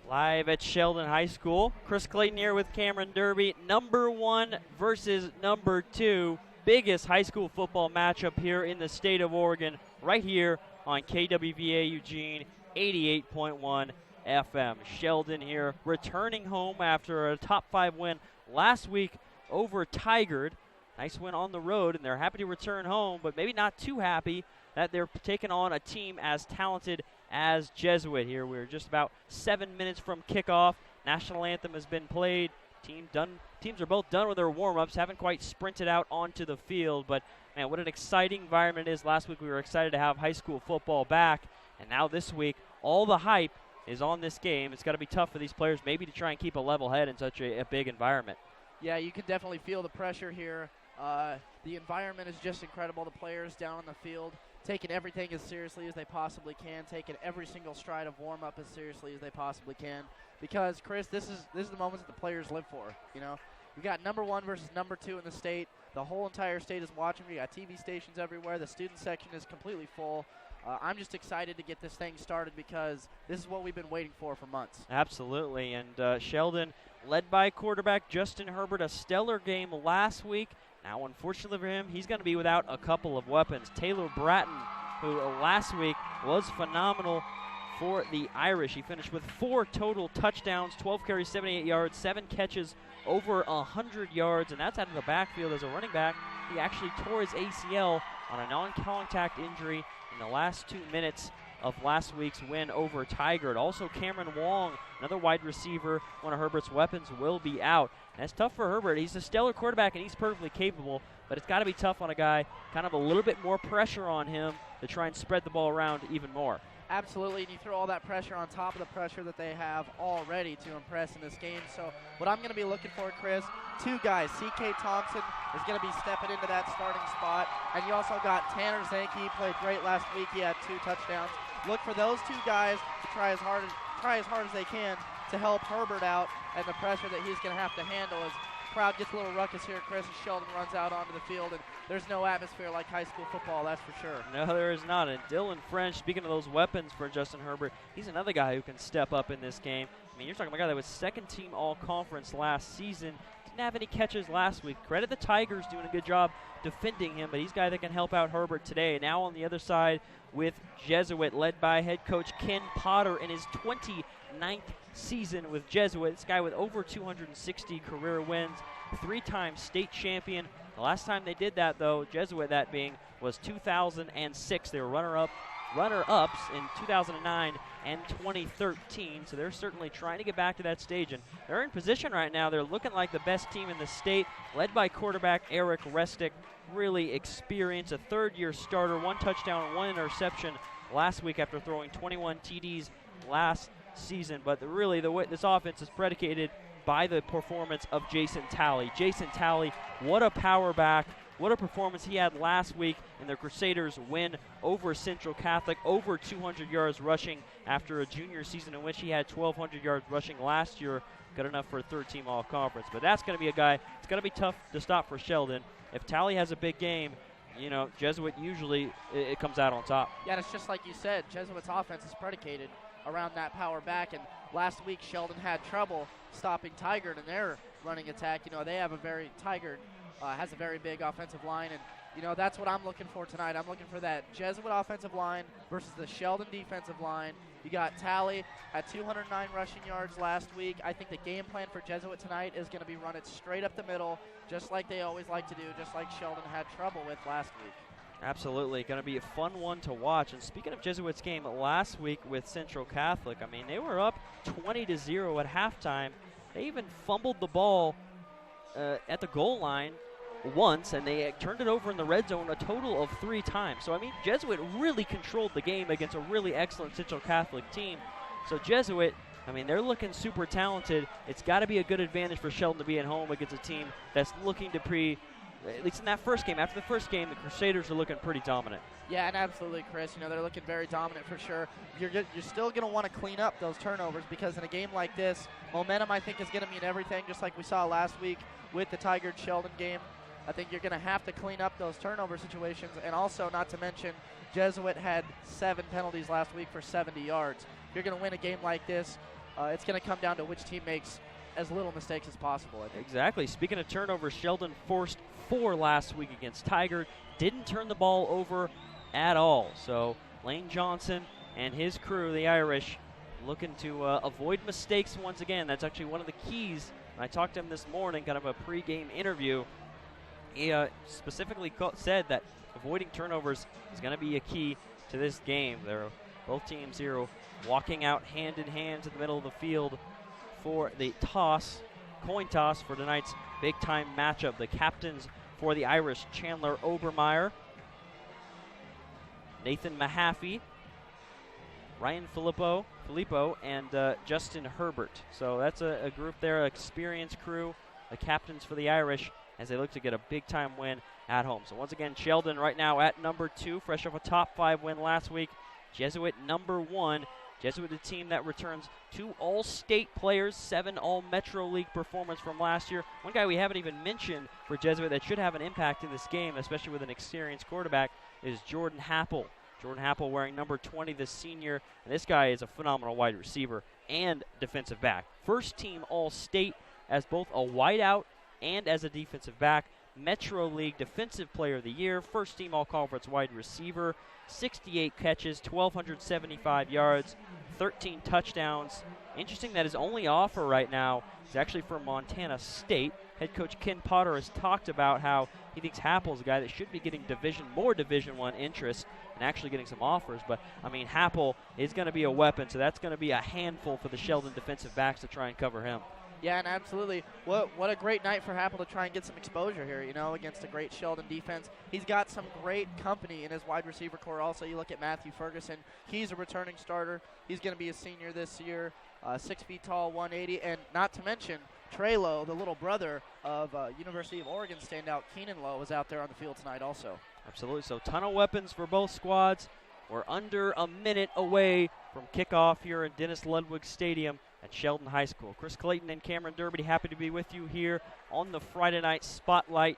Live at Sheldon High School. Chris Clayton here with Cameron Derby. Number 1 versus number 2. Biggest high school football matchup here in the state of Oregon, right here on KWVA Eugene 88.1 FM. Sheldon here returning home after a top 5 win last week over Tigard. Nice win on the road, and they're happy to return home, but maybe not too happy that they're taking on a team as talented as Jesuit here. We're just about 7 minutes from kickoff. National anthem has been played. Teams are both done with their warm-ups. Haven't quite sprinted out onto the field, but man, what an exciting environment it is. Last week we were excited to have high school football back, and now this week all the hype is on this game. It's got to be tough for these players maybe to try and keep a level head in such a big environment. Yeah, you can definitely feel the pressure here. The environment is just incredible. The players down on the field taking everything as seriously as they possibly can, taking every single stride of warm-up as seriously as they possibly can. Because, Chris, this is the moments that the players live for. You know, you got number 1 versus number 2 in the state. The whole entire state is watching. You got TV stations everywhere. The student section is completely full. I'm just excited to get this thing started because this is what we've been waiting for months. Absolutely, and Sheldon, led by quarterback Justin Herbert, a stellar game last week. Now, unfortunately for him, he's going to be without a couple of weapons. Taylor Bratton, who last week was phenomenal for the Irish. He finished with 4 total touchdowns, 12 carries, 78 yards, 7 catches, over 100 yards, and that's out of the backfield as a running back. He actually tore his ACL on a non-contact injury in the last 2 minutes of last week's win over Tigard. Also, Cameron Wong, another wide receiver, one of Herbert's weapons, will be out. And that's tough for Herbert. He's a stellar quarterback, and he's perfectly capable, but it's got to be tough on a guy, kind of a little bit more pressure on him to try and spread the ball around even more. Absolutely, and you throw all that pressure on top of the pressure that they have already to impress in this game. So what I'm going to be looking for, Chris, 2 guys. C.K. Thompson is going to be stepping into that starting spot, and you also got Tanner Zanke. He played great last week. He had 2 touchdowns. Look for those 2 guys to try as hard as they can to help Herbert out and the pressure that he's going to have to handle as crowd gets a little ruckus here, Chris, and Sheldon runs out onto the field, and there's no atmosphere like high school football, that's for sure. No, there is not. And Dylan French, speaking of those weapons for Justin Herbert, he's another guy who can step up in this game. I mean, you're talking about a guy that was second-team all-conference last season. Didn't have any catches last week. Credit the Tigers doing a good job defending him, but he's a guy that can help out Herbert today. Now on the other side with Jesuit, led by head coach Ken Potter in his 29th season with Jesuit. This guy with over 260 career wins, 3-time state champion. The last time they did that, though, Jesuit that being, was 2006. They were runner-ups in 2009 and 2013, so they're certainly trying to get back to that stage, and they're in position right now. They're looking like the best team in the state, led by quarterback Eric Restick, really experienced, a third-year starter, 1 touchdown, 1 interception last week after throwing 21 TDs last season. But really, the way this offense is predicated by the performance of Jason Talley. Jason Talley, what a power back. What a performance he had last week in the Crusaders' win over Central Catholic, over 200 yards rushing after a junior season in which he had 1,200 yards rushing last year. Good enough for a third-team all-conference. But that's going to be a guy, it's going to be tough to stop for Sheldon. If Talley has a big game, you know, Jesuit usually it comes out on top. Yeah, and it's just like you said, Jesuit's offense is predicated around that power back, and last week Sheldon had trouble stopping Tigard in their running attack. You know, they have Tigard has a very big offensive line, and you know, that's what I'm looking for tonight. I'm looking for that Jesuit offensive line versus the Sheldon defensive line. You got Talley at 209 rushing yards last week. I think the game plan for Jesuit tonight is going to be run it straight up the middle, just like they always like to do, just like Sheldon had trouble with last week. Absolutely. Going to be a fun one to watch. And speaking of Jesuit's game last week with Central Catholic, I mean, they were up 20-0 at halftime. They even fumbled the ball at the goal line once, and they turned it over in the red zone a total of 3 times. So, I mean, Jesuit really controlled the game against a really excellent Central Catholic team. So Jesuit, I mean, they're looking super talented. It's got to be a good advantage for Sheldon to be at home against a team that's looking to at least in that first game. After the first game, the Crusaders are looking pretty dominant. Yeah, and absolutely, Chris. You know, they're looking very dominant for sure. You're still going to want to clean up those turnovers because in a game like this, momentum, I think, is going to mean everything, just like we saw last week with the Tigard-Sheldon game. I think you're going to have to clean up those turnover situations, and also, not to mention, Jesuit had 7 penalties last week for 70 yards. If you're going to win a game like this, it's going to come down to which team makes as little mistakes as possible, I think. Exactly. Speaking of turnovers, Sheldon forced 4 last week against Tigard. Didn't turn the ball over at all. So Lane Johnson and his crew, the Irish, looking to avoid mistakes once again. That's actually one of the keys. I talked to him this morning, kind of a pregame interview. He specifically said that avoiding turnovers is going to be a key to this game. They're both teams here walking out hand in hand to the middle of the field for the coin toss for tonight's big-time matchup. The captains for the Irish, Chandler Obermeyer, Nathan Mahaffey, Ryan Filippo, and Justin Herbert. So that's a group there, an experienced crew, the captains for the Irish, as they look to get a big-time win at home. So once again, Sheldon right now at number 2, fresh off a top 5 win last week. Jesuit number 1. Jesuit, a team that returns 2 all-state players, 7 all-Metro League performance from last year. One guy we haven't even mentioned for Jesuit that should have an impact in this game, especially with an experienced quarterback, is Jordan Happel. Jordan Happel wearing number 20, the senior. And this guy is a phenomenal wide receiver and defensive back. First team all-state as both a wideout and as a defensive back. Metro League Defensive Player of the Year, first team all-conference wide receiver, 68 catches, 1,275 yards, 13 touchdowns. Interesting that his only offer right now is actually from Montana State. Head coach Ken Potter has talked about how he thinks Happel's a guy that should be getting more Division I interest and actually getting some offers. But, I mean, Happel is going to be a weapon, so that's going to be a handful for the Sheldon defensive backs to try and cover him. Yeah, and absolutely. What a great night for Happel to try and get some exposure here, against a great Sheldon defense. He's got some great company in his wide receiver core also. You look at Matthew Ferguson. He's a returning starter. He's going to be a senior this year, 6 feet tall, 180. And not to mention, Trey Lowe, the little brother of University of Oregon standout Keenan Lowe, was out there on the field tonight also. Absolutely. So ton of weapons for both squads. We're under a minute away from kickoff here in Dennis Ludwig Stadium at Sheldon High School. Chris Clayton and Cameron Derby, happy to be with you here on the Friday night spotlight.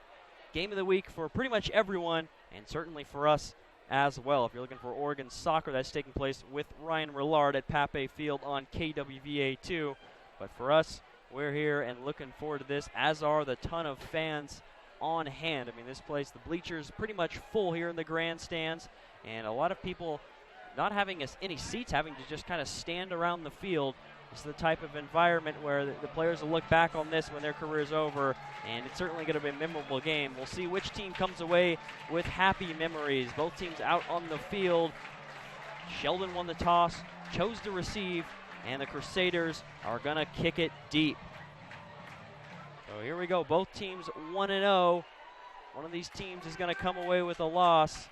Game of the week for pretty much everyone, and certainly for us as well. If you're looking for Oregon soccer, that's taking place with Ryan Rillard at Pape Field on KWVA2. But for us, we're here and looking forward to this, as are the ton of fans on hand. I mean, this place, the bleachers pretty much full here in the grandstands, and a lot of people not having any seats, having to just kind of stand around the field. It's the type of environment where the players will look back on this when their career is over, and it's certainly going to be a memorable game. We'll see which team comes away with happy memories. Both teams out on the field. Sheldon won the toss, chose to receive, and the Crusaders are going to kick it deep. So here we go. Both teams 1-0. One of these teams is going to come away with a loss,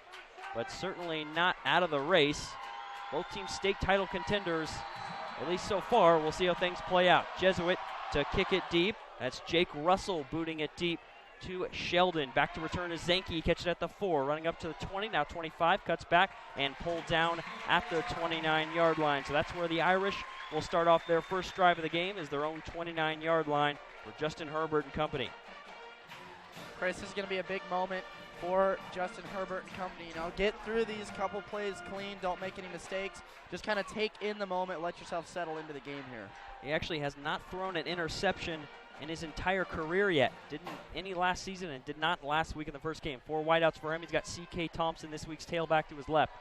but certainly not out of the race. Both teams state title contenders, at least so far. We'll see how things play out. Jesuit to kick it deep. That's Jake Russell booting it deep to Sheldon. Back to return to Zanke. Catch it at the 4. Running up to the 20, now 25. Cuts back and pulled down at the 29-yard line. So that's where the Irish will start off their first drive of the game, is their own 29-yard line for Justin Herbert and company. Chris, this is going to be a big moment for Justin Herbert and company. Get through these couple plays clean. Don't make any mistakes. Just kind of take in the moment. Let yourself settle into the game here. He actually has not thrown an interception in his entire career yet. Didn't any last season and did not last week in the first game. 4 wideouts for him. He's got C.K. Thompson, this week's tailback, to his left.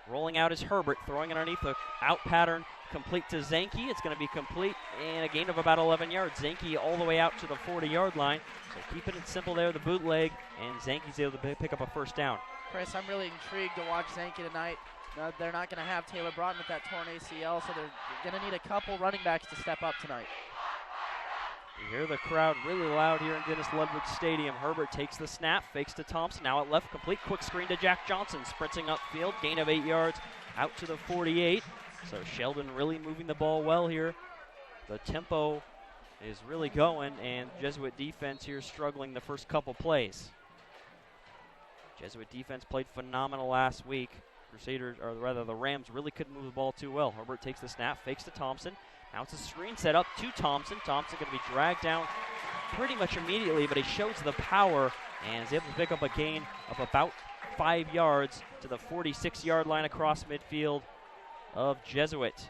Rolling out is Herbert, throwing it underneath the out pattern, complete to Zanke. It's going to be complete and a gain of about 11 yards. Zanke all the way out to the 40-yard line. So keeping it simple there, the bootleg, and Zanke's able to pick up a first down. Chris, I'm really intrigued to watch Zanke tonight. They're not going to have Taylor Broughton with that torn ACL, so they're going to need a couple running backs to step up tonight. You hear the crowd really loud here in Dennis Ludwig Stadium. Herbert takes the snap, fakes to Thompson, now at left, complete, quick screen to Jack Johnson, sprinting upfield, gain of 8 yards, out to the 48. So Sheldon really moving the ball well here. The tempo is really going, and Jesuit defense here struggling the first couple plays. Jesuit defense played phenomenal last week. The Rams really couldn't move the ball too well. Herbert takes the snap, fakes to Thompson. Now it's a screen set up to Thompson. Thompson going to be dragged down pretty much immediately, but he shows the power and is able to pick up a gain of about 5 yards to the 46-yard line across midfield of Jesuit.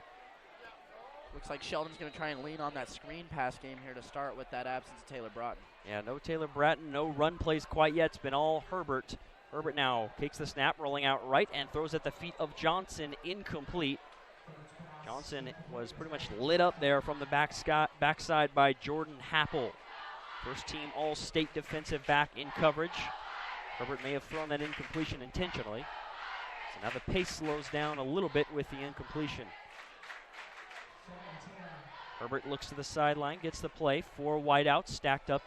Looks like Sheldon's going to try and lean on that screen pass game here to start with that absence of Taylor Broughton. Yeah, no Taylor Bratton, no run plays quite yet. It's been all Herbert. Herbert now takes the snap, rolling out right, and throws at the feet of Johnson, incomplete. Johnson was pretty much lit up there from the backside by Jordan Happel. First team All-State defensive back in coverage. Herbert may have thrown that incompletion intentionally. So now the pace slows down a little bit with the incompletion. Herbert looks to the sideline, gets the play. 4 wideouts stacked up,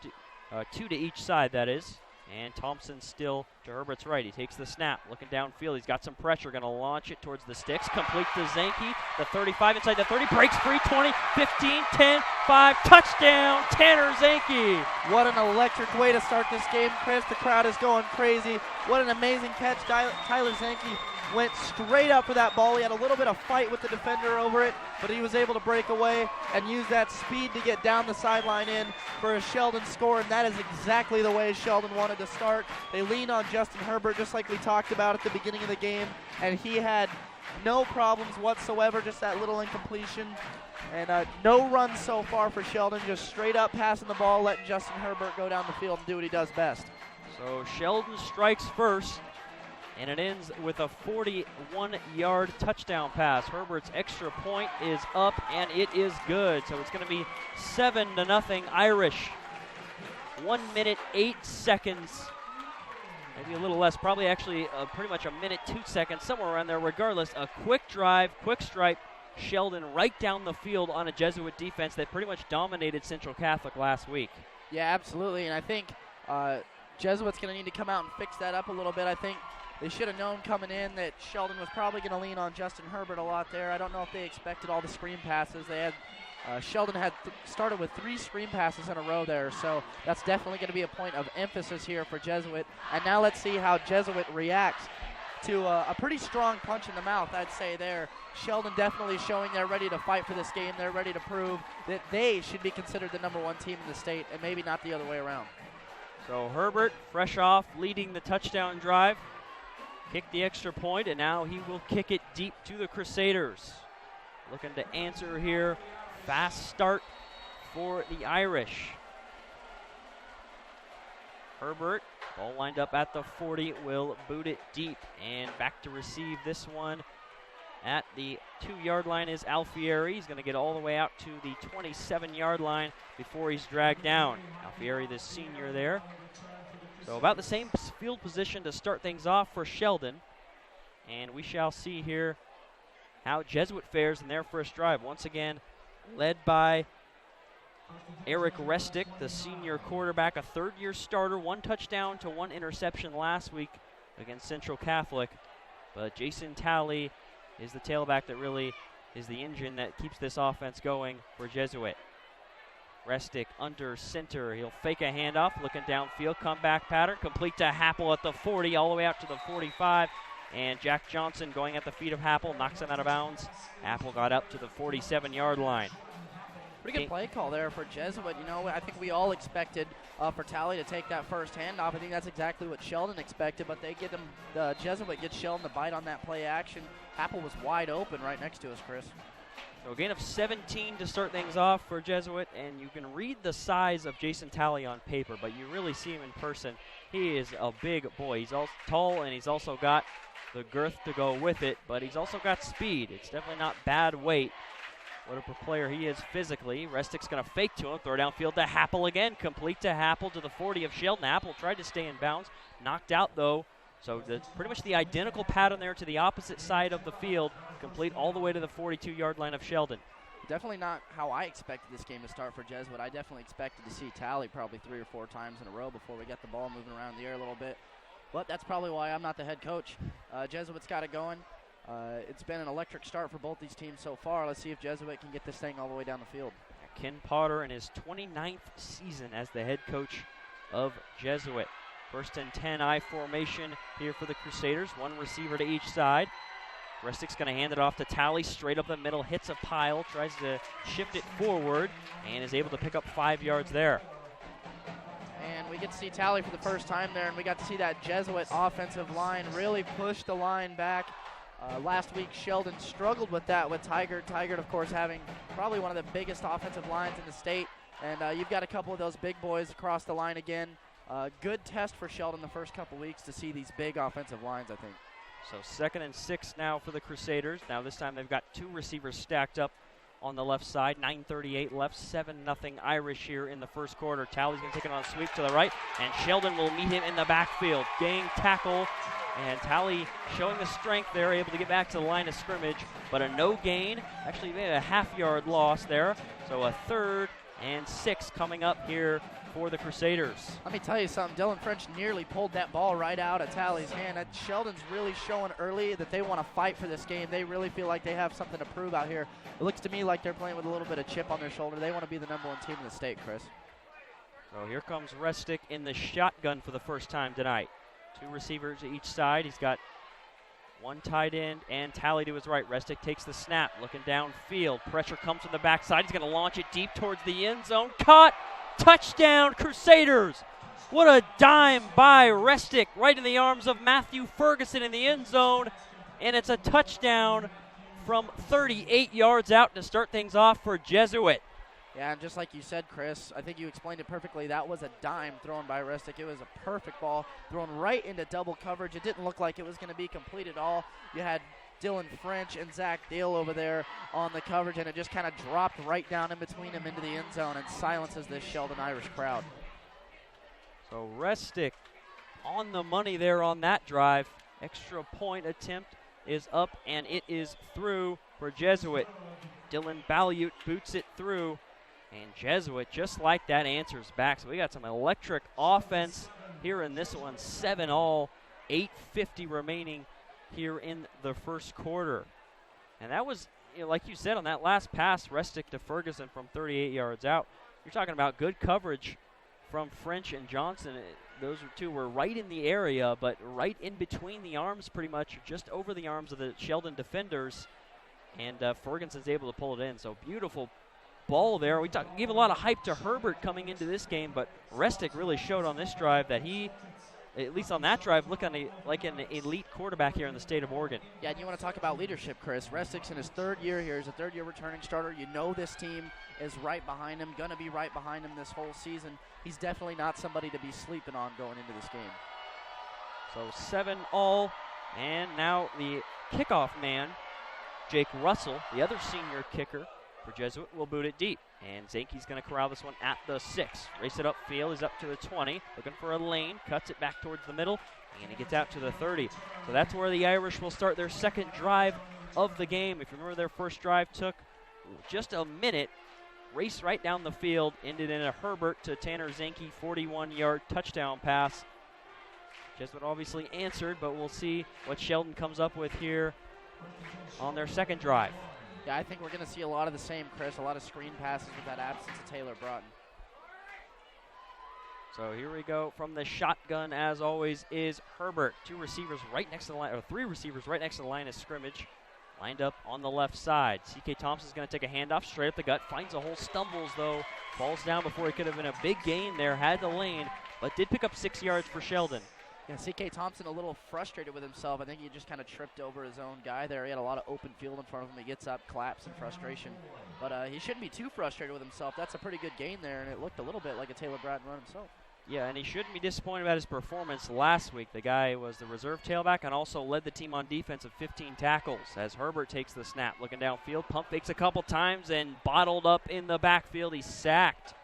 2 to each side, that is. And Thompson still to Herbert's right. He takes the snap, looking downfield. He's got some pressure, going to launch it towards the sticks. Complete to Zanke, the 35 inside the 30, breaks free, 20, 15, 10, 5, touchdown, Tanner Zanke. What an electric way to start this game, Chris. The crowd is going crazy. What an amazing catch. Tyler Zanke went straight up for that ball. He had a little bit of fight with the defender over it, but he was able to break away and use that speed to get down the sideline in for a Sheldon score, and that is exactly the way Sheldon wanted to start. They lean on Justin Herbert, just like we talked about at the beginning of the game, and he had no problems whatsoever, just that little incompletion. And no run so far for Sheldon, just straight up passing the ball, letting Justin Herbert go down the field and do what he does best. So Sheldon strikes first, and it ends with a 41-yard touchdown pass. Herbert's extra point is up, and it is good. So it's going to be 7-0 Irish. 1 minute, 8 seconds. Maybe a little less, probably actually pretty much a minute, 2 seconds, somewhere around there. Regardless, a quick drive, quick stripe. Sheldon right down the field on a Jesuit defense that pretty much dominated Central Catholic last week. Yeah, absolutely, and I think Jesuit's going to need to come out and fix that up a little bit. I think they should have known coming in that Sheldon was probably going to lean on Justin Herbert a lot there. I don't know if they expected all the screen passes. They had Sheldon had started with 3 screen passes in a row there, so that's definitely going to be a point of emphasis here for Jesuit. And now let's see how Jesuit reacts to a pretty strong punch in the mouth, I'd say there. Sheldon definitely showing they're ready to fight for this game. They're ready to prove that they should be considered the #1 team in the state and maybe not the other way around. So Herbert, fresh off, leading the touchdown drive. Kicked the extra point, and now he will kick it deep to the Crusaders. Looking to answer here. Fast start for the Irish. Herbert, ball lined up at the 40, will boot it deep. And back to receive this one at the 2-yard line is Alfieri. He's going to get all the way out to the 27-yard line before he's dragged down. Alfieri, the senior there. So about the same field position to start things off for Sheldon. And we shall see here how Jesuit fares in their first drive. Once again, led by Eric Restick, the senior quarterback, a third-year starter, 1 touchdown to 1 interception last week against Central Catholic. But Jason Talley is the tailback that really is the engine that keeps this offense going for Jesuit. Restick under center. He'll fake a handoff, looking downfield, comeback pattern, complete to Happel at the 40, all the way out to the 45. And Jack Johnson going at the feet of Happel, knocks him out of bounds. Happel got up to the 47-yard line. Pretty good play call there for Jesuit. You know, I think we all expected for Talley to take that first handoff. I think that's exactly what Sheldon expected, but they get him, Jesuit gets Sheldon to bite on that play action. Happel was wide open right next to us, Chris. So a gain of 17 to start things off for Jesuit, and you can read the size of Jason Talley on paper, but you really see him in person. He is a big boy. He's also tall, and he's also got the girth to go with it, but he's also got speed. It's definitely not bad weight. What a player he is physically. Restick's going to fake to him, throw downfield to Happel again, complete to Happel to the 40 of Sheldon. Happel tried to stay in bounds, knocked out though. So pretty much the identical pattern there to the opposite side of the field, complete all the way to the 42-yard line of Sheldon. Definitely not how I expected this game to start for Jesuit. I definitely expected to see Talley probably 3 or 4 times in a row before we get the ball moving around the air a little bit. But that's probably why I'm not the head coach. Jesuit's got it going. It's been an electric start for both these teams so far. Let's see if Jesuit can get this thing all the way down the field. Ken Potter in his 29th season as the head coach of Jesuit. First and 10 I formation here for the Crusaders. 1 receiver to each side. Restick's going to hand it off to Talley, straight up the middle, hits a pile, tries to shift it forward, and is able to pick up 5 yards there. And we get to see Talley for the first time there, and we got to see that Jesuit offensive line really push the line back. Last week, Sheldon struggled with that with Tigard. Tigard, of course, having probably one of the biggest offensive lines in the state. And you've got a couple of those big boys across the line again. Good test for Sheldon the first couple weeks to see these big offensive lines, I think. So 2nd and 6 now for the Crusaders. Now this time they've got 2 receivers stacked up on the left side. 9:38 left, 7-0 Irish here in the first quarter. Talley's going to take it on a sweep to the right, and Sheldon will meet him in the backfield. Gang tackle, and Talley showing the strength there, able to get back to the line of scrimmage, but a no gain. Actually, they had a half-yard loss there, so a 3rd and 6 coming up here for the Crusaders. Let me tell you something. Dylan French nearly pulled that ball right out of Talley's hand. Sheldon's really showing early that they want to fight for this game. They really feel like they have something to prove out here. It looks to me like they're playing with a little bit of chip on their shoulder. They want to be the #1 team in the state, Chris. So here comes Restick in the shotgun for the first time tonight. 2 receivers each side. He's got 1 tight end and Talley to his right. Restick takes the snap, looking downfield. Pressure comes from the backside. He's going to launch it deep towards the end zone. Caught! Touchdown, Crusaders! What a dime by Restick right in the arms of Matthew Ferguson in the end zone. And it's a touchdown from 38 yards out to start things off for Jesuit. Yeah, and just like you said, Chris, I think you explained it perfectly. That was a dime thrown by Restick. It was a perfect ball thrown right into double coverage. It didn't look like it was going to be complete at all. You had Dylan French and Zach Dale over there on the coverage, and it just kind of dropped right down in between them into the end zone and silences this Sheldon Irish crowd. So Restick on the money there on that drive. Extra point attempt is up, and it is through for Jesuit. Dylan Balyut boots it through, and Jesuit, just like that, answers back. So we got some electric offense here in this one. 7-all, 8:50 remaining here in the first quarter. And that was, like you said, on that last pass, Restick to Ferguson from 38 yards out. You're talking about good coverage from French and Johnson. Those 2 were right in the area, but right in between the arms pretty much, just over the arms of the Sheldon defenders. And Ferguson's able to pull it in. So beautiful ball there. We gave a lot of hype to Herbert coming into this game, but Restick really showed on this drive that he, at least on that drive, look like an elite quarterback here in the state of Oregon. Yeah, and you want to talk about leadership, Chris. Restick's in his 3rd year here. He's a 3rd-year returning starter. You know this team is right behind him, going to be right behind him this whole season. He's definitely not somebody to be sleeping on going into this game. So 7-all, and now the kickoff man, Jake Russell, the other senior kicker for Jesuit, will boot it deep. And Zanke's going to corral this one at the 6. Race it upfield. He's up to the 20. Looking for a lane. Cuts it back towards the middle. And he gets out to the 30. So that's where the Irish will start their 2nd drive of the game. If you remember, their first drive took just a minute. Race right down the field. Ended in a Herbert to Tanner Zanke 41-yard touchdown pass. Jesuit obviously answered, but we'll see what Sheldon comes up with here on their 2nd drive. Yeah, I think we're going to see a lot of the same, Chris. A lot of screen passes with that absence of Taylor Broughton. So here we go from the shotgun, as always, is Herbert. 2 receivers right next to the line, or 3 receivers right next to the line of scrimmage. Lined up on the left side. C.K. Thompson's going to take a handoff straight up the gut. Finds a hole, stumbles though. Falls down before he could have been a big gain there. Had the lane, but did pick up 6 yards for Sheldon. Yeah, C.K. Thompson a little frustrated with himself. I think he just kind of tripped over his own guy there. He had a lot of open field in front of him. He gets up, claps in frustration. But he shouldn't be too frustrated with himself. That's a pretty good gain there, and it looked a little bit like a Taylor Broughton run himself. Yeah, and he shouldn't be disappointed about his performance last week. The guy was the reserve tailback and also led the team on defense of 15 tackles as Herbert takes the snap. Looking downfield, pump fakes a couple times and bottled up in the backfield. He's sacked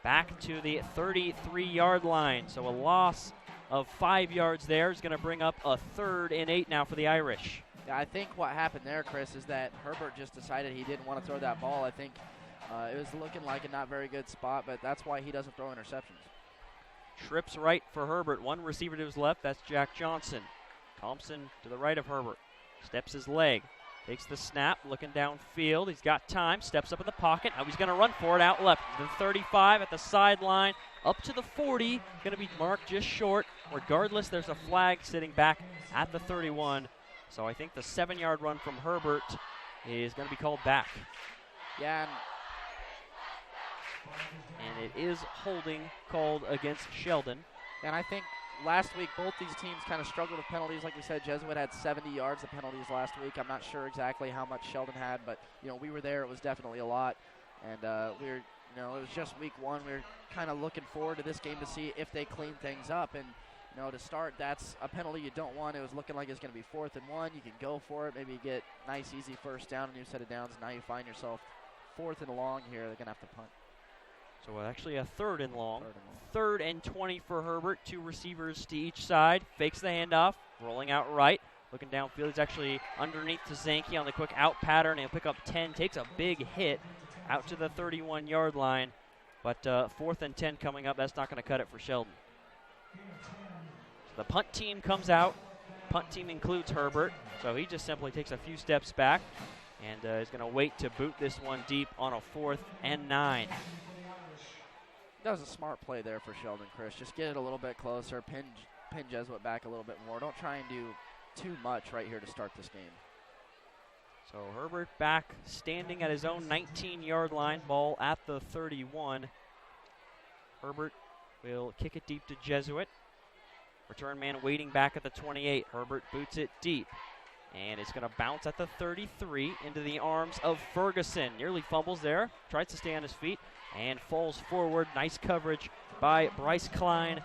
back to the 33-yard line. So a loss of 5 yards there is going to bring up a 3rd and 8 now for the Irish. Yeah, I think what happened there, Chris, is that Herbert just decided he didn't want to throw that ball. I think it was looking like a not very good spot, but that's why he doesn't throw interceptions. Trips right for Herbert. 1 receiver to his left, that's Jack Johnson. Thompson to the right of Herbert. Steps his leg. Takes the snap, looking downfield. He's got time, steps up in the pocket. Now he's going to run for it out left. The 35 at the sideline, up to the 40. Going to be marked just short. Regardless, there's a flag sitting back at the 31. So I think the 7-yard run from Herbert is going to be called back. Yeah, and it is holding called against Sheldon. And I think last week, both these teams kind of struggled with penalties. Like we said, Jesuit had 70 yards of penalties last week. I'm not sure exactly how much Sheldon had, but, we were there. It was definitely a lot. And it was just week one. We were kind of looking forward to this game to see if they clean things up. And, to start, that's a penalty you don't want. It was looking like it's going to be 4th and 1. You can go for it. Maybe you get nice, easy first down, a new set of downs. Now you find yourself 4th and long here. They're going to have to punt. So actually a 3rd and long. 3rd and 20 for Herbert. 2 receivers to each side. Fakes the handoff. Rolling out right. Looking downfield. He's actually underneath to Zanke on the quick out pattern. He'll pick up 10. Takes a big hit out to the 31-yard line. But 4th and 10 coming up. That's not going to cut it for Sheldon. So the punt team comes out. Punt team includes Herbert. So he just simply takes a few steps back and is going to wait to boot this one deep on a 4th and 9. That was a smart play there for Sheldon, Chris. Just get it a little bit closer, pin Jesuit back a little bit more. Don't try and do too much right here to start this game. So Herbert back standing at his own 19-yard line, ball at the 31. Herbert will kick it deep to Jesuit. Return man waiting back at the 28. Herbert boots it deep. And it's going to bounce at the 33 into the arms of Ferguson. Nearly fumbles there. Tries to stay on his feet and falls forward. Nice coverage by Bryce Klein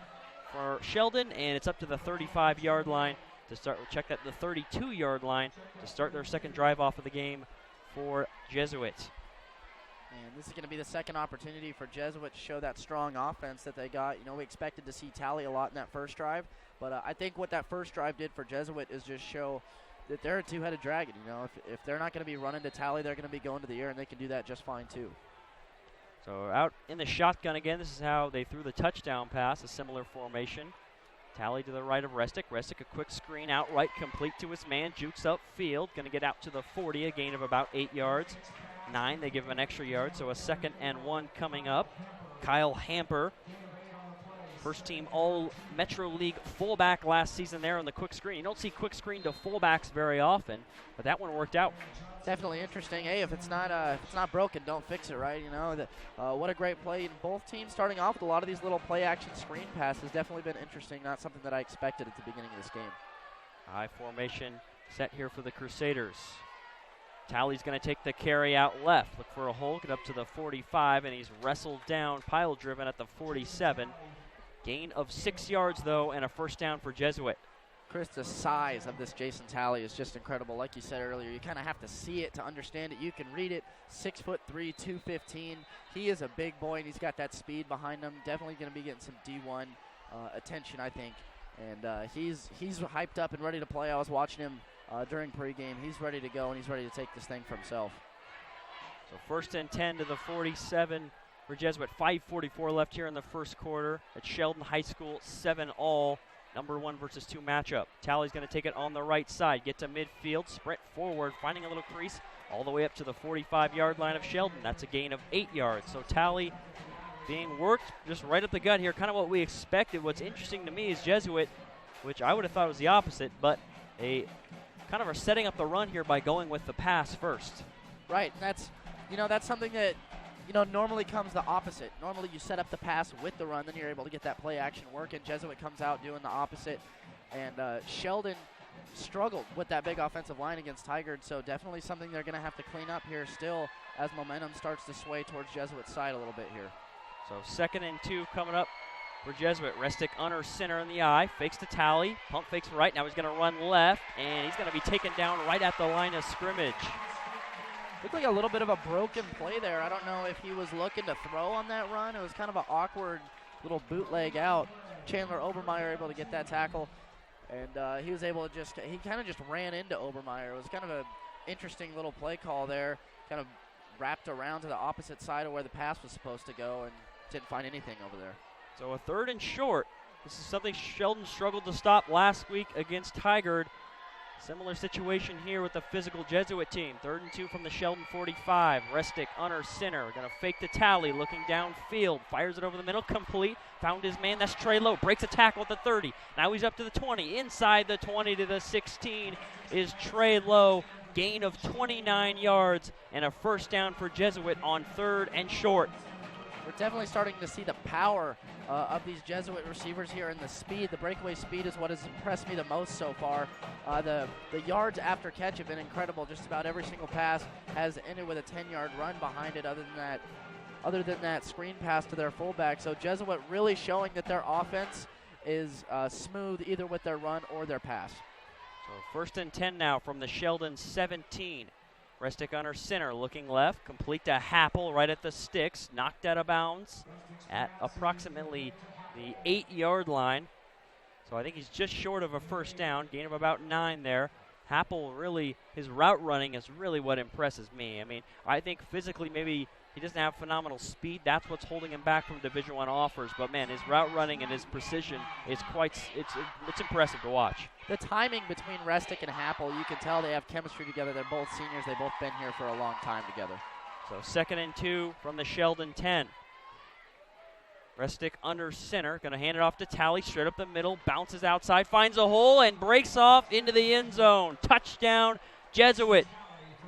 for Sheldon. And it's up to the 35-yard line to start. We'll check that the 32-yard line to start their second drive off of the game for Jesuit. And this is going to be the second opportunity for Jesuit to show that strong offense that they got. We expected to see Tally a lot in that first drive. But I think what that first drive did for Jesuit is just show that they're a two-headed dragon. If they're not going to be running to Tally, they're going to be going to the air, and they can do that just fine too. So out in the shotgun again. This is how they threw the touchdown pass, a similar formation. Tally to the right of Restic. Restic a quick screen outright, complete to his man. Jukes upfield, going to get out to the 40, a gain of about 8 yards. 9, they give him an extra yard, so a 2nd and 1 coming up. Kyle Hamper, first team all Metro League fullback last season there on the quick screen. You don't see quick screen to fullbacks very often, but that one worked out. Definitely interesting. Hey, if it's not broken, don't fix it, right? What a great play. And both teams starting off with a lot of these little play-action screen passes. Definitely been interesting. Not something that I expected at the beginning of this game. High formation set here for the Crusaders. Tally's going to take the carry out left. Look for a hole, get up to the 45, and he's wrestled down, pile driven at the 47. Gain of 6 yards, though, and a first down for Jesuit. Chris, the size of this Jason Tally is just incredible. Like you said earlier, you kind of have to see it to understand it. You can read it. 6'3", 215. He is a big boy, and he's got that speed behind him. Definitely going to be getting some D1 attention, I think. And he's hyped up and ready to play. I was watching him during pregame. He's ready to go, and he's ready to take this thing for himself. So 1st and 10 to the 47 for Jesuit. 5:44 left here in the first quarter at Sheldon High School, 7-all. Number 1 versus 2 matchup. Tally's going to take it on the right side, get to midfield, sprint forward, finding a little crease all the way up to the 45-yard line of Sheldon. That's a gain of 8 yards. So Tally being worked just right up the gut here, kind of what we expected. What's interesting to me is Jesuit, which I would have thought was the opposite, but a kind of are setting up the run here by going with the pass first. Right, that's something that normally comes the opposite. Normally you set up the pass with the run, then you're able to get that play action work, and Jesuit comes out doing the opposite. And Sheldon struggled with that big offensive line against Tigard, so definitely something they're going to have to clean up here still as momentum starts to sway towards Jesuit's side a little bit here. So 2nd and 2 coming up for Jesuit. Restic under center in the eye, fakes to Tally, pump fakes right. Now he's going to run left, and he's going to be taken down right at the line of scrimmage. Looked like a little bit of a broken play there. I don't know if he was looking to throw on that run. It was kind of an awkward little bootleg out. Chandler Obermeyer able to get that tackle, and he was able to he kind of just ran into Obermeyer. It was kind of an interesting little play call there, kind of wrapped around to the opposite side of where the pass was supposed to go and didn't find anything over there. So a 3rd and short. This is something Sheldon struggled to stop last week against Tigard. Similar situation here with the physical Jesuit team. 3rd and 2 from the Sheldon 45. Restic under center. Going to fake the Tally, looking downfield. Fires it over the middle, complete. Found his man, that's Trey Lowe. Breaks a tackle at the 30. Now he's up to the 20. Inside the 20 to the 16 is Trey Lowe. Gain of 29 yards and a first down for Jesuit on 3rd and short. we're definitely starting to see the power of these Jesuit receivers here, and the speed. The breakaway speed is what has impressed me the most so far. The yards after catch have been incredible. Just about every single pass has ended with a 10-yard run behind it, other than that screen pass to their fullback. So Jesuit really showing that their offense is smooth either with their run or their pass. So 1st and 10 now from the Sheldon 17. Restic under center, looking left, complete to Happel right at the sticks, knocked out of bounds at approximately the 8-yard line. So I think he's just short of a first down, gain of about 9 there. Happel really, his route running is really what impresses me. I mean, I think physically maybe he doesn't have phenomenal speed. That's what's holding him back from Division I offers. But man, his route running and his precision is it's impressive to watch. The timing between Restic and Happel, you can tell they have chemistry together. They're both seniors. They've both been here for a long time together. So 2nd and 2 from the Sheldon 10. Restic under center, going to hand it off to Talley, straight up the middle, bounces outside, finds a hole, and breaks off into the end zone. Touchdown, Jesuit.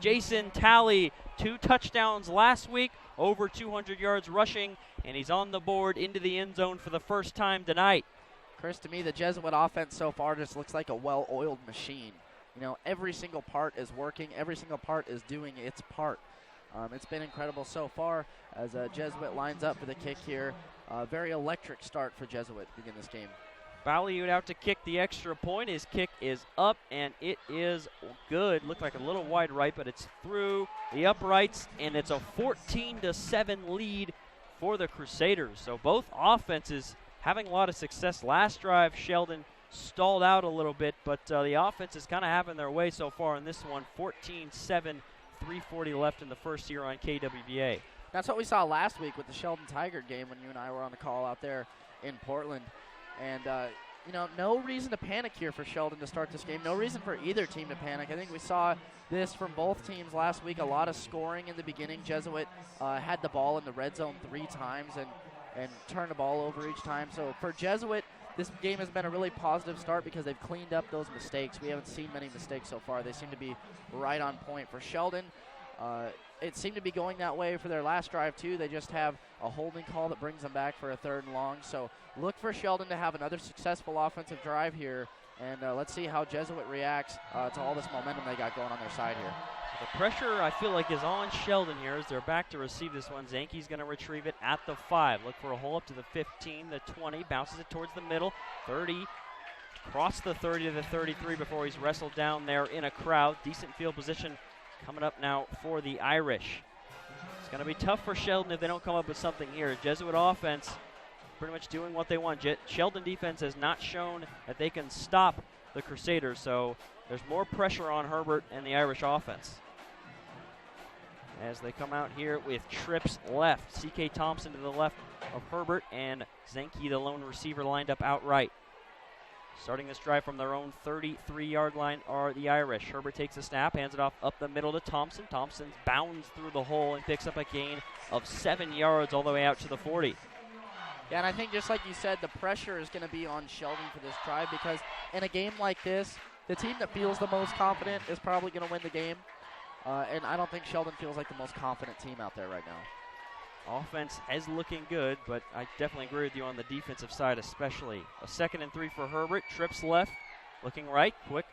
Jason Talley, 2 touchdowns last week, over 200 yards rushing, and he's on the board into the end zone for the first time tonight. Chris, to me, the Jesuit offense so far just looks like a well-oiled machine. You know, every single part is working. Every single part is doing its part. It's been incredible so far as Jesuit lines up for the kick here. Very electric start for Jesuit to begin this game. Ballyhoo out to kick the extra point. His kick is up, and it is good. Looked like a little wide right, but it's through the uprights, and it's a 14-7 lead for the Crusaders. So both offenses having a lot of success. Last drive, Sheldon stalled out a little bit, but the offense is kind of having their way so far in this one. 14-7, 3:40 left in the first here on KWVA. That's what we saw last week with the Sheldon Tiger game when you and I were on the call out there in Portland. And, you know, no reason to panic here for Sheldon to start this game. No reason for either team to panic. I think we saw this from both teams last week. A lot of scoring in the beginning. Jesuit had the ball in the red zone 3 times and turned the ball over each time. So for Jesuit, this game has been a really positive start because they've cleaned up those mistakes. We haven't seen many mistakes so far. They seem to be right on point. For Sheldon, it seemed to be going that way for their last drive, too. They just have a holding call that brings them back for a 3rd and long. So look for Sheldon to have another successful offensive drive here, and let's see how Jesuit reacts to all this momentum they got going on their side here. The pressure, I feel like, is on Sheldon here as they're back to receive this one. Zanke's going to retrieve it at the 5. Look for a hole up to the 15, the 20, bounces it towards the middle, 30, across the 30 to the 33 before he's wrestled down there in a crowd. Decent field position coming up now for the Irish. It's going to be tough for Sheldon if they don't come up with something here. Jesuit offense pretty much doing what they want. Sheldon defense has not shown that they can stop the Crusaders, so there's more pressure on Herbert and the Irish offense. As they come out here with trips left. C.K. Thompson to the left of Herbert, and Zenke, the lone receiver, lined up outright. Starting this drive from their own 33-yard line are the Irish. Herbert takes a snap, hands it off up the middle to Thompson. Thompson bounds through the hole and picks up a gain of 7 yards all the way out to the 40. Yeah, and I think just like you said, the pressure is going to be on Sheldon for this drive because in a game like this, the team that feels the most confident is probably going to win the game. And I don't think Sheldon feels like the most confident team out there right now. Offense is looking good, but I definitely agree with you on the defensive side especially. A 2nd and 3 for Herbert. Trips left, looking right. Quick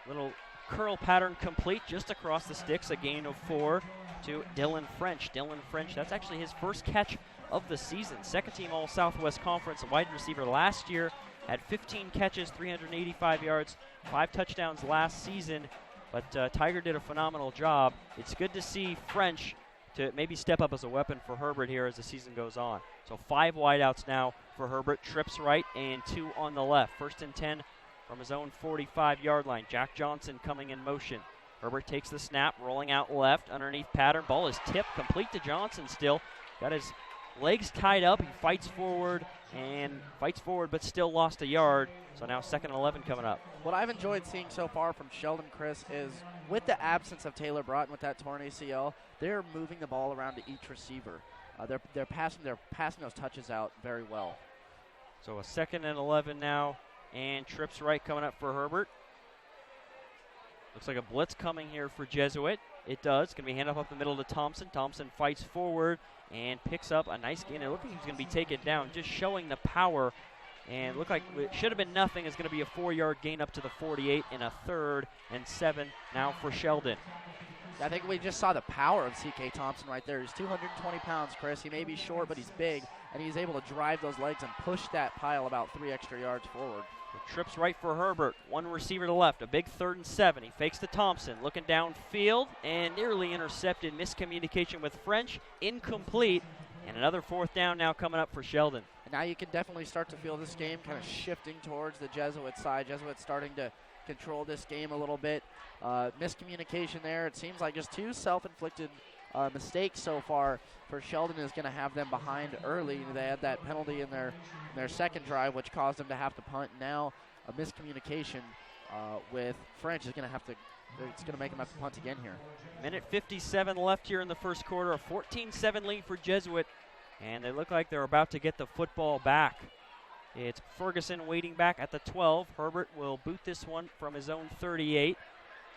little curl pattern complete just across the sticks. A gain of 4 to Dylan French. Dylan French, that's actually his first catch of the season. 2nd team All-Southwest Conference wide receiver last year. Had 15 catches, 385 yards, 5 touchdowns last season. But Tiger did a phenomenal job. It's good to see French to maybe step up as a weapon for Herbert here as the season goes on. So 5 wideouts now for Herbert. Trips right and 2 on the left. 1st and 10 from his own 45-yard line. Jack Johnson coming in motion. Herbert takes the snap, rolling out left, underneath pattern. Ball is tipped, complete to Johnson still. Got his legs tied up. He fights forward, but still lost a yard. So now 2nd and 11 coming up. What I've enjoyed seeing so far from Sheldon, Chris, is with the absence of Taylor Broughton with that torn ACL, they're moving the ball around to each receiver. They're passing those touches out very well. So a 2nd and 11 now, and trips right coming up for Herbert. Looks like a blitz coming here for Jesuit. It does. Going to be handed off up the middle to Thompson. Thompson fights forward and picks up a nice gain. It looks like he's going to be taken down, just showing the power. And look like it should have been nothing. It's going to be a 4-yard gain up to the 48 and a 3rd and 7 now for Sheldon. I think we just saw the power of C.K. Thompson right there. He's 220 pounds, Chris. He may be short, but he's big, and he's able to drive those legs and push that pile about 3 extra yards forward. Trips right for Herbert. One receiver to left. A big 3rd and 7. He fakes to Thompson. Looking downfield and nearly intercepted. Miscommunication with French. Incomplete. And another 4th down now coming up for Sheldon. And now you can definitely start to feel this game kind of shifting towards the Jesuit side. Jesuit starting to control this game a little bit. Miscommunication there. It seems like just 2 self-inflicted mistakes so far for Sheldon is going to have them behind early. They had that penalty in their second drive, which caused them to have to punt. Now a miscommunication with French is going to have to. It's going to make them have to punt again here. Minute 57 left here in the first quarter. A 14-7 lead for Jesuit, and they look like they're about to get the football back. It's Ferguson waiting back at the 12. Herbert will boot this one from his own 38.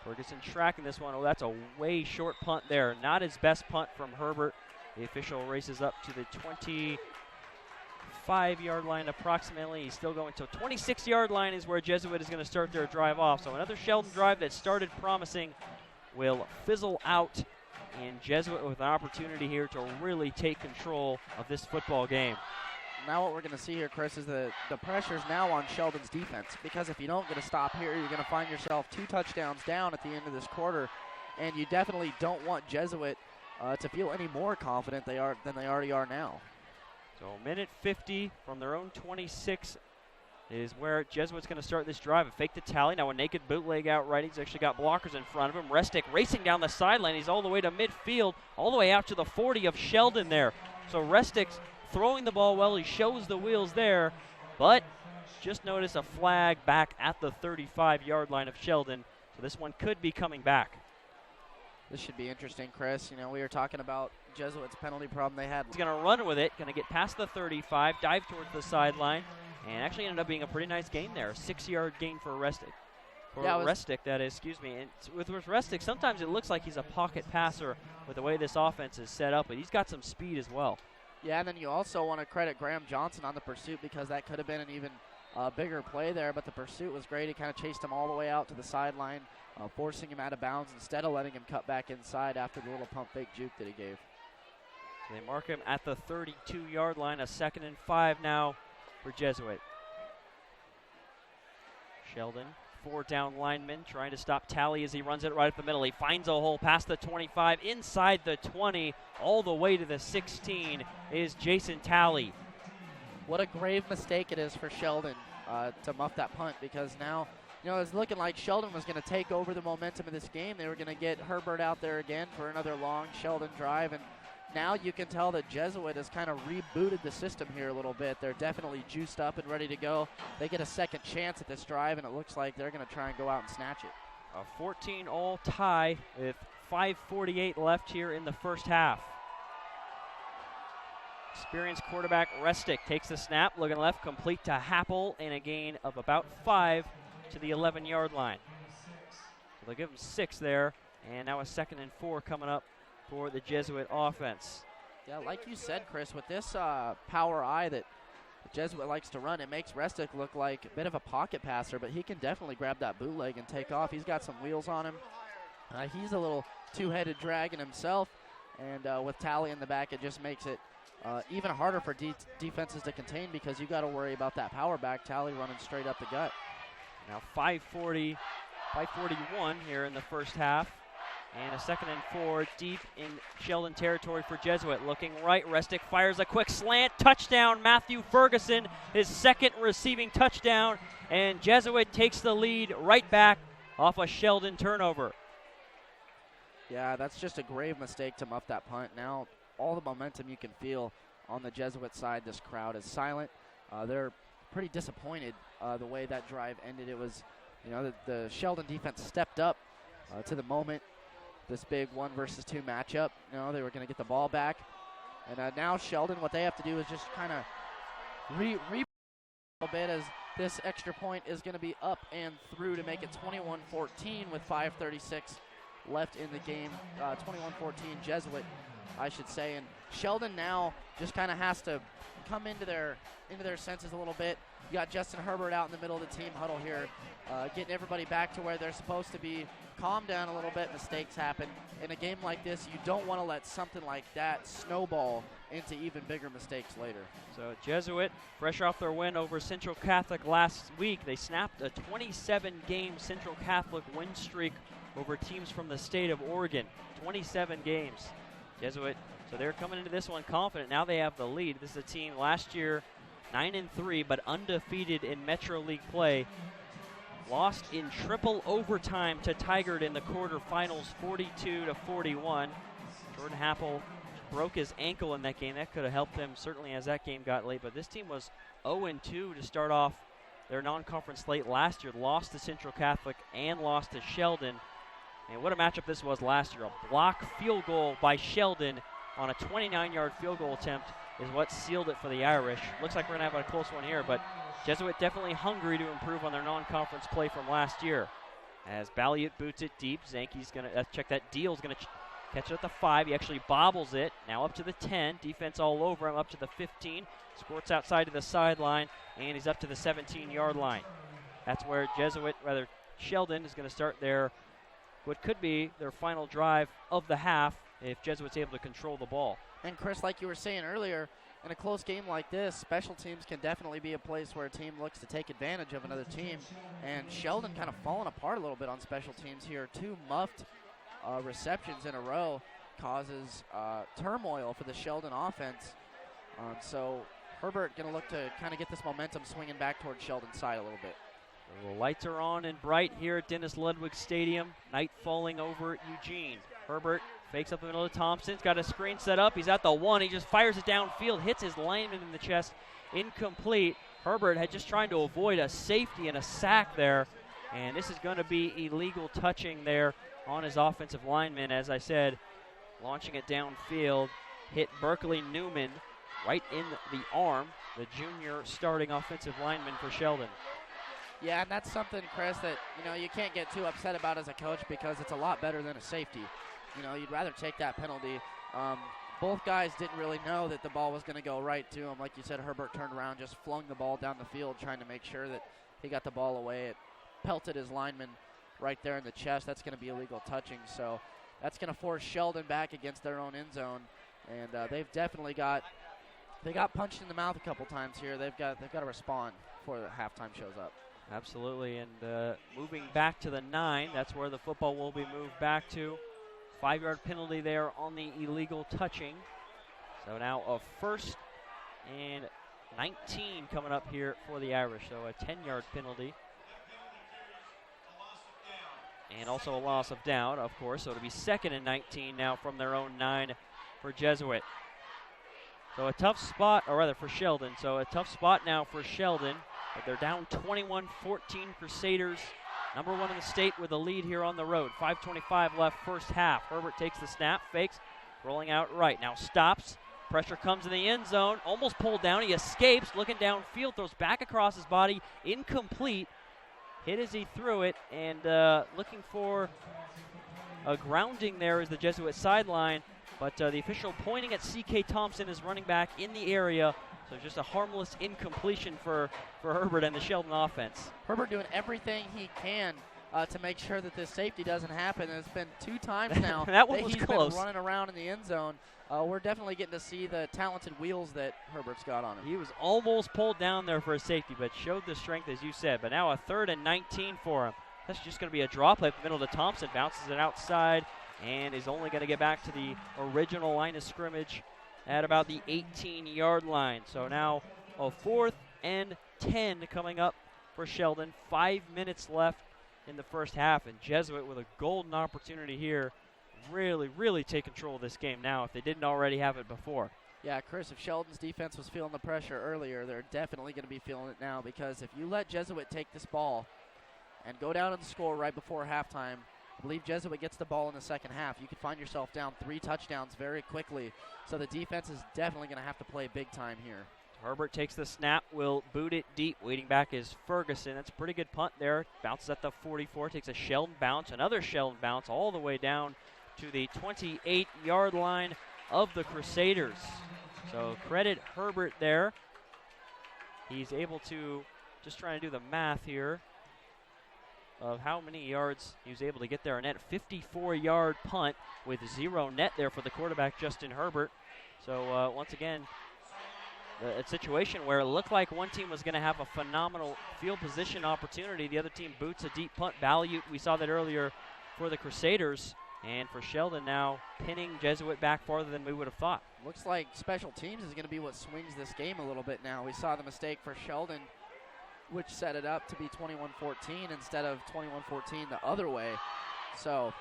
Ferguson tracking this one. Oh, that's a way short punt there. Not his best punt from Herbert. The official races up to the 25-yard line approximately. He's still going to 26-yard line is where Jesuit is going to start their drive off. So another Sheldon drive that started promising will fizzle out, and Jesuit with an opportunity here to really take control of this football game. Now what we're going to see here, Chris, is the pressure's now on Sheldon's defense, because if you don't get a stop here, you're going to find yourself 2 touchdowns down at the end of this quarter, and you definitely don't want Jesuit to feel any more confident than they already are now. So minute 50 from their own 26 is where Jesuit's going to start this drive. A fake to Tally. Now a naked bootleg out right. He's actually got blockers in front of him. Restic racing down the sideline. He's all the way to midfield, all the way out to the 40 of Sheldon there. So Restic's throwing the ball well. He shows the wheels there, but just notice a flag back at the 35-yard line of Sheldon. So this one could be coming back. This should be interesting, Chris. You know, we were talking about Jesuit's penalty problem they had. He's going to run with it, going to get past the 35, dive towards the sideline, and actually ended up being a pretty nice gain there. A 6-yard gain for Restic. Restic, that is, excuse me. And with Restic, sometimes it looks like he's a pocket passer with the way this offense is set up, but he's got some speed as well. Yeah, and then you also want to credit Graham Johnson on the pursuit, because that could have been an even bigger play there, but the pursuit was great. He kind of chased him all the way out to the sideline, forcing him out of bounds instead of letting him cut back inside after the little pump fake juke that he gave. So they mark him at the 32-yard line, a 2nd and 5 now for Jesuit. Sheldon, 4 down linemen, trying to stop Tally as he runs it right up the middle. He finds a hole past the 25, inside the 20, all the way to the 16 is Jason Tally. What a grave mistake it is for Sheldon to muff that punt, because now, you know, it's looking like Sheldon was going to take over the momentum of this game. They were going to get Herbert out there again for another long Sheldon drive, and now you can tell that Jesuit has kind of rebooted the system here a little bit. They're definitely juiced up and ready to go. They get a second chance at this drive, and it looks like they're going to try and go out and snatch it. A 14-all tie with 5:48 left here in the first half. Experienced quarterback Restic takes the snap, looking left, complete to Happel, and a gain of about 5 to the 11-yard line. So they'll give him 6 there, and now a 2nd and 4 coming up for the Jesuit offense. Yeah, like you said, Chris, with this power eye that Jesuit likes to run, it makes Restic look like a bit of a pocket passer, but he can definitely grab that bootleg and take off. He's got some wheels on him. He's a little two-headed dragon himself, and with Tally in the back, it just makes it even harder for defenses to contain, because you got to worry about that power back, Tally running straight up the gut. Now 5:41 here in the first half. And a 2nd and 4 deep in Sheldon territory for Jesuit. Looking right, Restic fires a quick slant. Touchdown, Matthew Ferguson, his 2nd receiving touchdown. And Jesuit takes the lead right back off a Sheldon turnover. Yeah, that's just a grave mistake to muff that punt. Now all the momentum you can feel on the Jesuit side. This crowd is silent. They're pretty disappointed the way that drive ended. It was, you know, the Sheldon defense stepped up to the moment. This big 1 versus 2 matchup. You know, they were going to get the ball back. And now Sheldon, what they have to do is just kind of a little bit, as this extra point is going to be up and through to make it 21-14 with 5:36 left in the game. 21-14 Jesuit, I should say. And Sheldon now just kind of has to come into their senses a little bit. You got Justin Herbert out in the middle of the team huddle here, getting everybody back to where they're supposed to be. Calm down a little bit. Mistakes happen. In a game like this, you don't want to let something like that snowball into even bigger mistakes later. So Jesuit, fresh off their win over Central Catholic last week, they snapped a 27-game Central Catholic win streak over teams from the state of Oregon. 27 games. Jesuit, so they're coming into this one confident. Now they have the lead. This is a team last year 9-3, but undefeated in Metro League play. Lost in triple overtime to Tigard in the quarterfinals, 42-41. Jordan Happel broke his ankle in that game. That could have helped him certainly as that game got late. But this team was 0-2 to start off their non-conference slate last year. Lost to Central Catholic and lost to Sheldon. And what a matchup this was last year. A block field goal by Sheldon on a 29-yard field goal attempt is what sealed it for the Irish. Looks like we're going to have a close one here, but Jesuit definitely hungry to improve on their non-conference play from last year. As Balliot boots it deep, Zanke's going to check that deal. Is going to catch it at the 5. He actually bobbles it. Now up to the 10. Defense all over him. Up to the 15. Squirts outside to the sideline, and he's up to the 17-yard line. That's where Sheldon is going to start what could be their final drive of the half if Jesuit's able to control the ball. And Chris, like you were saying earlier, in a close game like this, special teams can definitely be a place where a team looks to take advantage of another team. And Sheldon kind of falling apart a little bit on special teams here. 2 muffed receptions in a row causes turmoil for the Sheldon offense. So Herbert going to look to kind of get this momentum swinging back towards Sheldon's side a little bit. The lights are on and bright here at Dennis Ludwig Stadium. Night falling over Eugene. Herbert fakes up the middle of Thompson. He's got a screen set up. He's at the 1. He just fires it downfield, hits his lineman in the chest. Incomplete. Herbert had just trying to avoid a safety and a sack there. And this is going to be illegal touching there on his offensive lineman. As I said, launching it downfield. Hit Berkeley Newman right in the arm, the junior starting offensive lineman for Sheldon. Yeah, and that's something, Chris, that you can't get too upset about as a coach because it's a lot better than a safety. You'd rather take that penalty. Both guys didn't really know that the ball was going to go right to him. Like you said, Herbert turned around, just flung the ball down the field, trying to make sure that he got the ball away. It pelted his lineman right there in the chest. That's going to be illegal touching. So that's going to force Sheldon back against their own end zone. And they've definitely got punched in the mouth a couple times here. They've got to respond before the halftime shows up. Absolutely, and moving back to the 9, that's where the football will be moved back to. 5-yard penalty there on the illegal touching. So now a 1st and 19 coming up here for the Irish. So a 10-yard penalty. And also a loss of down, of course. So it'll be 2nd and 19 now from their own 9 for Jesuit. So a tough spot, or rather for Sheldon. So a tough spot now for Sheldon. But they're down 21-14 Crusaders. Number 1 in the state with a lead here on the road. 5:25 left first half. Herbert takes the snap, fakes, rolling out right. Now stops. Pressure comes in the end zone. Almost pulled down. He escapes, looking downfield, throws back across his body. Incomplete. Hit as he threw it, and looking for a grounding there is the Jesuit sideline. But the official pointing at C.K. Thompson as running back in the area. So just a harmless incompletion for Herbert and the Sheldon offense. Herbert doing everything he can to make sure that this safety doesn't happen. And it's been 2 times now that one was he's close. Been running around in the end zone. We're definitely getting to see the talented wheels that Herbert's got on him. He was almost pulled down there for a safety, but showed the strength, as you said. But now a 3rd and 19 for him. That's just going to be a draw play up the middle to Thompson. Bounces it outside and is only going to get back to the original line of scrimmage at about the 18-yard line. So now a 4th and 10 coming up for Sheldon. 5 minutes left in the first half, and Jesuit with a golden opportunity here. Really take control of this game now if they didn't already have it before. Yeah, Chris, if Sheldon's defense was feeling the pressure earlier, they're definitely going to be feeling it now, because if you let Jesuit take this ball and go down and score right before halftime, I believe Jesuit gets the ball in the second half. You could find yourself down 3 touchdowns very quickly. So the defense is definitely going to have to play big time here. Herbert takes the snap, will boot it deep. Waiting back is Ferguson. That's a pretty good punt there. Bounces at the 44, takes a Sheldon bounce, another Sheldon bounce all the way down to the 28-yard line of the Crusaders. So credit Herbert there. He's able to, just trying to do the math here, of how many yards he was able to get there. A net 54-yard punt with 0 net there for the quarterback, Justin Herbert. So once again, a situation where it looked like one team was going to have a phenomenal field position opportunity. The other team boots a deep punt value. We saw that earlier for the Crusaders. And for Sheldon now pinning Jesuit back farther than we would have thought. Looks like special teams is going to be what swings this game a little bit now. We saw the mistake for Sheldon, which set it up to be 21-14 instead of 21-14 the other way. So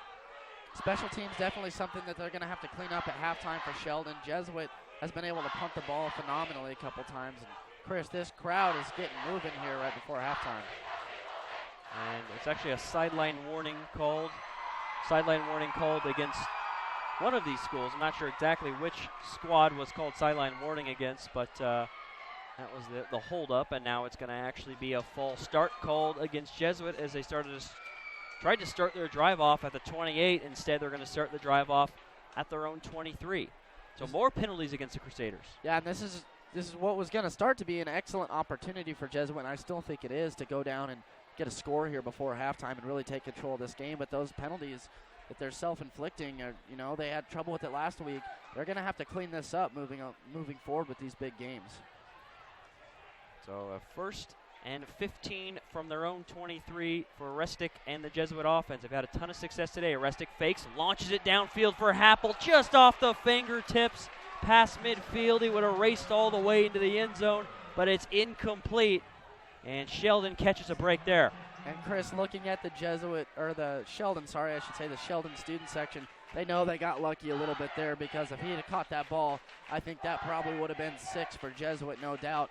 special teams definitely something that they're going to have to clean up at halftime for Sheldon. Jesuit has been able to punt the ball phenomenally a couple times. And Chris, this crowd is getting moving here right before halftime. And it's actually a sideline warning called. Sideline warning called against one of these schools. I'm not sure exactly which squad was called sideline warning against, but that was the hold-up, and now it's going to actually be a false start called against Jesuit as they tried to start their drive off at the 28. Instead, they're going to start the drive off at their own 23. So more penalties against the Crusaders. Yeah, and this is what was going to start to be an excellent opportunity for Jesuit, and I still think it is, to go down and get a score here before halftime and really take control of this game. But those penalties that they're self-inflicting, are, they had trouble with it last week. They're going to have to clean this up moving forward with these big games. So a 1st and 15 from their own 23 for Restic and the Jesuit offense. They've had a ton of success today. Restic fakes, launches it downfield for Happel, just off the fingertips, past midfield. He would have raced all the way into the end zone, but it's incomplete. And Sheldon catches a break there. And Chris, looking at the Sheldon student section, they know they got lucky a little bit there, because if he had caught that ball, I think that probably would have been 6 for Jesuit, no doubt.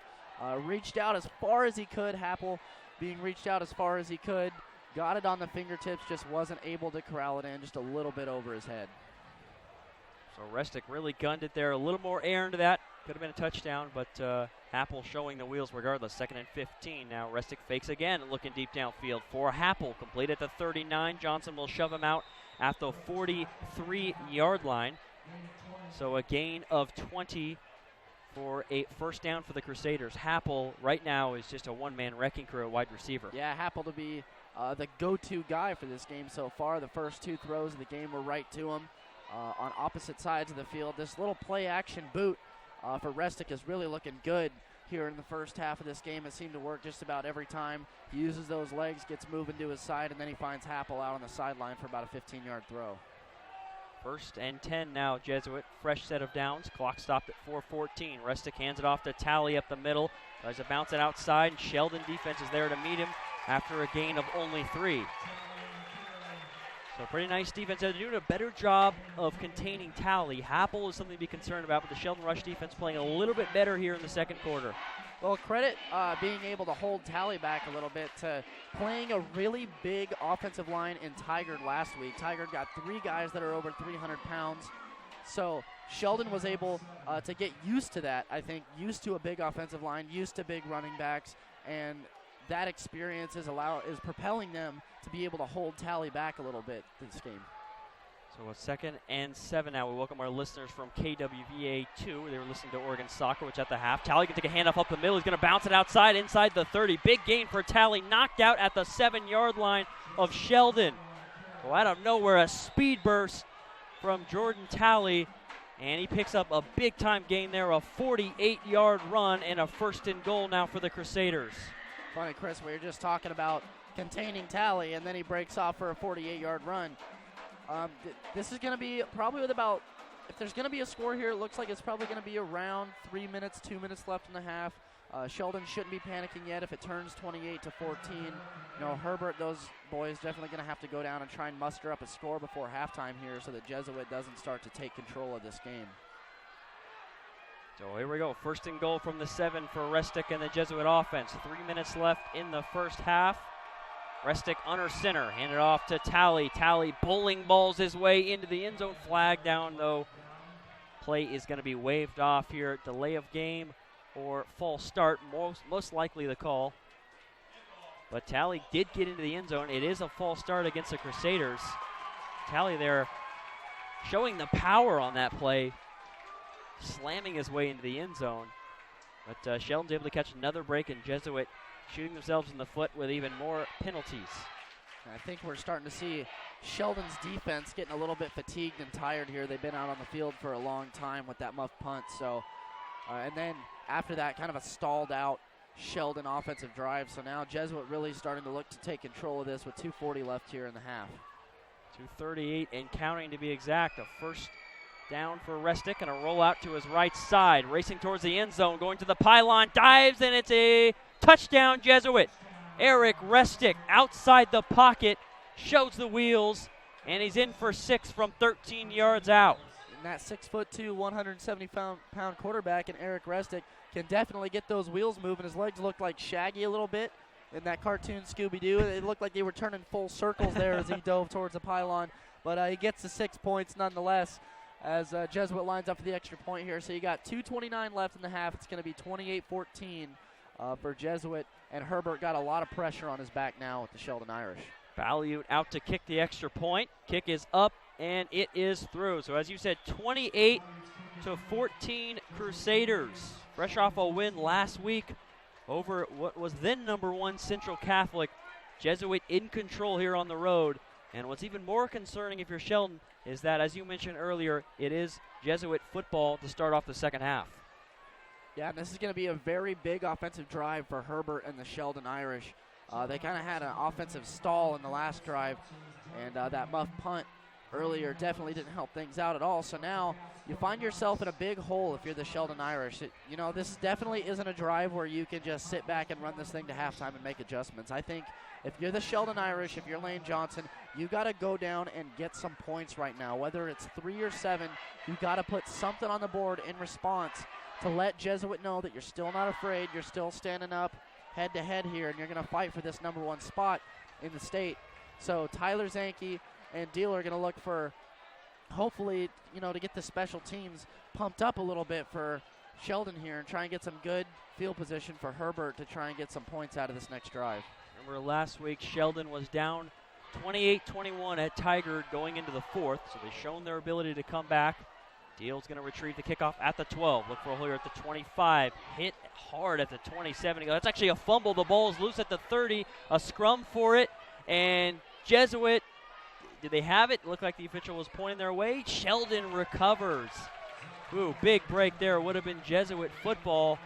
Reached out as far as he could. Happel being reached out as far as he could. Got it on the fingertips, just wasn't able to corral it in, just a little bit over his head. So Restic really gunned it there. A little more air into that. Could have been a touchdown, but Happel showing the wheels regardless. 2nd and 15 now. Restic fakes again, looking deep downfield for Happel. Complete at the 39. Johnson will shove him out at the 43-yard line. So a gain of 20 for a 1st down for the Crusaders. Happel right now is just a one-man wrecking crew at wide receiver. Yeah, Happel to be the go-to guy for this game so far. The first 2 throws of the game were right to him on opposite sides of the field. This little play-action boot for Restic is really looking good here in the first half of this game. It seemed to work just about every time. He uses those legs, gets moving to his side, and then he finds Happel out on the sideline for about a 15-yard throw. 1st and 10 now, Jesuit. Fresh set of downs. Clock stopped at 4:14. Restic hands it off to Talley up the middle. Tries to bounce it outside, and Sheldon defense is there to meet him after a gain of only 3. So pretty nice defense. They're doing a better job of containing Talley. Happel is something to be concerned about, but the Sheldon Rush defense playing a little bit better here in the 2nd quarter. Well, credit being able to hold Talley back a little bit to playing a really big offensive line in Tigard last week. Tigard got 3 guys that are over 300 pounds. So Sheldon was able to get used to that, I think, used to a big offensive line, used to big running backs, and that experience is propelling them to be able to hold Talley back a little bit this game. So a 2nd and 7 now. We welcome our listeners from KWVA 2. They were listening to Oregon Soccer, which at the half. Talley can take a handoff up the middle. He's going to bounce it outside, inside the 30. Big gain for Talley. Knocked out at the 7-yard line of Sheldon. Well, out of nowhere, a speed burst from Jordan Talley. And he picks up a big-time gain there, a 48-yard run, and a 1st and goal now for the Crusaders. Funny, Chris, we were just talking about containing Talley, and then he breaks off for a 48-yard run. This is going to be probably with about, if there's going to be a score here, it looks like it's probably going to be around 3 minutes, 2 minutes left in the half. Sheldon shouldn't be panicking yet if it turns 28-14. Herbert, those boys definitely going to have to go down and try and muster up a score before halftime here so that Jesuit doesn't start to take control of this game. So here we go. 1st and goal from the 7 for Restic and the Jesuit offense. 3 minutes left in the first half. Restic under center, handed off to Talley. Talley bowling balls his way into the end zone. Flag down, though. Play is going to be waved off here. Delay of game or false start, most likely the call. But Talley did get into the end zone. It is a false start against the Crusaders. Talley there showing the power on that play, slamming his way into the end zone. But Sheldon's able to catch another break, and Jesuit shooting themselves in the foot with even more penalties. I think we're starting to see Sheldon's defense getting a little bit fatigued and tired here. They've been out on the field for a long time with that muff punt. So, and then after that, kind of a stalled out Sheldon offensive drive. So now Jesuit really starting to look to take control of this with 2:40 left here in the half. 2:38 and counting to be exact. A first down for Restick and a rollout to his right side. Racing towards the end zone, going to the pylon, dives, and it's a touchdown Jesuit. Eric Restick outside the pocket, shows the wheels, and he's in for 6 from 13 yards out. And that 6'2", 170-pound quarterback in Eric Restick can definitely get those wheels moving. His legs look like Shaggy a little bit in that cartoon Scooby-Doo. It looked like they were turning full circles there as he dove towards the pylon. But he gets the 6 points nonetheless as Jesuit lines up for the extra point here. So you got 2:29 left in the half. It's going to be 28-14 for Jesuit. And Herbert got a lot of pressure on his back now with the Sheldon Irish. Balliute out to kick the extra point. Kick is up, and it is through. So as you said, 28-14 Crusaders. Fresh off a win last week over what was then #1 Central Catholic. Jesuit in control here on the road. And what's even more concerning if you're Sheldon is that, as you mentioned earlier, it is Jesuit football to start off the second half. Yeah, and this is going to be a very big offensive drive for Herbert and the Sheldon Irish. They kind of had an offensive stall in the last drive, and that muff punt earlier definitely didn't help things out at all. So now you find yourself in a big hole if you're the Sheldon Irish. This definitely isn't a drive where you can just sit back and run this thing to halftime and make adjustments. I think if you're the Sheldon Irish, if you're Lane Johnson, you got to go down and get some points right now. Whether it's 3 or 7, you got to put something on the board in response to let Jesuit know that you're still not afraid, you're still standing up head-to-head here, and you're going to fight for this #1 spot in the state. So Tyler Zanke and Deal are going to look for, hopefully, to get the special teams pumped up a little bit for Sheldon here and try and get some good field position for Herbert to try and get some points out of this next drive. Remember last week, Sheldon was down 28-21 at Tiger going into the 4th, so they've shown their ability to come back. Deal's going to retrieve the kickoff at the 12. Look for a hole here at the 25. Hit hard at the 27. That's actually a fumble. The ball is loose at the 30. A scrum for it. And Jesuit, did they have it? Looked like the official was pointing their way. Sheldon recovers. Ooh, big break there. Would have been Jesuit football.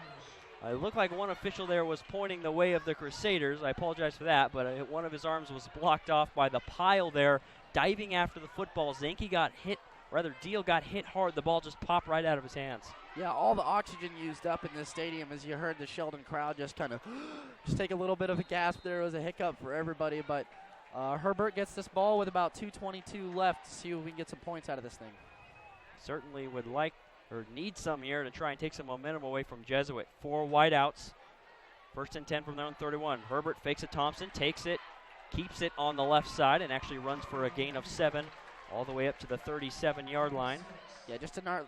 It looked like one official there was pointing the way of the Crusaders. I apologize for that, but one of his arms was blocked off by the pile there. Diving after the football. Zanke got hit. Deal got hit hard. The ball just popped right out of his hands. Yeah, all the oxygen used up in this stadium as you heard the Sheldon crowd just kind of just take a little bit of a gasp there. It was a hiccup for everybody, but Herbert gets this ball with about 2:22 left to see if we can get some points out of this thing. Certainly would like or need some here to try and take some momentum away from Jesuit. 4 wideouts. 1st and 10 from their own 31. Herbert fakes it. Thompson takes it, keeps it on the left side, and actually runs for a gain of 7. All the way up to the 37-yard line. Yeah, just a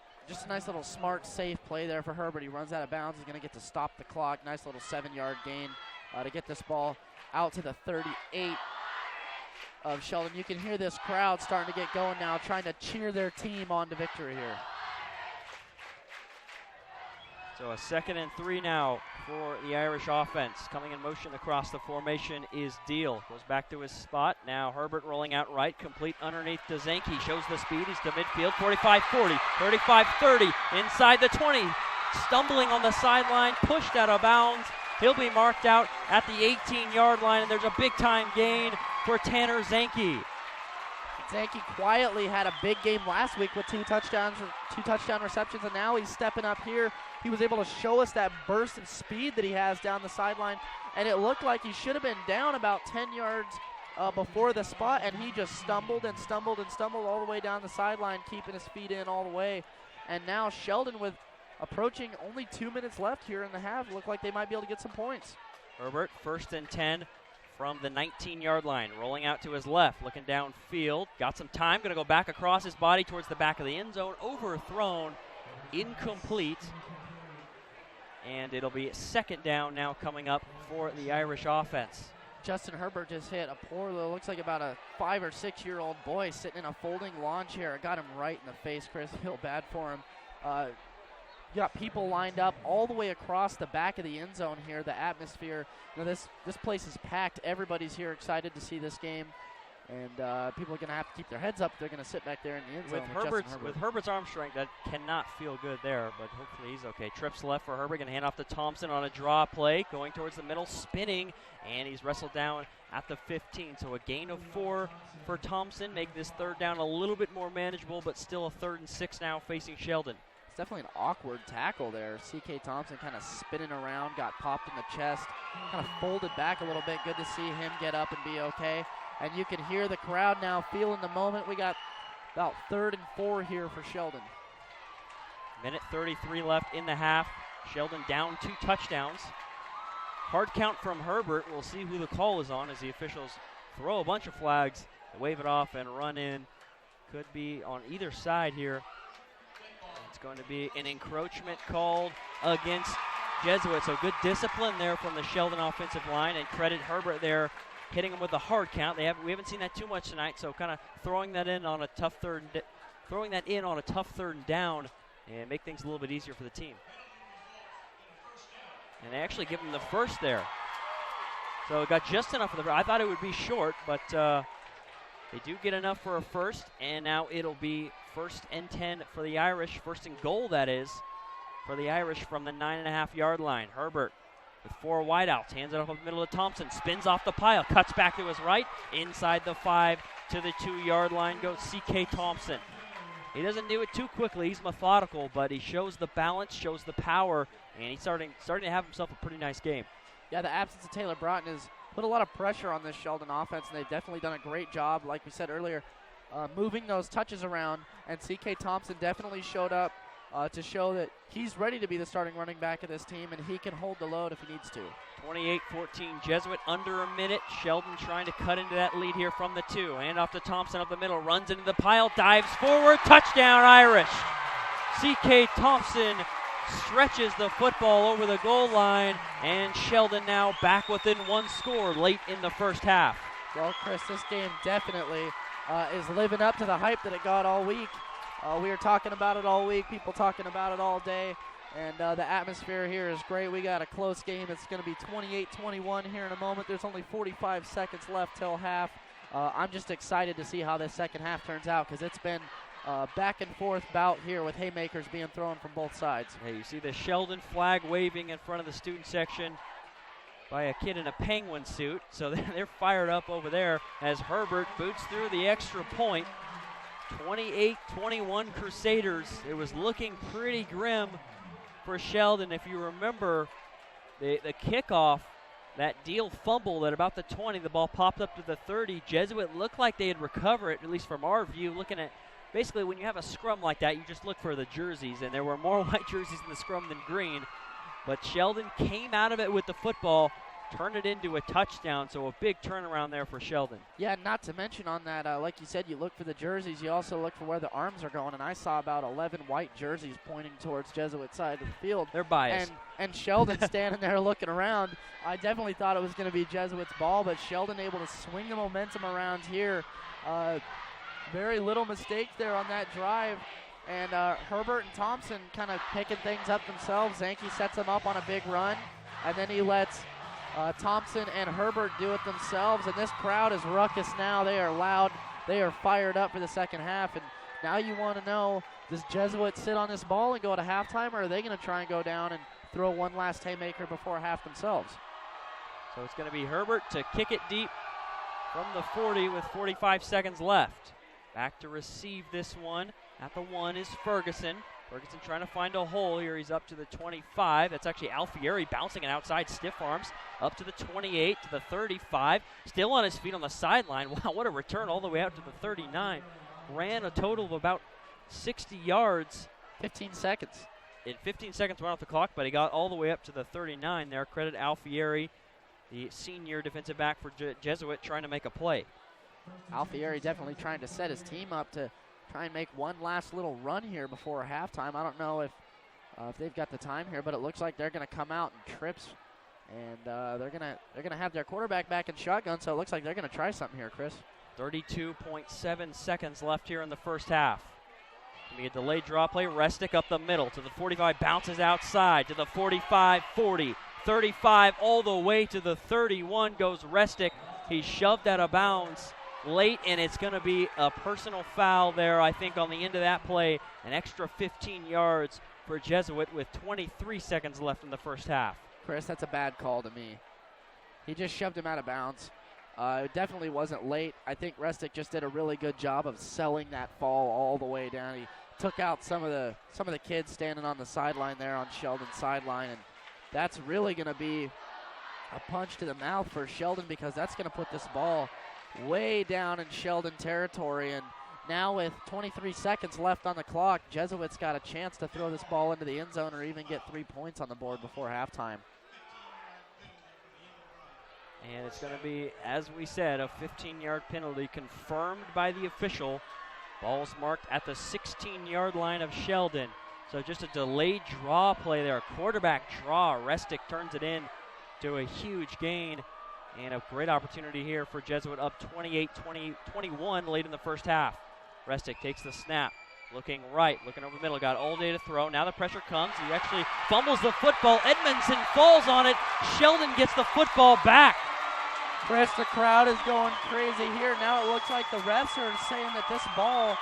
nice little smart, safe play there for Herbert. He runs out of bounds. He's going to get to stop the clock. Nice little 7-yard gain to get this ball out to the 38 of Sheldon. You can hear this crowd starting to get going now, trying to cheer their team on to victory here. So a 2nd and 3 now for the Irish offense. Coming in motion across the formation is Deal. Goes back to his spot. Now Herbert rolling out right, complete underneath to Zanke. Shows the speed. He's to midfield. 45-40, 35-30, inside the 20. Stumbling on the sideline, pushed out of bounds. He'll be marked out at the 18-yard line, and there's a big-time gain for Tanner Zanke. Zanke quietly had a big game last week with 2 touchdown receptions, and now he's stepping up here. He was able to show us that burst of speed that he has down the sideline, and it looked like he should have been down about 10 yards before the spot, and he just stumbled all the way down the sideline, keeping his feet in all the way. And now Sheldon, with approaching only 2 minutes left here in the half, look like they might be able to get some points. Herbert, 1st and 10 from the 19-yard line, rolling out to his left, looking downfield. Got some time, going to go back across his body towards the back of the end zone. Overthrown, incomplete. and it'll be second down now coming up for the Irish offense. Justin Herbert just hit a poor little, looks like about a 5 or 6 year old boy sitting in a folding lawn chair. It got him right in the face, Chris. I feel bad for him. You got people lined up all the way across the back of the end zone here. The atmosphere, this place is packed. Everybody's here excited to see this game. And people are going to have to keep their heads up. They're going to sit back there in the end zone. With Herbert's arm strength, that cannot feel good there, but hopefully he's okay. Trips left for Herbert, going to hand off to Thompson on a draw play, going towards the middle, spinning, and he's wrestled down at the 15. So a gain of 4 for Thompson, make this third down a little bit more manageable, but still a 3rd and 6 now facing Sheldon. It's definitely an awkward tackle there. C.K. Thompson kind of spinning around, got popped in the chest, kind of folded back a little bit. Good to see him get up and be okay. And you can hear the crowd now feeling the moment. We got about 3rd and 4 here for Sheldon. Minute 33 left in the half. Sheldon down 2 touchdowns. Hard count from Herbert. We'll see who the call is on as the officials throw a bunch of flags, wave it off, and run in. Could be on either side here. It's going to be an encroachment called against Jesuit. So good discipline there from the Sheldon offensive line, and credit Herbert there, hitting him with a hard count. We haven't seen that too much tonight, so kind of throwing that in on a tough third and down, and make things a little bit easier for the team. And they actually give him the first there. So it got just enough for the first. I thought it would be short, but they do get enough for a first, and now it'll be 1st and 10 for the Irish. 1st and goal, that is, for the Irish from the 9.5-yard line. Herbert with 4 wideouts, hands it up the middle of Thompson, spins off the pile, cuts back to his right, inside the 5 to the 2-yard line goes C.K. Thompson. He doesn't do it too quickly. He's methodical, but he shows the balance, shows the power, and he's starting to have himself a pretty nice game. Yeah, the absence of Taylor Broughton has put a lot of pressure on this Sheldon offense, and they've definitely done a great job, like we said earlier, moving those touches around, and C.K. Thompson definitely showed up to show that he's ready to be the starting running back of this team, and he can hold the load if he needs to. 28-14 Jesuit, under a minute. Sheldon trying to cut into that lead here from the 2. Hand off to Thompson up the middle, runs into the pile, dives forward, touchdown Irish. C.K. Thompson stretches the football over the goal line, and Sheldon now back within 1 score late in the first half. Well, Chris, this game definitely is living up to the hype that it got all week. We were talking about it all week, people talking about it all day, and the atmosphere here is great. We got a close game. It's going to be 28-21 here in a moment. There's only 45 seconds left till half. I'm just excited to see how this second half turns out, because it's been back and forth bout here with haymakers being thrown from both sides. Hey, you see the Sheldon flag waving in front of the student section by a kid in a penguin suit. So they're fired up over there as Herbert boots through the extra point. 28-21 Crusaders. It was looking pretty grim for Sheldon. If you remember the kickoff, that deal fumbled at about the 20, the ball popped up to the 30. Jesuit looked like they had recovered it, at least from our view, looking at basically when you have a scrum like that, you just look for the jerseys, and there were more white jerseys in the scrum than green. But Sheldon came out of it with the football, turned it into a touchdown, so a big turnaround there for Sheldon. Yeah, not to mention on that, like you said, you look for the jerseys, you also look for where the arms are going, and I saw about 11 white jerseys pointing towards Jesuit side of the field. They're biased. And Sheldon standing there looking around. I definitely thought it was going to be Jesuit's ball, but Sheldon able to swing the momentum around here. Very little mistakes there on that drive. And Herbert and Thompson kind of picking things up themselves. Zanke sets them up on a big run, and then he lets Thompson and Herbert do it themselves. And this crowd is ruckus now. They are loud. They are fired up for the second half. And now you want to know, does Jesuit sit on this ball and go to halftime, or are they going to try and go down and throw one last haymaker before half themselves? So it's going to be Herbert to kick it deep from the 40 with 45 seconds left. Back to receive this one. At the 1 is Ferguson. Ferguson trying to find a hole here. He's up to the 25. That's actually Alfieri bouncing it outside, stiff arms. Up to the 28, to the 35. Still on his feet on the sideline. Wow, what a return all the way out to the 39. Ran a total of about 60 yards. 15 seconds. In 15 seconds went off the clock, but he got all the way up to the 39 there. Credit Alfieri, the senior defensive back for Jesuit, trying to make a play. Alfieri definitely trying to set his team up to try and make one last little run here before halftime. I don't know if if they've got the time here, but it looks like they're going to come out in trips, and they're gonna have their quarterback back in shotgun, so it looks like they're going to try something here, Chris. 32.7 seconds left here in the first half. Gonna be a delayed draw play. Restic up the middle to the 45, bounces outside to the 45, 40, 35, all the way to the 31 goes Restic. He's shoved out of bounds late, and it's going to be a personal foul there, I think, on the end of that play. An extra 15 yards for Jesuit with 23 seconds left in the first half. Chris, that's a bad call to me. He just shoved him out of bounds. It definitely wasn't late. I think Restic just did a really good job of selling that fall all the way down. He took out some of the kids standing on the sideline there on Sheldon's sideline, and that's really going to be a punch to the mouth for Sheldon, because that's going to put this ball way down in Sheldon territory. And now with 23 seconds left on the clock, Jesuit's got a chance to throw this ball into the end zone or even get 3 points on the board before halftime. And it's going to be, as we said, a 15-yard penalty confirmed by the official. Ball's marked at the 16-yard line of Sheldon. So just a delayed draw play there, a quarterback draw. Restic turns it in to a huge gain, and a great opportunity here for Jesuit, up 28-21 late in the first half. Restic takes the snap, looking right, looking over the middle, got all day to throw. Now the pressure comes. He actually fumbles the football. Edmondson falls on it. Sheldon gets the football back. Chris, the crowd is going crazy here. Now it looks like the refs are saying that this ball...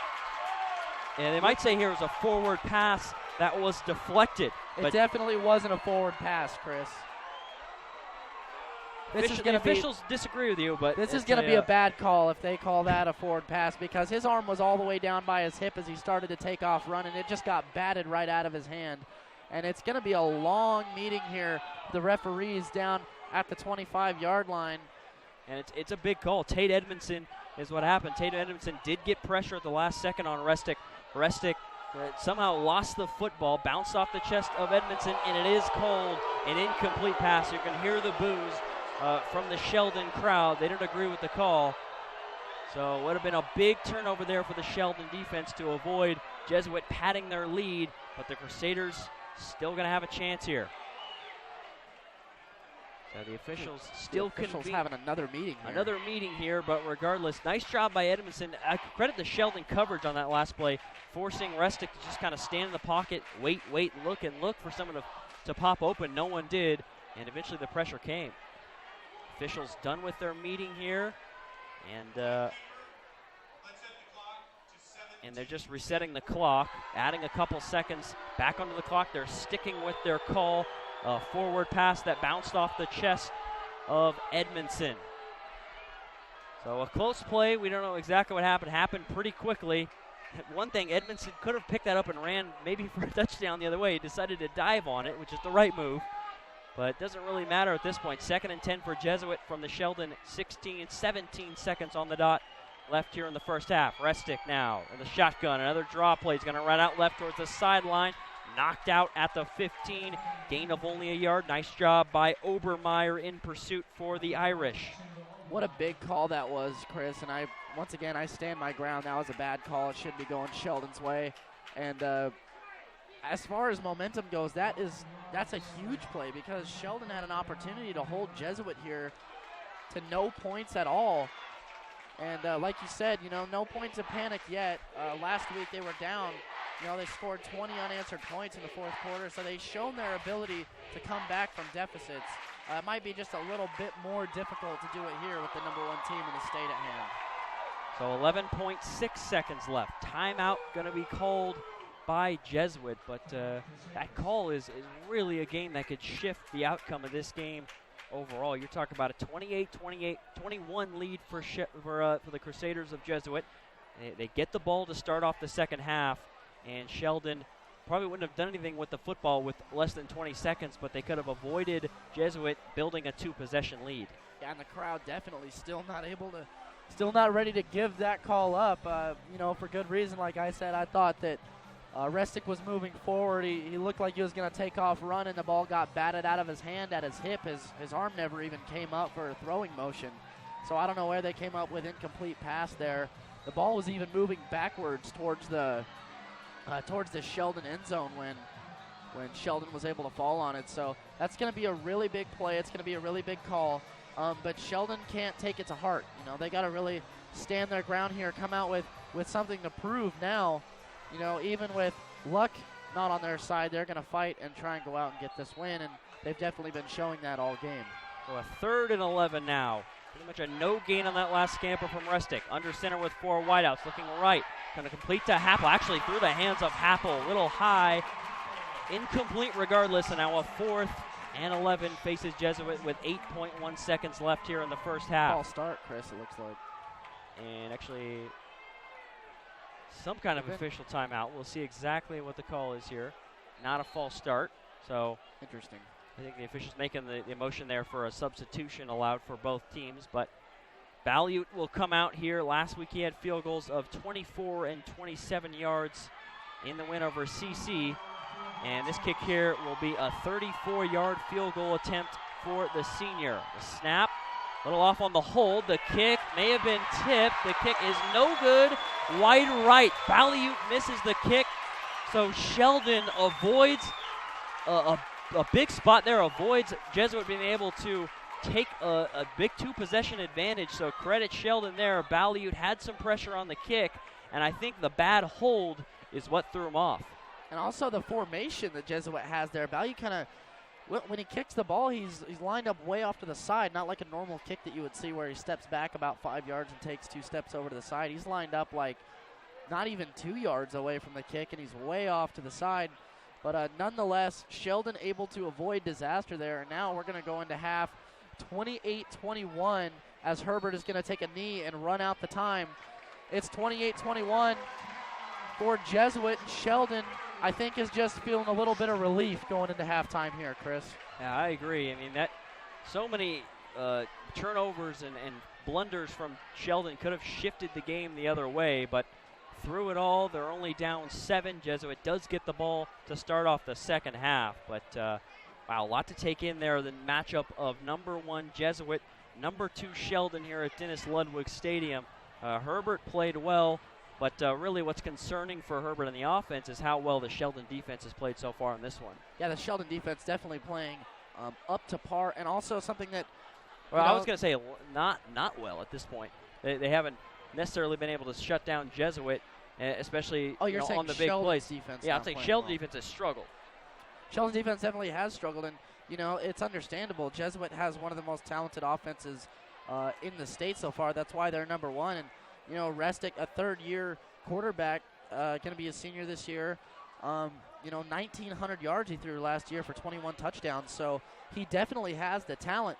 Yeah, they might say here was a forward pass that was deflected. It definitely wasn't a forward pass, Chris. The officials disagree with you, but this is going to be a bad call if they call that a forward pass, because his arm was all the way down by his hip as he started to take off running. It just got batted right out of his hand. And it's going to be a long meeting here. The referees down at the 25-yard line. And it's a big call. Tate Edmondson is what happened. Tate Edmondson did get pressure at the last second on Restic. Restic somehow lost the football, bounced off the chest of Edmondson, and it is called an incomplete pass. You can hear the boos from the Sheldon crowd. They didn't agree with the call. So it would have been a big turnover there for the Sheldon defense to avoid Jesuit padding their lead, but the Crusaders still going to have a chance here. So the officials still having another meeting here. Another meeting here, but regardless, nice job by Edmondson. I credit the Sheldon coverage on that last play, forcing Restic to just kind of stand in the pocket, wait, look for someone to pop open. No one did, and eventually the pressure came. Officials done with their meeting here, and they're just resetting the clock, adding a couple seconds back onto the clock. They're sticking with their call. A forward pass that bounced off the chest of Edmondson. So a close play. We don't know exactly what happened. Happened pretty quickly. One thing, Edmondson could have picked that up and ran maybe for a touchdown the other way. He decided to dive on it, which is the right move. But it doesn't really matter at this point. 2nd and 10 for Jesuit from the Sheldon. 17 seconds on the dot left here in the first half. Restic now in the shotgun. Another draw play. He's going to run out left towards the sideline. Knocked out at the 15, gain of only a yard. Nice job by Obermeyer in pursuit for the Irish. What a big call that was, Chris, and once again I stand my ground. That was a bad call. It should be going Sheldon's way. And as far as momentum goes, that's a huge play, because Sheldon had an opportunity to hold Jesuit here to no points at all. And like you said, no points of panic yet. Last week they were down. They scored 20 unanswered points in the fourth quarter, so they've shown their ability to come back from deficits. It might be just a little bit more difficult to do it here with the number 1 team in the state at hand. So 11.6 seconds left. Timeout going to be called by Jesuit, but that call is really a game that could shift the outcome of this game overall. You're talking about a 28-21 lead for the Crusaders of Jesuit. They get the ball to start off the second half, and Sheldon probably wouldn't have done anything with the football with less than 20 seconds, but they could have avoided Jesuit building a 2-possession lead. Yeah, and the crowd definitely still not ready to give that call up, for good reason. Like I said, I thought that Restic was moving forward. He looked like he was going to take off running. The ball got batted out of his hand at his hip. His arm never even came up for a throwing motion. So I don't know where they came up with incomplete pass there. The ball was even moving backwards towards the Sheldon end zone when when Sheldon was able to fall on it. So that's going to be a really big play. It's going to be a really big call. But Sheldon can't take it to heart. You know, they got to really stand their ground here, come out with something to prove now. You know, even with luck not on their side, they're going to fight and try and go out and get this win, and they've definitely been showing that all game. So a 3rd and 11 now. Pretty much a no gain on that last scamper from Restic. Under center with 4 wideouts, looking right. Going to complete to Happel. Actually through the hands of Happel. A little high. Incomplete regardless, and now a 4th and 11 faces Jesuit with 8.1 seconds left here in the first half. False start, Chris, it looks like. And actually some kind of official timeout. We'll see exactly what the call is here. Not a false start. So interesting. I think the official's making the motion there for a substitution allowed for both teams. But Balute will come out here. Last week he had field goals of 24 and 27 yards in the win over CC. And this kick here will be a 34-yard field goal attempt for the senior. The snap, a little off on the hold. The kick may have been tipped. The kick is no good. Wide right. Balute misses the kick. So Sheldon avoids a big spot there, avoids Jesuit being able to take a big 2-possession advantage. So credit Sheldon there. Balute had some pressure on the kick, and I think the bad hold is what threw him off. And also the formation that Jesuit has there. Balute kind of, when he kicks the ball, he's lined up way off to the side, not like a normal kick that you would see where he steps back about 5 yards and takes 2 steps over to the side. He's lined up like not even 2 yards away from the kick, and he's way off to the side. But nonetheless, Sheldon able to avoid disaster there. And now we're going to go into half 28-21 as Herbert is going to take a knee and run out the time. It's 28-21 for Jesuit. Sheldon, I think, is just feeling a little bit of relief going into halftime here, Chris. Yeah, I agree. I mean, that so many turnovers and blunders from Sheldon could have shifted the game the other way, but through it all, they're only down 7. Jesuit does get the ball to start off the second half, but wow, a lot to take in there. The matchup of number 1 Jesuit, number 2 Sheldon here at Dennis Ludwig Stadium. Herbert played well, but really what's concerning for Herbert in the offense is how well the Sheldon defense has played so far in this one. Yeah, the Sheldon defense definitely playing up to par, and also something that, well, I was going to say not well at this point. They haven't necessarily been able to shut down Jesuit, especially on the big plays. Defense. Yeah, I'd say Sheldon defense has struggled. Sheldon defense definitely has struggled, and it's understandable. Jesuit has one of the most talented offenses in the state so far. That's why they're number 1. And Restic, a 3rd-year quarterback, going to be a senior this year. 1,900 yards he threw last year for 21 touchdowns. So he definitely has the talent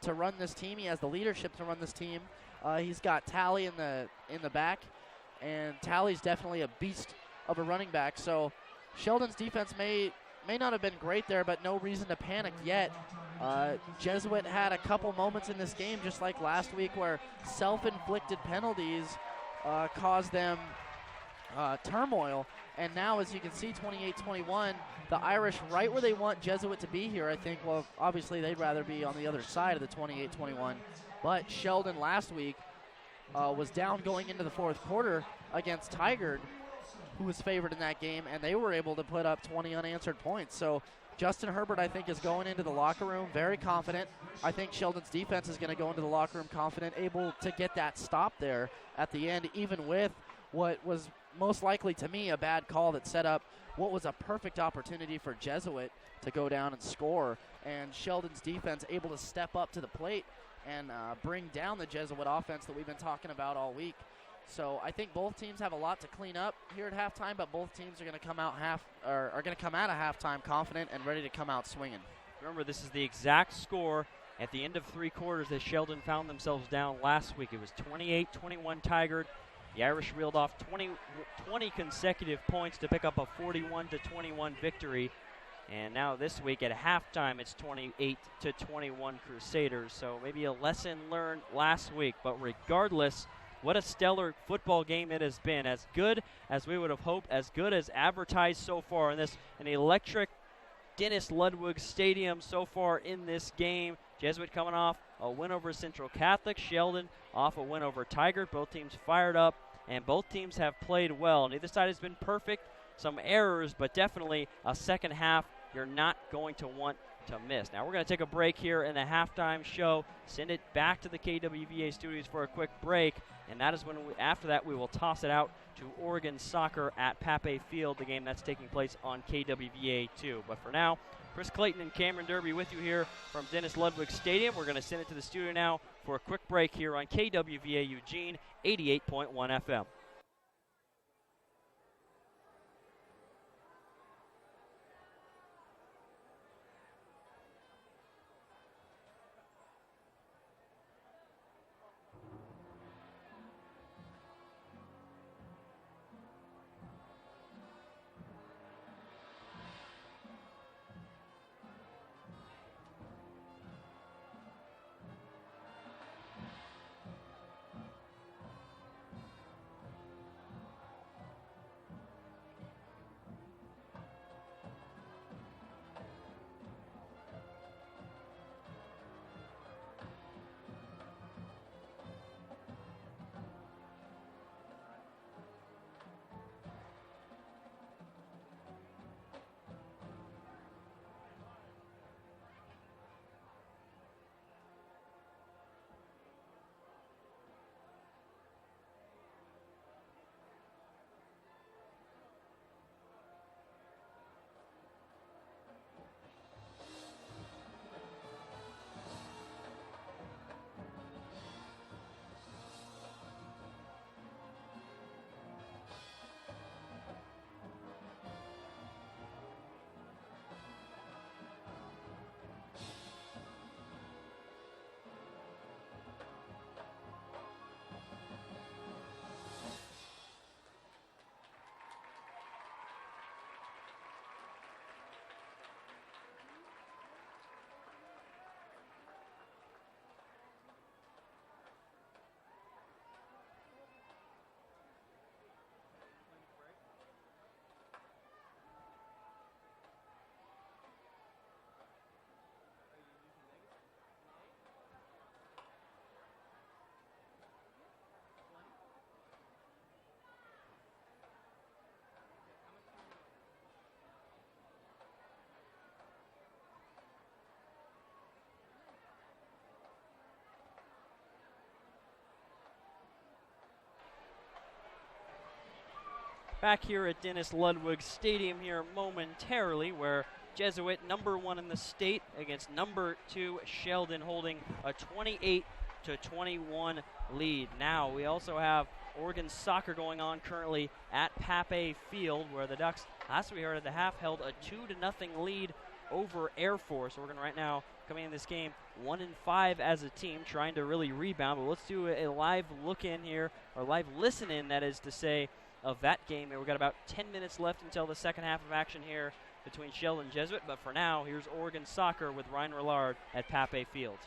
to run this team. He has the leadership to run this team. He's got Tally in the back, and Tally's definitely a beast of a running back. So Sheldon's defense may not have been great there, but no reason to panic yet. Jesuit had a couple moments in this game, just like last week, where self-inflicted penalties caused them turmoil. And now, as you can see, 28-21, the Irish right where they want Jesuit to be here, I think. Well, obviously, they'd rather be on the other side of the 28-21. But Sheldon last week was down going into the 4th quarter against Tigard, who was favored in that game, and they were able to put up 20 unanswered points. So Justin Herbert, I think, is going into the locker room very confident. I think Sheldon's defense is going to go into the locker room confident, able to get that stop there at the end, even with what was most likely to me a bad call that set up what was a perfect opportunity for Jesuit to go down and score. And Sheldon's defense able to step up to the plate and bring down the Jesuit offense that we've been talking about all week. So I think both teams have a lot to clean up here at halftime, but both teams are going to come out of halftime confident and ready to come out swinging. Remember, this is the exact score at the end of 3 quarters that Sheldon found themselves down last week. It was 28-21 Tigard. The Irish reeled off 20 consecutive points to pick up a 41-21 victory. And now this week at halftime, it's 28-21 Crusaders. So maybe a lesson learned last week, but regardless, what a stellar football game it has been. As good as we would have hoped, as good as advertised so far in this, an electric Dennis Ludwig Stadium so far in this game. Jesuit coming off a win over Central Catholic. Sheldon off a win over Tigard. Both teams fired up, and both teams have played well. Neither side has been perfect, some errors, but definitely a second half you're not going to want to miss. Now we're going to take a break here in the halftime show, send it back to the KWVA studios for a quick break, and that is when after that we will toss it out to Oregon Soccer at Pape Field, the game that's taking place on KWVA 2. But for now, Chris Clayton and Cameron Derby with you here from Dennis Ludwig Stadium. We're going to send it to the studio now for a quick break here on KWVA Eugene 88.1 FM. Back here at Dennis Ludwig Stadium here momentarily, where Jesuit #1 in the state against #2 Sheldon holding a 28-21 lead. Now we also have Oregon Soccer going on currently at Pape Field, where the Ducks, last we heard at the half, held a 2-0 lead over Air Force. Oregon right now coming in this game 1-5 as a team, trying to really rebound. But let's do a live look in here, or live listen in, that is to say, of that game. And we've got about 10 minutes left until the second half of action here between Sheldon and Jesuit. But for now, here's Oregon Soccer with Ryan Rillard at Pape Field.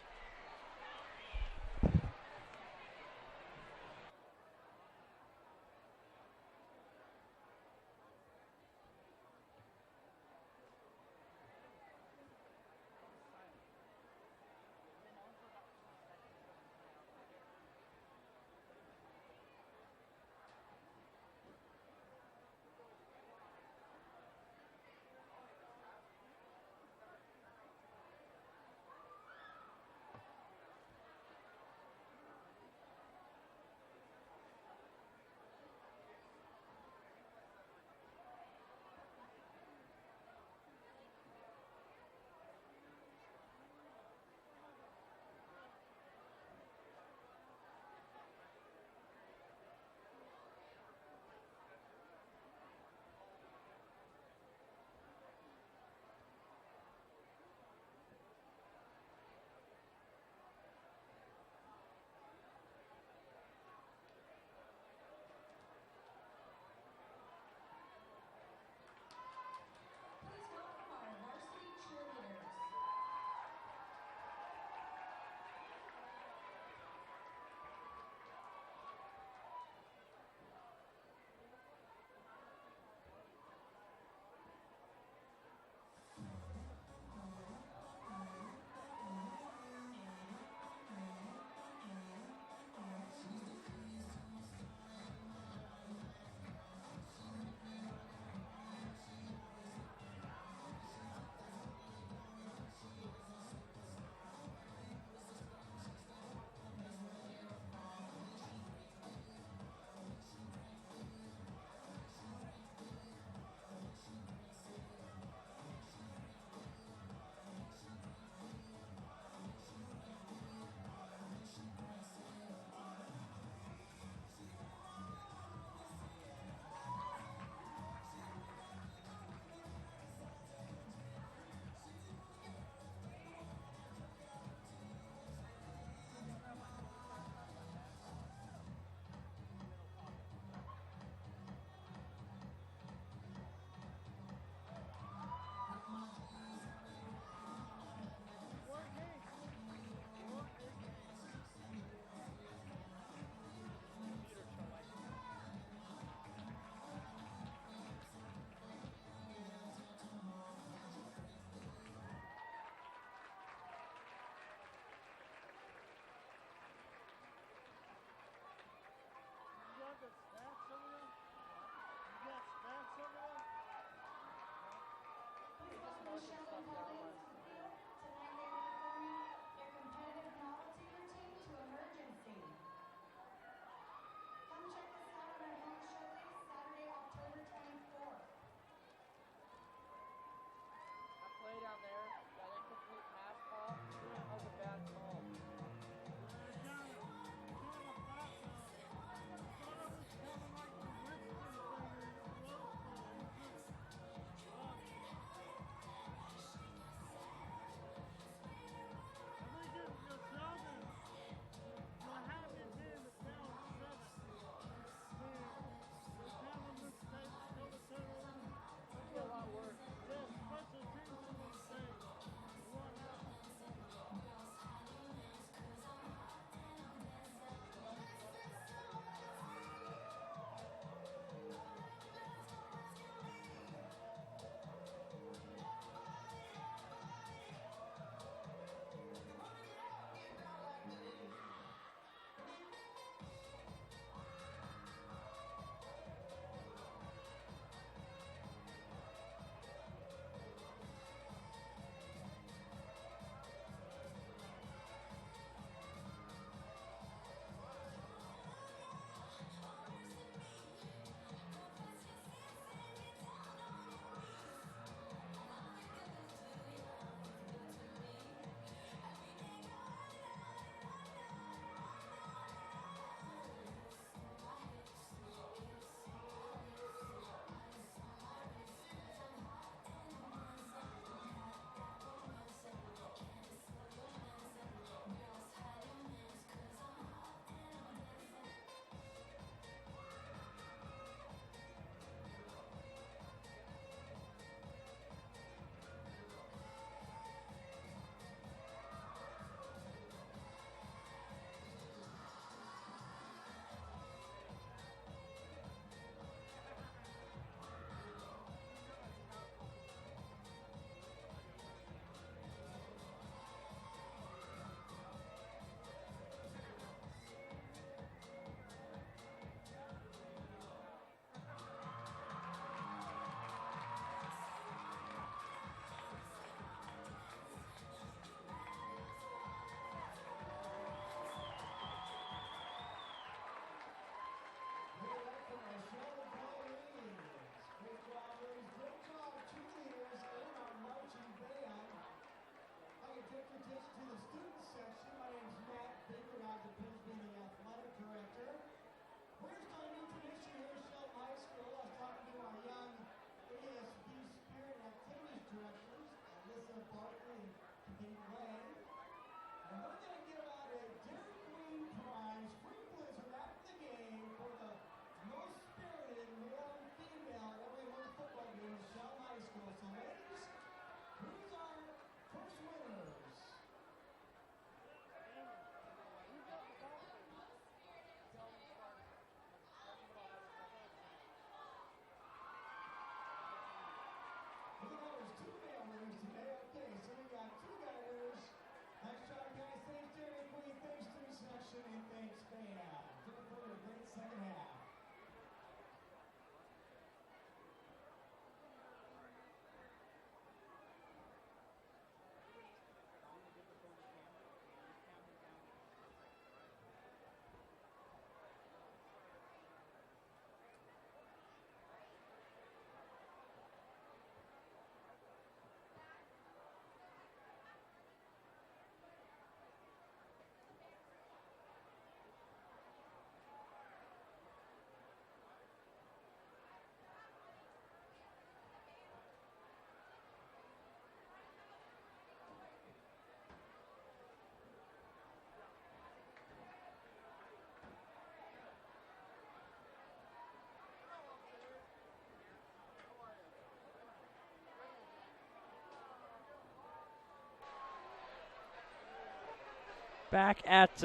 Back at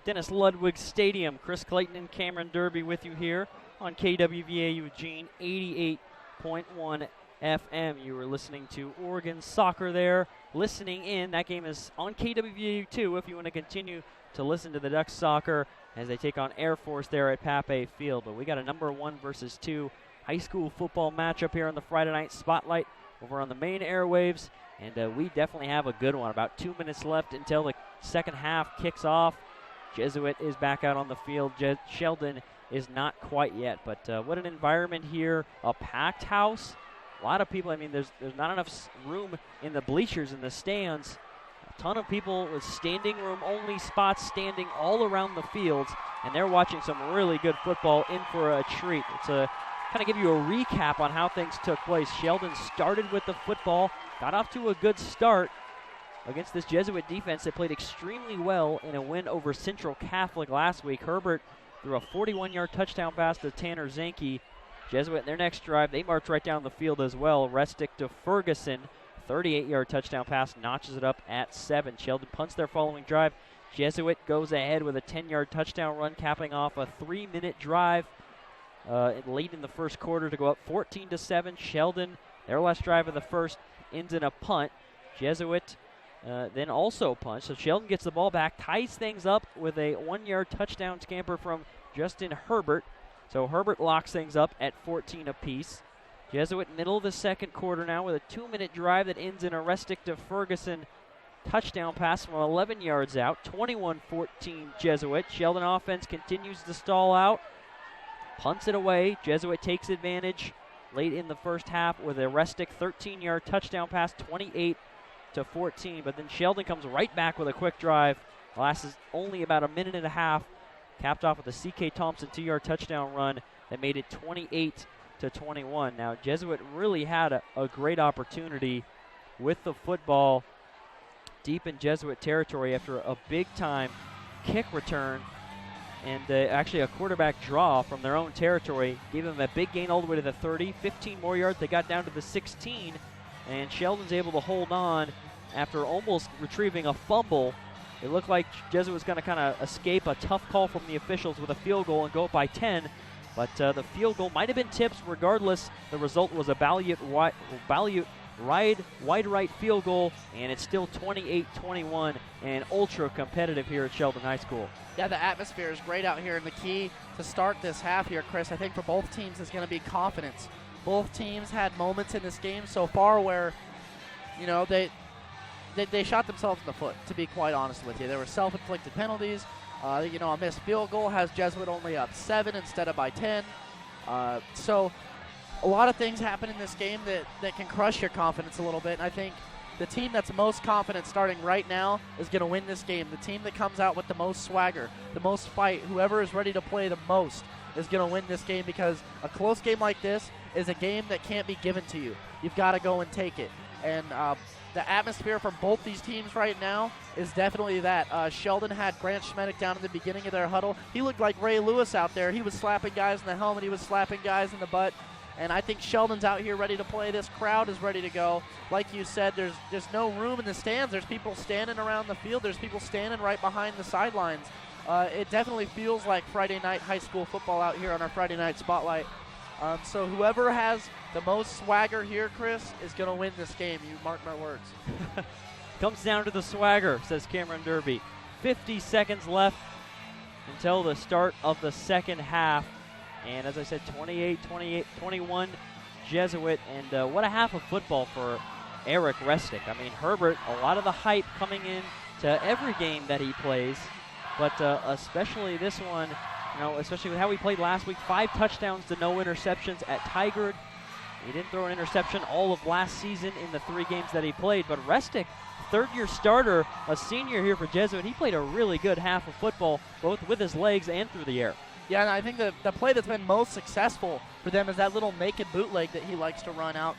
Dennis Ludwig Stadium, Chris Clayton and Cameron Derby with you here on KWVA Eugene 88.1 FM. You were listening to Oregon Soccer there. Listening in, that game is on KWVA 2 if you want to continue to listen to the Ducks soccer as they take on Air Force there at Pape Field. But we got a number 1 versus 2 high school football matchup here on the Friday night spotlight over on the main airwaves, and we definitely have a good one. About 2 minutes left until the second half kicks off. Jesuit is back out on the field. Sheldon is not quite yet, but what an environment here. A packed house. A lot of people. I mean, there's not enough room in the bleachers in the stands. A ton of people with standing room only spots standing all around the fields, and they're watching some really good football, in for a treat. It's a kind of give you a recap on how things took place. Sheldon started with the football, got off to a good start against this Jesuit defense that played extremely well in a win over Central Catholic last week. Herbert threw a 41-yard touchdown pass to Tanner Zanke. Jesuit in their next drive, they march right down the field as well. Restic to Ferguson, 38-yard touchdown pass, notches it up at 7. Sheldon punts their following drive. Jesuit goes ahead with a 10-yard touchdown run, capping off a 3-minute drive late in the first quarter to go up 14-7. Sheldon, their last drive of the first, ends in a punt. Jesuit then also punts. So Sheldon gets the ball back, ties things up with a 1-yard touchdown scamper from Justin Herbert. So Herbert locks things up at 14 apiece. Jesuit middle of the second quarter now with a 2-minute drive that ends in a Restic to Ferguson touchdown pass from 11 yards out. 21-14 Jesuit. Sheldon offense continues to stall out. Punts it away. Jesuit takes advantage late in the first half with a Restic 13-yard touchdown pass, 28-14. But then Sheldon comes right back with a quick drive. Lasts only about a minute and a half. Capped off with a C.K. Thompson 2-yard touchdown run that made it 28-21. Now, Jesuit really had a great opportunity with the football deep in Jesuit territory after a big-time kick return and actually a quarterback draw from their own territory. Gave them a big gain all the way to the 30, 15 more yards. They got down to the 16, and Sheldon's able to hold on after almost retrieving a fumble. It looked like Jesuit was going to kind of escape a tough call from the officials with a field goal and go up by 10. But the field goal might have been tipped. Regardless, the result was a wide right field goal, and it's still 28-21 and ultra competitive here at Sheldon High School. Yeah, the atmosphere is great out here, and the key to start this half here, Chris, I think for both teams is going to be confidence. Both teams had moments in this game so far where, they shot themselves in the foot, to be quite honest with you. There were self-inflicted penalties. A missed field goal has Jesuit only up 7 instead of by 10. So a lot of things happen in this game that can crush your confidence a little bit. And I think the team that's most confident starting right now is going to win this game. The team that comes out with the most swagger, the most fight, whoever is ready to play the most is going to win this game, because a close game like this is a game that can't be given to you. You've got to go and take it. And the atmosphere from both these teams right now is definitely that. Sheldon had Grant Schmedick down in the beginning of their huddle. He looked like Ray Lewis out there. He was slapping guys in the helmet. He was slapping guys in the butt. And I think Sheldon's out here ready to play. This crowd is ready to go. Like you said, there's no room in the stands. There's people standing around the field. There's people standing right behind the sidelines. It definitely feels like Friday night high school football out here on our Friday night spotlight. So whoever has the most swagger here, Chris, is going to win this game. You mark my words. Comes down to the swagger, says Cameron Derby. 50 seconds left until the start of the second half. And as I said, 21 Jesuit. And what a half of football for Eric Restic. I mean, Herbert, a lot of the hype coming in to every game that he plays. But especially this one, especially with how he played last week. 5 touchdowns to no interceptions at Tigard. He didn't throw an interception all of last season in the 3 games that he played. But Restic, third-year starter, a senior here for Jesuit, he played a really good half of football, both with his legs and through the air. Yeah, and I think the play that's been most successful for them is that little naked bootleg that he likes to run out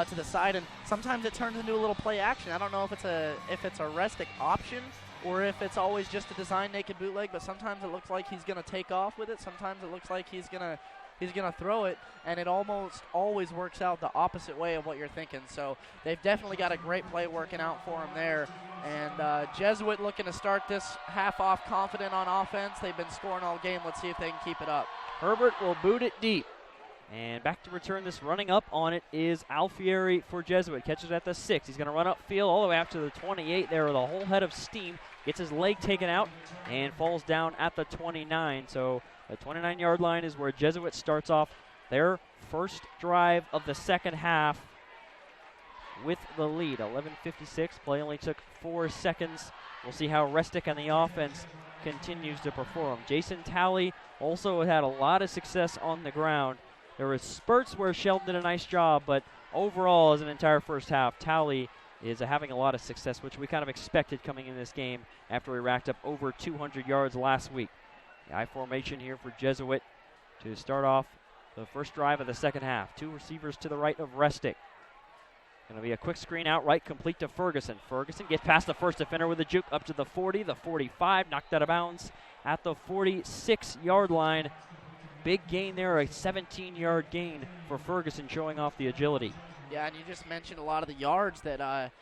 to the side, and sometimes it turns into a little play action. I don't know if it's a Restic option or if it's always just a design naked bootleg, but sometimes it looks like he's going to take off with it. Sometimes it looks like he's going to throw it, and it almost always works out the opposite way of what you're thinking. So they've definitely got a great play working out for him there. And Jesuit looking to start this half off confident on offense. They've been scoring all game. Let's see if they can keep it up. Herbert will boot it deep. And back to return this, running up on it, is Alfieri for Jesuit. Catches it at the 6. He's going to run upfield all the way out to the 28 there with a whole head of steam. Gets his leg taken out and falls down at the 29. So the 29-yard line is where Jesuit starts off their first drive of the second half. with the lead. 11:56. Play only took 4 seconds. We'll see how Restic and the offense continues to perform. Jason Talley also had a lot of success on the ground. There were spurts where Sheldon did a nice job, but overall, as an entire first half, Talley is having a lot of success, which we kind of expected coming in this game after he racked up over 200 yards last week. The I formation here for Jesuit to start off the first drive of the second half. 2 receivers to the right of Restic. Going to be a quick screen out right, complete to Ferguson. Ferguson gets past the first defender with a juke up to the 40, the 45, knocked out of bounds at the 46-yard line. Big gain there, a 17-yard gain for Ferguson, showing off the agility. Yeah, and you just mentioned a lot of the yards that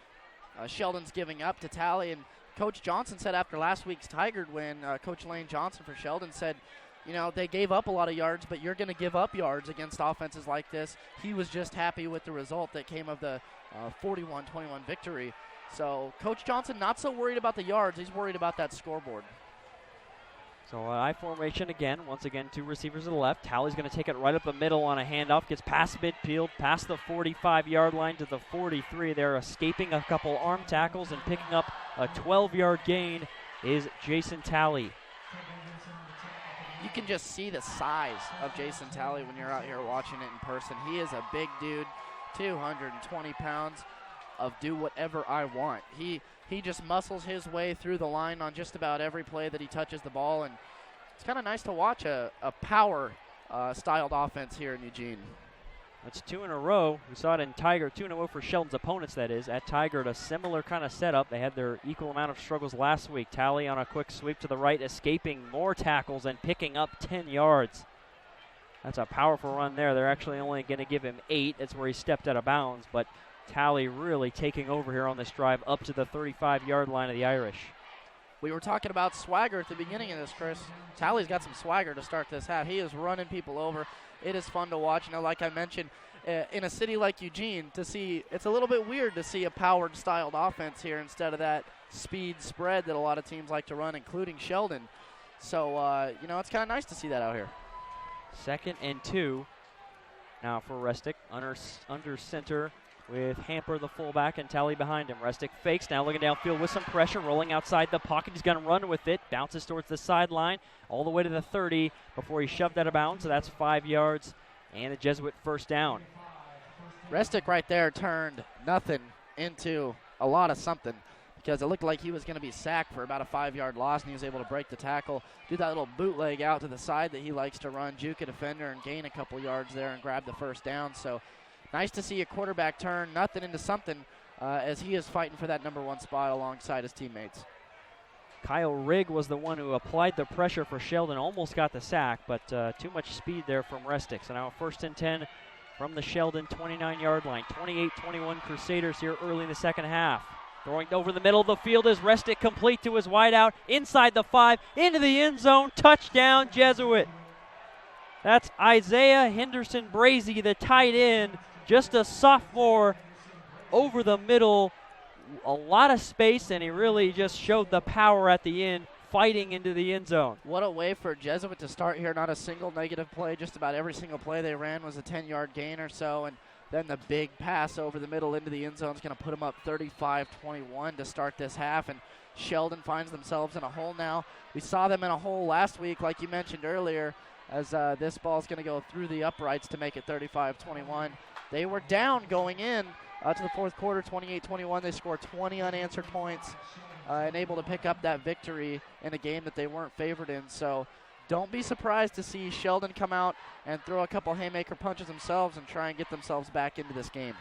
Sheldon's giving up to Talley. And Coach Johnson said after last week's Tigard win, Coach Lane Johnson for Sheldon said, you know, they gave up a lot of yards, but you're going to give up yards against offenses like this. He was just happy with the result that came of the 41-21 victory. So Coach Johnson not so worried about the yards. He's worried about that scoreboard. So I formation again. Once again, 2 receivers to the left. Talley's going to take it right up the middle on a handoff. Gets past midfield, past the 45-yard line to the 43. They're escaping a couple arm tackles and picking up a 12-yard gain is Jason Talley. You can just see the size of Jason Talley when you're out here watching it in person. He is a big dude, 220 pounds of do whatever I want. He just muscles his way through the line on just about every play that he touches the ball, and it's kind of nice to watch a power-styled offense here in Eugene. That's 2 in a row. We saw it in Tigard, 2 in a row for Sheldon's opponents, that is. At Tigard, a similar kind of setup. They had their equal amount of struggles last week. Talley on a quick sweep to the right, escaping more tackles and picking up 10 yards. That's a powerful run there. They're actually only going to give him 8. That's where he stepped out of bounds, but Talley really taking over here on this drive up to the 35-yard line of the Irish. We were talking about swagger at the beginning of this, Chris. Talley's got some swagger to start this half. He is running people over. It is fun to watch. You know, like I mentioned, in a city like Eugene, to see, it's a little bit weird to see a powered-styled offense here instead of that speed spread that a lot of teams like to run, including Sheldon. So, you know, it's kind of nice to see that out here. 2nd and 2 now for Restic, under center with Hamper, the fullback, and Talley behind him. Restic fakes, now looking downfield with some pressure, rolling outside the pocket. He's going to run with it, bounces towards the sideline, all the way to the 30 before he shoved out of bounds, so that's 5 yards, and a Jesuit first down. Restic right there turned nothing into a lot of something, because it looked like he was going to be sacked for about a 5-yard loss, and he was able to break the tackle, do that little bootleg out to the side that he likes to run, juke a defender, and gain a couple yards there and grab the first down. So nice to see a quarterback turn nothing into something as he is fighting for that number 1 spot alongside his teammates. Kyle Rigg was the one who applied the pressure for Sheldon, almost got the sack, but too much speed there from Restic. So now 1st and 10 from the Sheldon 29-yard line. 28-21 Crusaders here early in the second half. Throwing over the middle of the field is Restic, complete to his wideout, inside the 5, into the end zone, touchdown Jesuit. That's Isaiah Henderson Brazy, the tight end, just a sophomore, over the middle, a lot of space, and he really just showed the power at the end, fighting into the end zone. What a way for Jesuit to start here, not a single negative play. Just about every single play they ran was a 10-yard gain or so, and then the big pass over the middle into the end zone is going to put them up 35-21 to start this half, and Sheldon finds themselves in a hole now. We saw them in a hole last week, like you mentioned earlier, as this ball is going to go through the uprights to make it 35-21. They were down going in to the fourth quarter, 28-21. They scored 20 unanswered points and able to pick up that victory in a game that they weren't favored in. So don't be surprised to see Sheldon come out and throw a couple haymaker punches themselves and try and get themselves back into this game.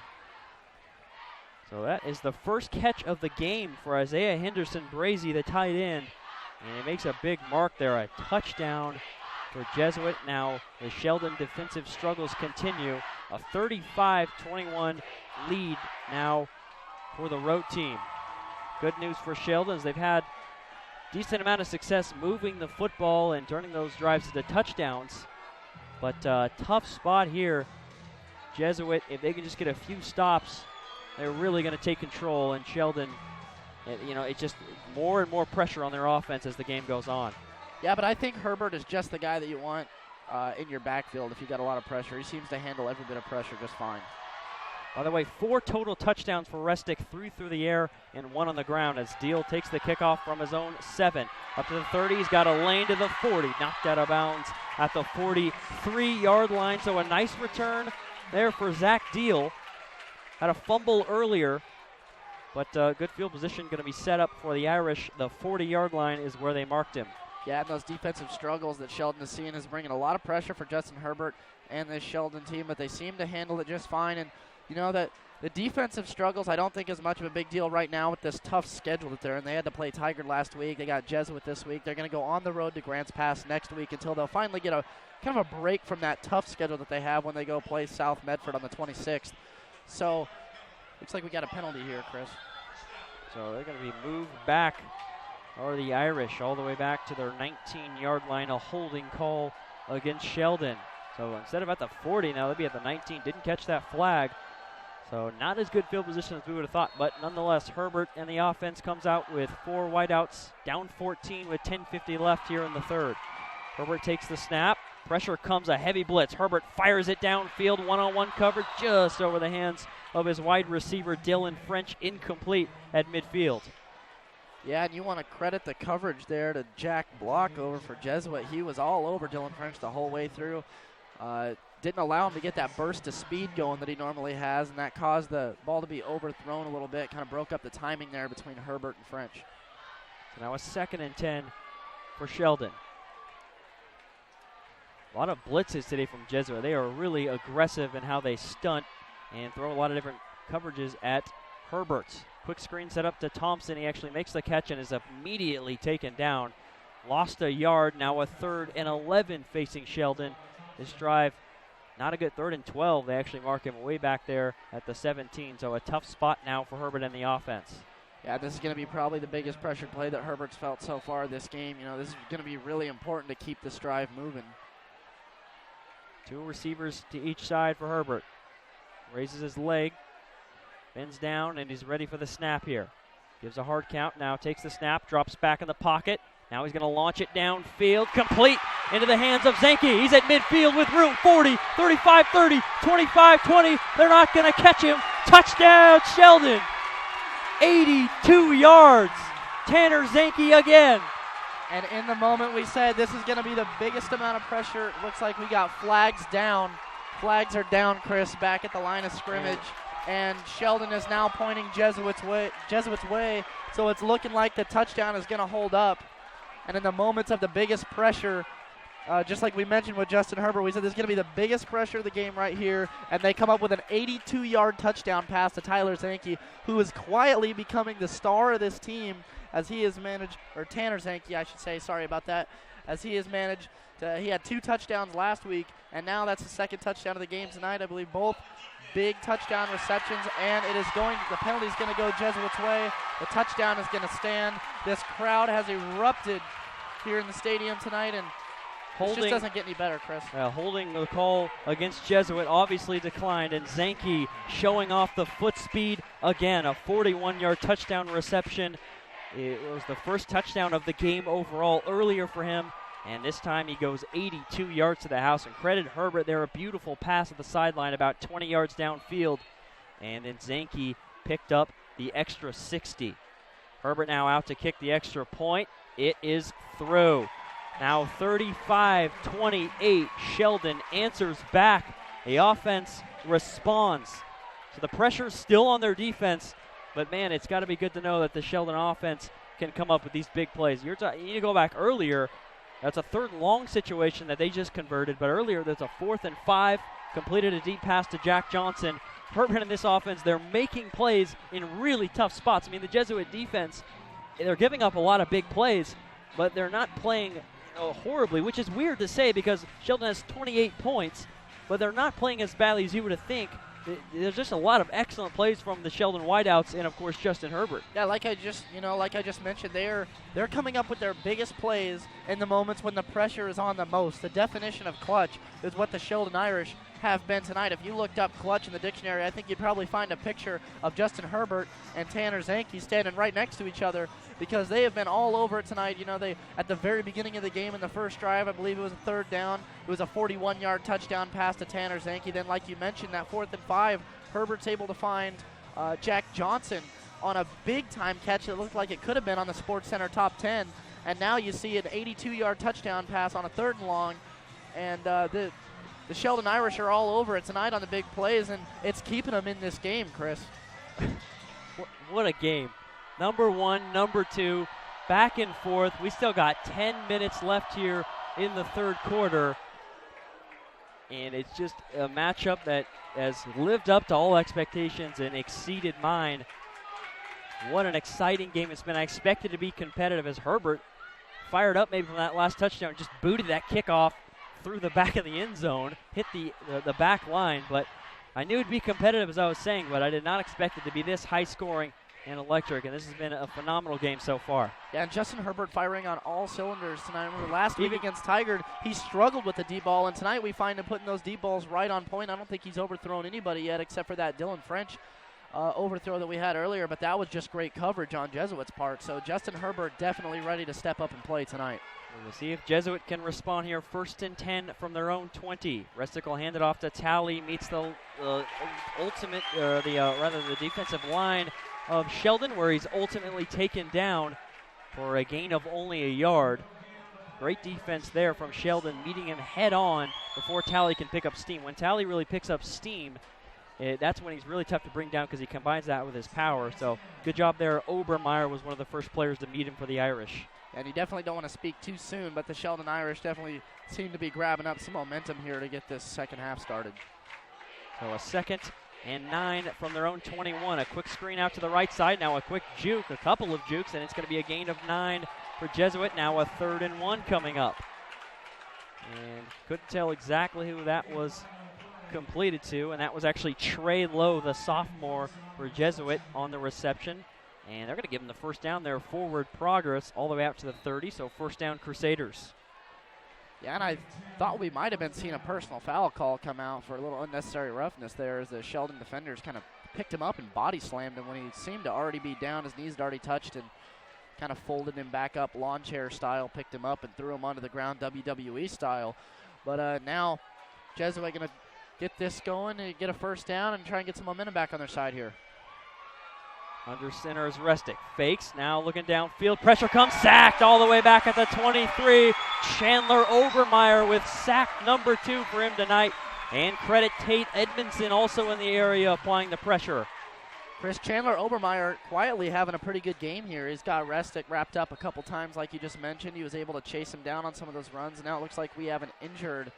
So that is the first catch of the game for Isaiah Henderson Brazy, the tight end. And he makes a big mark there, a touchdown for Jesuit. Now the Sheldon defensive struggles continue. A 35-21 lead now for the road team. Good news for Sheldon is they've had decent amount of success moving the football and turning those drives into touchdowns. But tough spot here. Jesuit, if they can just get a few stops, they're really going to take control. And Sheldon, it's just more and more pressure on their offense as the game goes on. Yeah, but I think Herbert is just the guy that you want in your backfield if you got a lot of pressure. He seems to handle every bit of pressure just fine. By the way, 4 total touchdowns for Restic, 3 through the air and 1 on the ground as Deal takes the kickoff from his own 7. Up to the 30, he's got a lane to the 40, knocked out of bounds at the 43-yard line. So a nice return there for Zach Deal. Had a fumble earlier, but good field position going to be set up for the Irish. The 40-yard line is where they marked him. Yeah, and those defensive struggles that Sheldon is seeing is bringing a lot of pressure for Justin Herbert and this Sheldon team, but they seem to handle it just fine. And you know that the defensive struggles I don't think is much of a big deal right now with this tough schedule that they're in. They had to play Tigard last week. They got Jesuit this week. They're going to go on the road to Grants Pass next week until they'll finally get a kind of a break from that tough schedule that they have when they go play South Medford on the 26th. So looks like we got a penalty here, Chris. So they're going to be moved back, or the Irish, all the way back to their 19-yard line, a holding call against Sheldon. So instead of at the 40, now they'll be at the 19. Didn't catch that flag. So not as good field position as we would have thought, but nonetheless, Herbert and the offense comes out with 4 wideouts, down 14 with 10:50 left here in the third. Herbert takes the snap. Pressure comes, a heavy blitz. Herbert fires it downfield, one-on-one coverage just over the hands of his wide receiver, Dylan French, incomplete at midfield. Yeah, and you want to credit the coverage there to Jack Block over for Jesuit. He was all over Dylan French the whole way through. Didn't allow him to get that burst of speed going that he normally has, and that caused the ball to be overthrown a little bit. Kind of broke up the timing there between Herbert and French. So now a 2nd and 10 for Sheldon. A lot of blitzes today from Jesuit. They are really aggressive in how they stunt and throw a lot of different coverages at Herbert. Quick screen set up to Thompson. He actually makes the catch and is immediately taken down. Lost a yard. Now a 3rd and 11 facing Sheldon. This drive, not a good 3rd and 12. They actually mark him way back there at the 17. So a tough spot now for Herbert and the offense. Yeah, this is going to be probably the biggest pressure play that Herbert's felt so far this game. You know, this is going to be really important to keep this drive moving. 2 receivers to each side for Herbert. Raises his leg, bends down, and he's ready for the snap here. Gives a hard count, now takes the snap, drops back in the pocket. Now he's going to launch it downfield, complete into the hands of Zanke. He's at midfield with room, 40, 35, 30, 25, 20. They're not going to catch him. Touchdown, Sheldon. 82 yards. Tanner Zanke again. And in the moment we said this is going to be the biggest amount of pressure. It looks like we got flags down. Flags are down, Chris, back at the line of scrimmage. And Sheldon is now pointing Jesuit's way. So it's looking like the touchdown is going to hold up. And in the moments of the biggest pressure, just like we mentioned with Justin Herbert, we said this is going to be the biggest pressure of the game right here. And they come up with an 82-yard touchdown pass to Tyler Zanke, who is quietly becoming the star of this team as he has managed, or Tanner Zanke, I should say, sorry about that, as he has managed to, he had 2 touchdowns last week, and now that's the 2nd touchdown of the game tonight. I believe both big touchdown receptions, and the penalty is going to go Jesuit's way. The touchdown is going to stand. This crowd has erupted here in the stadium tonight, and it just doesn't get any better, Chris. Holding the call against Jesuit obviously declined, and Zanke showing off the foot speed again. A 41-yard touchdown reception. It was the first touchdown of the game overall earlier for him, and this time he goes 82 yards to the house. And credit Herbert there, a beautiful pass at the sideline about 20 yards downfield, and then Zanke picked up the extra 60. Herbert now out to kick the extra point. It is through. Now 35-28, Sheldon answers back. The offense responds. So the pressure's still on their defense, but man, it's got to be good to know that the Sheldon offense can come up with these big plays. You need to go back earlier. That's a 3rd and long situation that they just converted, but earlier there's a 4th and 5, completed a deep pass to Jack Johnson. Herbert and this offense, they're making plays in really tough spots. I mean, the Jesuit defense, they're giving up a lot of big plays, but they're not playing horribly, which is weird to say because Sheldon has 28 points, but they're not playing as badly as you would think. There's just a lot of excellent plays from the Sheldon wideouts and, of course, Justin Herbert. Yeah, like I just mentioned, they're coming up with their biggest plays in the moments when the pressure is on the most. The definition of clutch is what the Sheldon Irish have been tonight. If you looked up clutch in the dictionary, I think you'd probably find a picture of Justin Herbert and Tanner Zanke standing right next to each other because they have been all over it tonight. You know, they at the very beginning of the game in the first drive, I believe it was a 3rd down. It was a 41-yard touchdown pass to Tanner Zanke. Then, like you mentioned, that 4th and 5, Herbert's able to find Jack Johnson on a big-time catch that looked like it could have been on the Sports Center top 10. And now you see an 82-yard touchdown pass on a 3rd and long. And the Sheldon Irish are all over it tonight on the big plays, and it's keeping them in this game, Chris. What a game. Number 1, number 2, back and forth. We still got 10 minutes left here in the 3rd quarter. And it's just a matchup that has lived up to all expectations and exceeded mine. What an exciting game it's been. I expected to be competitive as Herbert fired up maybe from that last touchdown, just booted that kickoff through the back of the end zone, hit the back line. But I knew it'd be competitive, as I was saying, but I did not expect it to be this high scoring and electric, and this has been a phenomenal game so far. Yeah, and Justin Herbert firing on all cylinders tonight. Remember last week against Tigard, he struggled with the deep ball, and tonight we find him putting those deep balls right on point. I don't think he's overthrown anybody yet except for that Dylan French overthrow that we had earlier, but that was just great coverage on Jesuit's part. So Justin Herbert definitely ready to step up and play tonight. We'll see if Jesuit can respond here. 1st and 10 from their own 20. Restick will hand it off to Talley, meets the defensive line of Sheldon, where he's ultimately taken down for a gain of only a yard. Great defense there from Sheldon, meeting him head on before Talley can pick up steam. When Talley really picks up steam, that's when he's really tough to bring down because he combines that with his power. So good job there. Obermeyer was one of the first players to meet him for the Irish. And you definitely don't want to speak too soon, but the Sheldon Irish definitely seem to be grabbing up some momentum here to get this second half started. So a 2nd and 9 from their own 21. A quick screen out to the right side. Now a quick juke, a couple of jukes, and it's going to be a gain of 9 for Jesuit. Now a 3rd and 1 coming up. And couldn't tell exactly who that was completed to, and that was actually Trey Lowe, the sophomore for Jesuit, on the reception. And they're going to give him the first down there, forward progress all the way out to the 30, so first down Crusaders. Yeah, and I thought we might have been seeing a personal foul call come out for a little unnecessary roughness there as the Sheldon defenders kind of picked him up and body slammed him when he seemed to already be down. His knees had already touched and kind of folded him back up lawn chair style, picked him up and threw him onto the ground WWE style. But now Jesuit going to get this going and get a first down and try and get some momentum back on their side here. Under center is Restick. Fakes, now looking downfield. Pressure comes, sacked all the way back at the 23. Chandler Obermeyer with sack number 2 for him tonight. And credit Tate Edmondson also in the area applying the pressure. Chris, Chandler Obermeyer quietly having a pretty good game here. He's got Restick wrapped up a couple times like you just mentioned. He was able to chase him down on some of those runs. Now it looks like we have an injured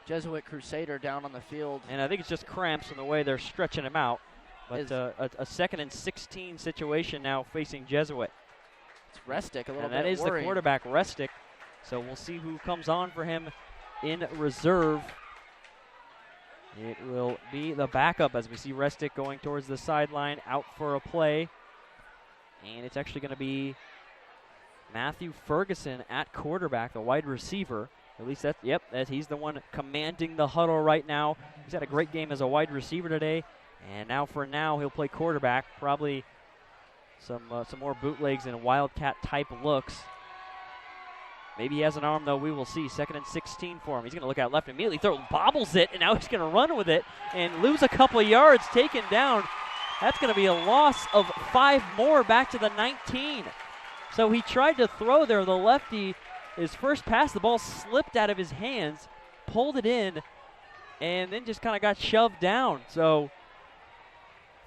Jesuit Crusader down on the field. And I think it's just cramps in the way they're stretching him out. But a 2nd and 16 situation now facing Jesuit. It's Restick a little bit. And that is worrying. the quarterback, Restick. So we'll see who comes on for him in reserve. It will be the backup as we see Restick going towards the sideline, out for a play. And it's actually going to be Matthew Ferguson at quarterback, the wide receiver. At least he's the one commanding the huddle right now. He's had a great game as a wide receiver today. And now he'll play quarterback. Probably some more bootlegs and Wildcat-type looks. Maybe he has an arm, though. We will see. 2nd and 16 for him. He's going to look out left immediately. Bobbles it, and now he's going to run with it and lose a couple of yards. Taken down. That's going to be a loss of 5 more back to the 19. So he tried to throw there. The lefty, his first pass, the ball slipped out of his hands, pulled it in, and then just kind of got shoved down. So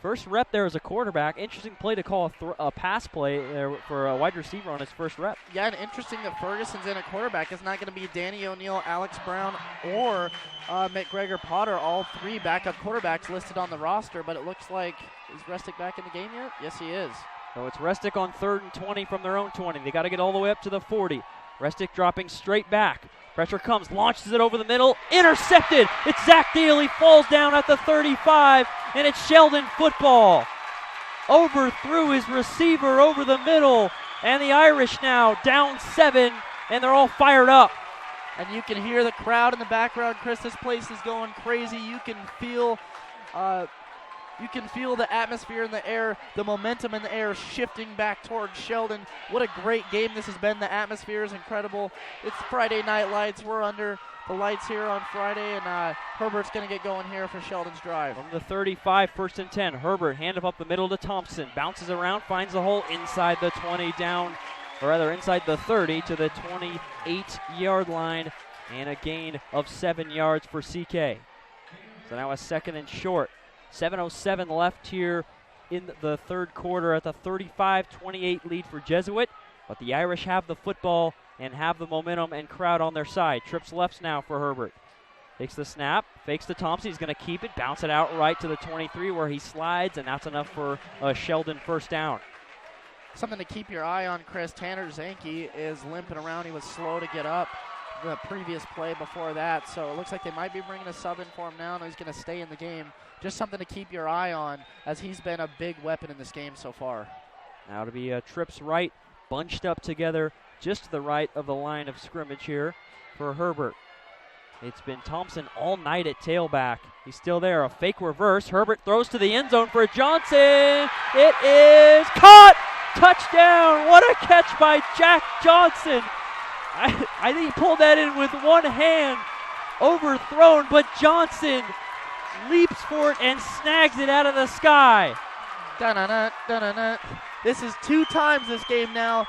first rep there as a quarterback. Interesting play to call a pass play there for a wide receiver on his first rep. Yeah, and interesting that Ferguson's in at quarterback. It's not going to be Danny O'Neill, Alex Brown, or McGregor Potter, all 3 backup quarterbacks listed on the roster. But it looks like, is Restick back in the game yet? Yes, he is. So it's Restick on 3rd and 20 from their own 20. They got to get all the way up to the 40. Restick dropping straight back. Pressure comes, launches it over the middle, intercepted. It's Zach Daly, falls down at the 35, and it's Sheldon football. Overthrew his receiver over the middle, and the Irish now down 7, and they're all fired up. And you can hear the crowd in the background, Chris. This place is going crazy. You can feel You can feel the atmosphere in the air, the momentum in the air shifting back towards Sheldon. What a great game this has been. The atmosphere is incredible. It's Friday Night Lights. We're under the lights here on Friday, and Herbert's going to get going here for Sheldon's drive. From the 35, 1st and 10. Herbert, hand up the middle to Thompson. Bounces around, finds the hole inside the 20 down, or rather inside the 30 to the 28-yard line, and a gain of 7 yards for CK. So now a 2nd and short. 7:07 left here in the third quarter at the 35-28 lead for Jesuit. But the Irish have the football and have the momentum and crowd on their side. Trips lefts now for Herbert. Takes the snap, fakes to Thompson. He's going to keep it, bounce it out right to the 23 where he slides, and that's enough for a Sheldon first down. Something to keep your eye on, Chris. Tanner Zanke is limping around. He was slow to get up the previous play before that, so it looks like they might be bringing a sub in for him now, and he's going to stay in the game. Just something to keep your eye on, as he's been a big weapon in this game so far. Now to be Trips right, bunched up together just to the right of the line of scrimmage here for Herbert. It's been Thompson all night at tailback. He's still there. A fake reverse. Herbert throws to the end zone for Johnson. It is caught. Touchdown. What a catch by Jack Johnson. I think he pulled that in with one hand. Overthrown, but Johnson leaps for it and snags it out of the sky. Da-na-na, da-na-na. This is 2 times this game now.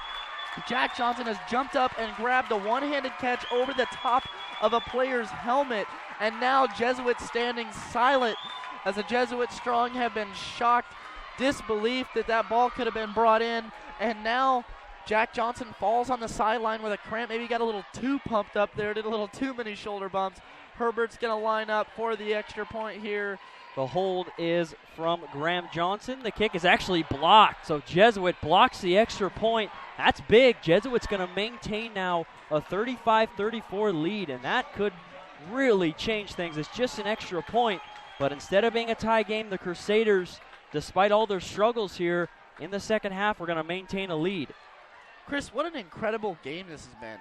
Jack Johnson has jumped up and grabbed a one-handed catch over the top of a player's helmet. And now Jesuit standing silent, as the Jesuit strong have been shocked, disbelief that that ball could have been brought in. And now Jack Johnson falls on the sideline with a cramp. Maybe he got a little too pumped up there, did a little too many shoulder bumps. Herbert's going to line up for the extra point here. The hold is from Graham Johnson. The kick is actually blocked, so Jesuit blocks the extra point. That's big. Jesuit's going to maintain now a 35-34 lead, and that could really change things. It's just an extra point, but instead of being a tie game, the Crusaders, despite all their struggles here in the second half, are going to maintain a lead. Chris, what an incredible game this has been.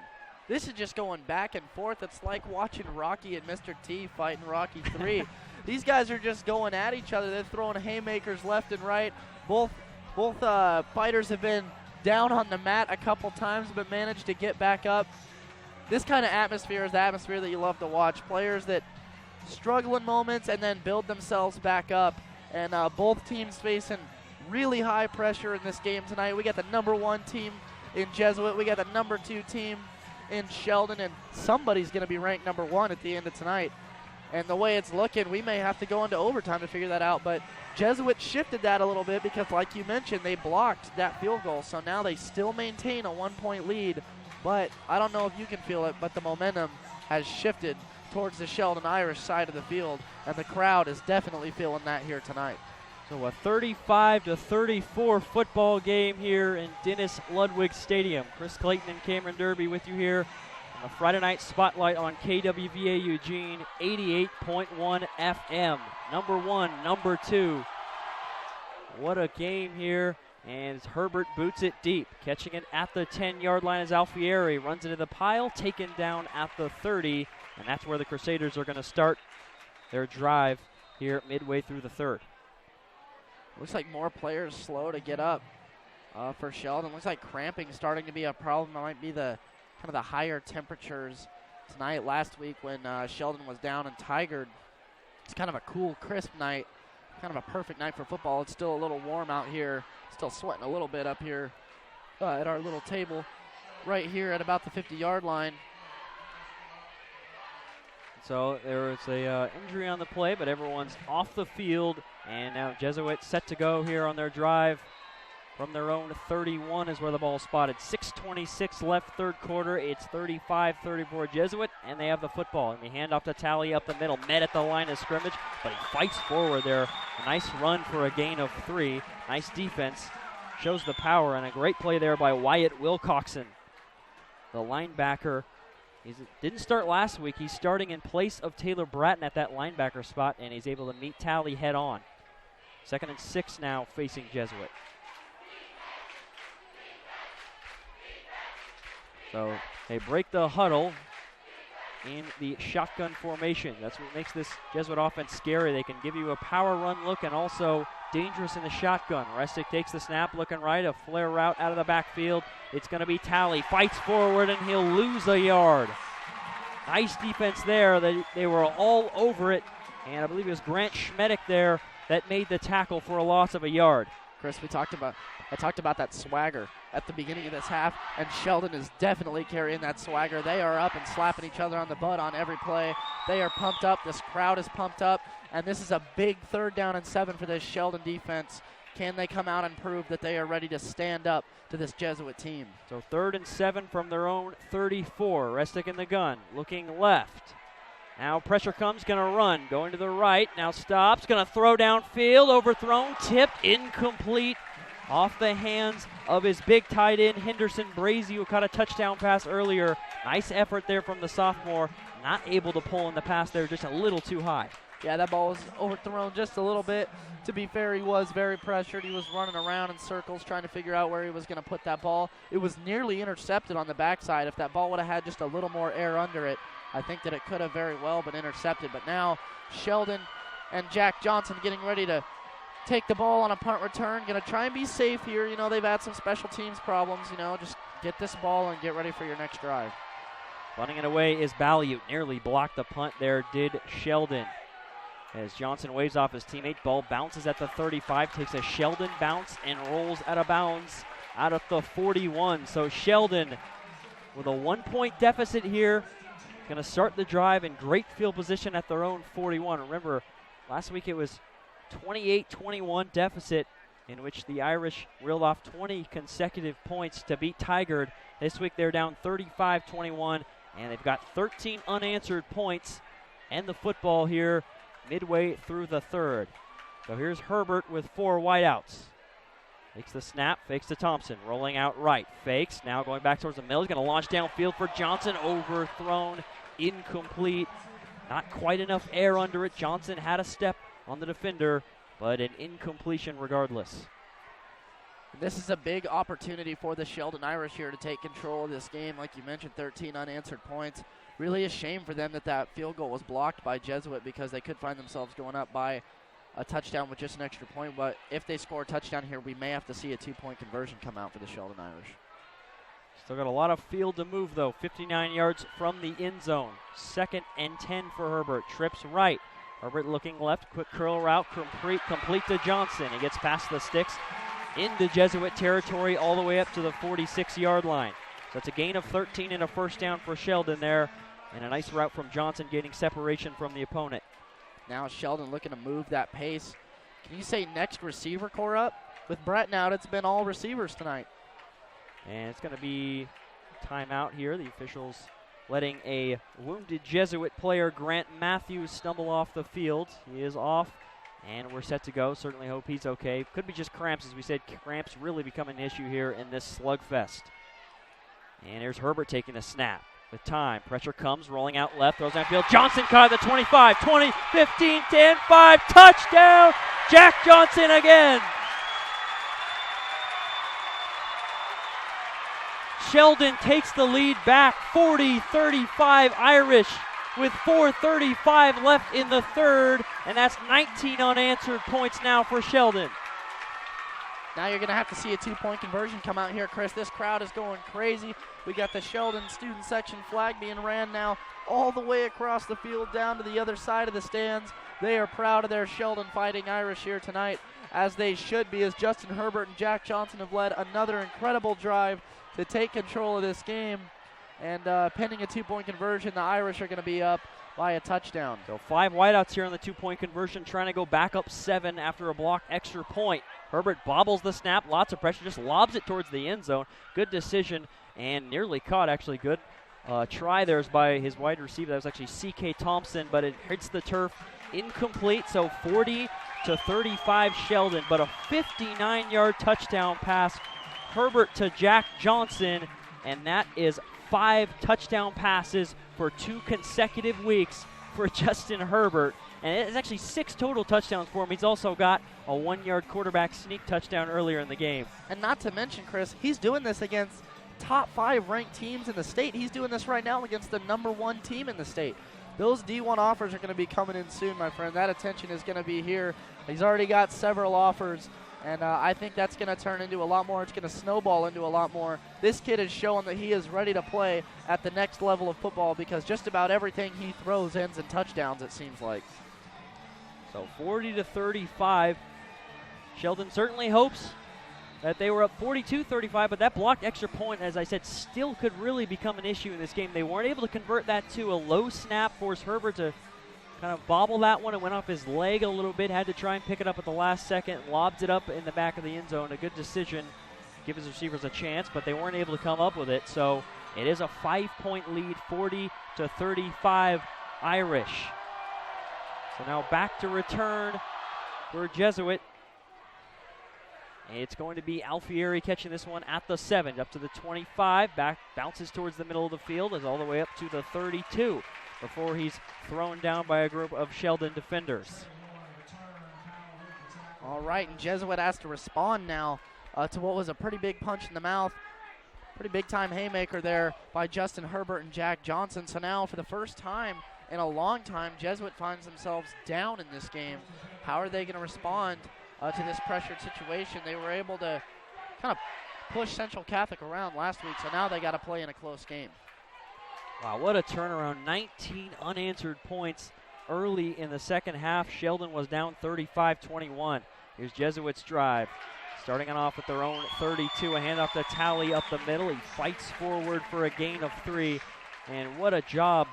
This is just going back and forth. It's like watching Rocky and Mr. T fighting Rocky 3. These guys are just going at each other. They're throwing haymakers left and right. Both fighters have been down on the mat a couple times but managed to get back up. This kind of atmosphere is the atmosphere that you love to watch. Players that struggle in moments and then build themselves back up. And both teams facing really high pressure in this game tonight. We got the number 1 team in Jesuit. We got the number 2 team in Sheldon, and somebody's going to be ranked number 1 at the end of tonight. And the way it's looking, we may have to go into overtime to figure that out. But Jesuit shifted that a little bit because, like you mentioned, they blocked that field goal. So now they still maintain a 1-point lead. But I don't know if you can feel it, but the momentum has shifted towards the Sheldon Irish side of the field. And the crowd is definitely feeling that here tonight. So a 35-34 football game here in Dennis Ludwig Stadium. Chris Clayton and Cameron Derby with you here on the Friday Night Spotlight on KWVA Eugene 88.1 FM. Number 1, number 2. What a game here. And Herbert boots it deep. Catching it at the 10-yard line is Alfieri. Runs into the pile, taken down at the 30. And that's where the Crusaders are going to start their drive here midway through the third. Looks like more players slow to get up for Sheldon. Looks like cramping starting to be a problem. It might be the kind of the higher temperatures tonight. Last week when Sheldon was down and tigered, it's kind of a cool, crisp night. Kind of a perfect night for football. It's still a little warm out here. Still sweating a little bit up here at our little table right here at about the 50-yard line. So there was a injury on the play, but everyone's off the field. And now Jesuit set to go here on their drive from their own 31 is where the ball is spotted. 6:26 left third quarter. It's 35-34 Jesuit, and they have the football. And they hand off to Talley up the middle. Met at the line of scrimmage, but he fights forward there. A nice run for a gain of 3. Nice defense. Shows the power, and a great play there by Wyatt Wilcoxon. The linebacker didn't start last week. He's starting in place of Taylor Bratton at that linebacker spot, and he's able to meet Talley head on. 2nd and 6 now facing Jesuit. So they break the huddle. in the shotgun formation. That's what makes this Jesuit offense scary. They can give you a power run look and also dangerous in the shotgun. Restic takes the snap, looking right, a flare route out of the backfield. It's going to be Talley, fights forward, and he'll lose a yard. Nice defense there. They were all over it, and I believe it was Grant Schmedick there that made the tackle for a loss of a yard. Chris, I talked about that swagger at the beginning of this half, and Sheldon is definitely carrying that swagger. They are up and slapping each other on the butt on every play. They are pumped up. This crowd is pumped up, and this is a big 3rd down and 7 for this Sheldon defense. Can they come out and prove that they are ready to stand up to this Jesuit team? So 3rd and 7 from their own 34. Restic in the gun, looking left. Now pressure comes, going to run, going to the right, now stops, going to throw downfield, overthrown, tipped, incomplete, off the hands of his big tight end, Henderson Brazy, who caught a touchdown pass earlier. Nice effort there from the sophomore, not able to pull in the pass there, just a little too high. Yeah, that ball was overthrown just a little bit. To be fair, he was very pressured. He was running around in circles trying to figure out where he was going to put that ball. It was nearly intercepted on the backside. If that ball would have had just a little more air under it, I think that it could have very well been intercepted. But now Sheldon and Jack Johnson getting ready to take the ball on a punt return. Going to try and be safe here. You know, they've had some special teams problems. You know, just get this ball and get ready for your next drive. Running it away is Balliute. Nearly blocked the punt there, did Sheldon. As Johnson waves off his teammate, ball bounces at the 35, takes a Sheldon bounce and rolls out of bounds out of the 41. So Sheldon with a 1-point deficit here, going to start the drive in great field position at their own 41. Remember, last week it was 28-21 deficit in which the Irish reeled off 20 consecutive points to beat Tigard. This week they're down 35-21, and they've got 13 unanswered points and the football here midway through the 3rd. So here's Herbert with 4 wideouts. Takes the snap, fakes to Thompson, rolling out right, fakes, now going back towards the middle. He's going to launch downfield for Johnson, overthrown, incomplete. Not quite enough air under it. Johnson had a step on the defender, but an incompletion regardless. This is a big opportunity for the Sheldon Irish here to take control of this game. Like you mentioned, 13 unanswered points. Really a shame for them that field goal was blocked by Jesuit, because they could find themselves going up by a touchdown with just an extra point. But if they score a touchdown here, we may have to see a 2-point conversion come out for the Sheldon Irish. Still got a lot of field to move, though. 59 yards from the end zone. 2nd and 10 for Herbert. Trips right. Herbert looking left. Quick curl route. Complete to Johnson. He gets past the sticks into Jesuit territory all the way up to the 46-yard line. So it's a gain of 13 and a 1st down for Sheldon there. And a nice route from Johnson, getting separation from the opponent. Now Sheldon looking to move that pace. Can you say next receiver core up? With Breton out, it's been all receivers tonight. And it's going to be timeout here. The officials letting a wounded Jesuit player, Grant Matthews, stumble off the field. He is off, and we're set to go. Certainly hope he's okay. Could be just cramps, as we said. Cramps really become an issue here in this slugfest. And here's Herbert taking a snap. With time, pressure comes, rolling out left, throws downfield. Johnson caught at the 25, 20, 15, 10, 5, touchdown! Jack Johnson again! Sheldon takes the lead back, 40-35 Irish, with 4:35 left in the 3rd, and that's 19 unanswered points now for Sheldon. Now you're going to have to see a 2-point conversion come out here, Chris. This crowd is going crazy. We got the Sheldon student section flag being ran now all the way across the field down to the other side of the stands. They are proud of their Sheldon Fighting Irish here tonight, as they should be, as Justin Herbert and Jack Johnson have led another incredible drive to take control of this game. And pending a 2-point conversion, the Irish are going to be up by a touchdown. So 5 wideouts here on the 2-point conversion, trying to go back up 7 after a blocked extra point. Herbert bobbles the snap, lots of pressure, just lobs it towards the end zone. Good decision and nearly caught, actually. Good try there by his wide receiver. That was actually C.K. Thompson, but it hits the turf. Incomplete, so 40-35 Sheldon, but a 59-yard touchdown pass. Herbert to Jack Johnson, and that is 5 touchdown passes for 2 consecutive weeks for Justin Herbert. And it's actually 6 total touchdowns for him. He's also got a 1-yard quarterback sneak touchdown earlier in the game. And not to mention, Chris, he's doing this against top 5 ranked teams in the state. He's doing this right now against the number 1 team in the state. Those D1 offers are going to be coming in soon, my friend. That attention is going to be here. He's already got several offers, and I think that's going to turn into a lot more. It's going to snowball into a lot more. This kid is showing that he is ready to play at the next level of football because just about everything he throws ends in touchdowns, it seems like. So 40-35. Sheldon certainly hopes that they were up 42-35, but that blocked extra point, as I said, still could really become an issue in this game. They weren't able to convert that to a low snap, forced Herbert to kind of bobble that one. It went off his leg a little bit, had to try and pick it up at the last second, lobs it up in the back of the end zone. A good decision, give his receivers a chance, but they weren't able to come up with it. So it is a 5-point lead, 40-35 Irish. So now back to return for Jesuit. It's going to be Alfieri catching this one at the 7, up to the 25, back bounces towards the middle of the field, is all the way up to the 32 before he's thrown down by a group of Sheldon defenders. All right, and Jesuit has to respond now to what was a pretty big punch in the mouth. Pretty big time haymaker there by Justin Herbert and Jack Johnson. So now for the first time in a long time, Jesuit finds themselves down in this game. How are they going to respond to this pressured situation? They were able to kind of push Central Catholic around last week, so now they got to play in a close game. Wow, what a turnaround. 19 unanswered points early in the second half. Sheldon was down 35-21. Here's Jesuit's drive. Starting it off at their own 32, a handoff to Talley up the middle. He fights forward for a gain of 3, and what a job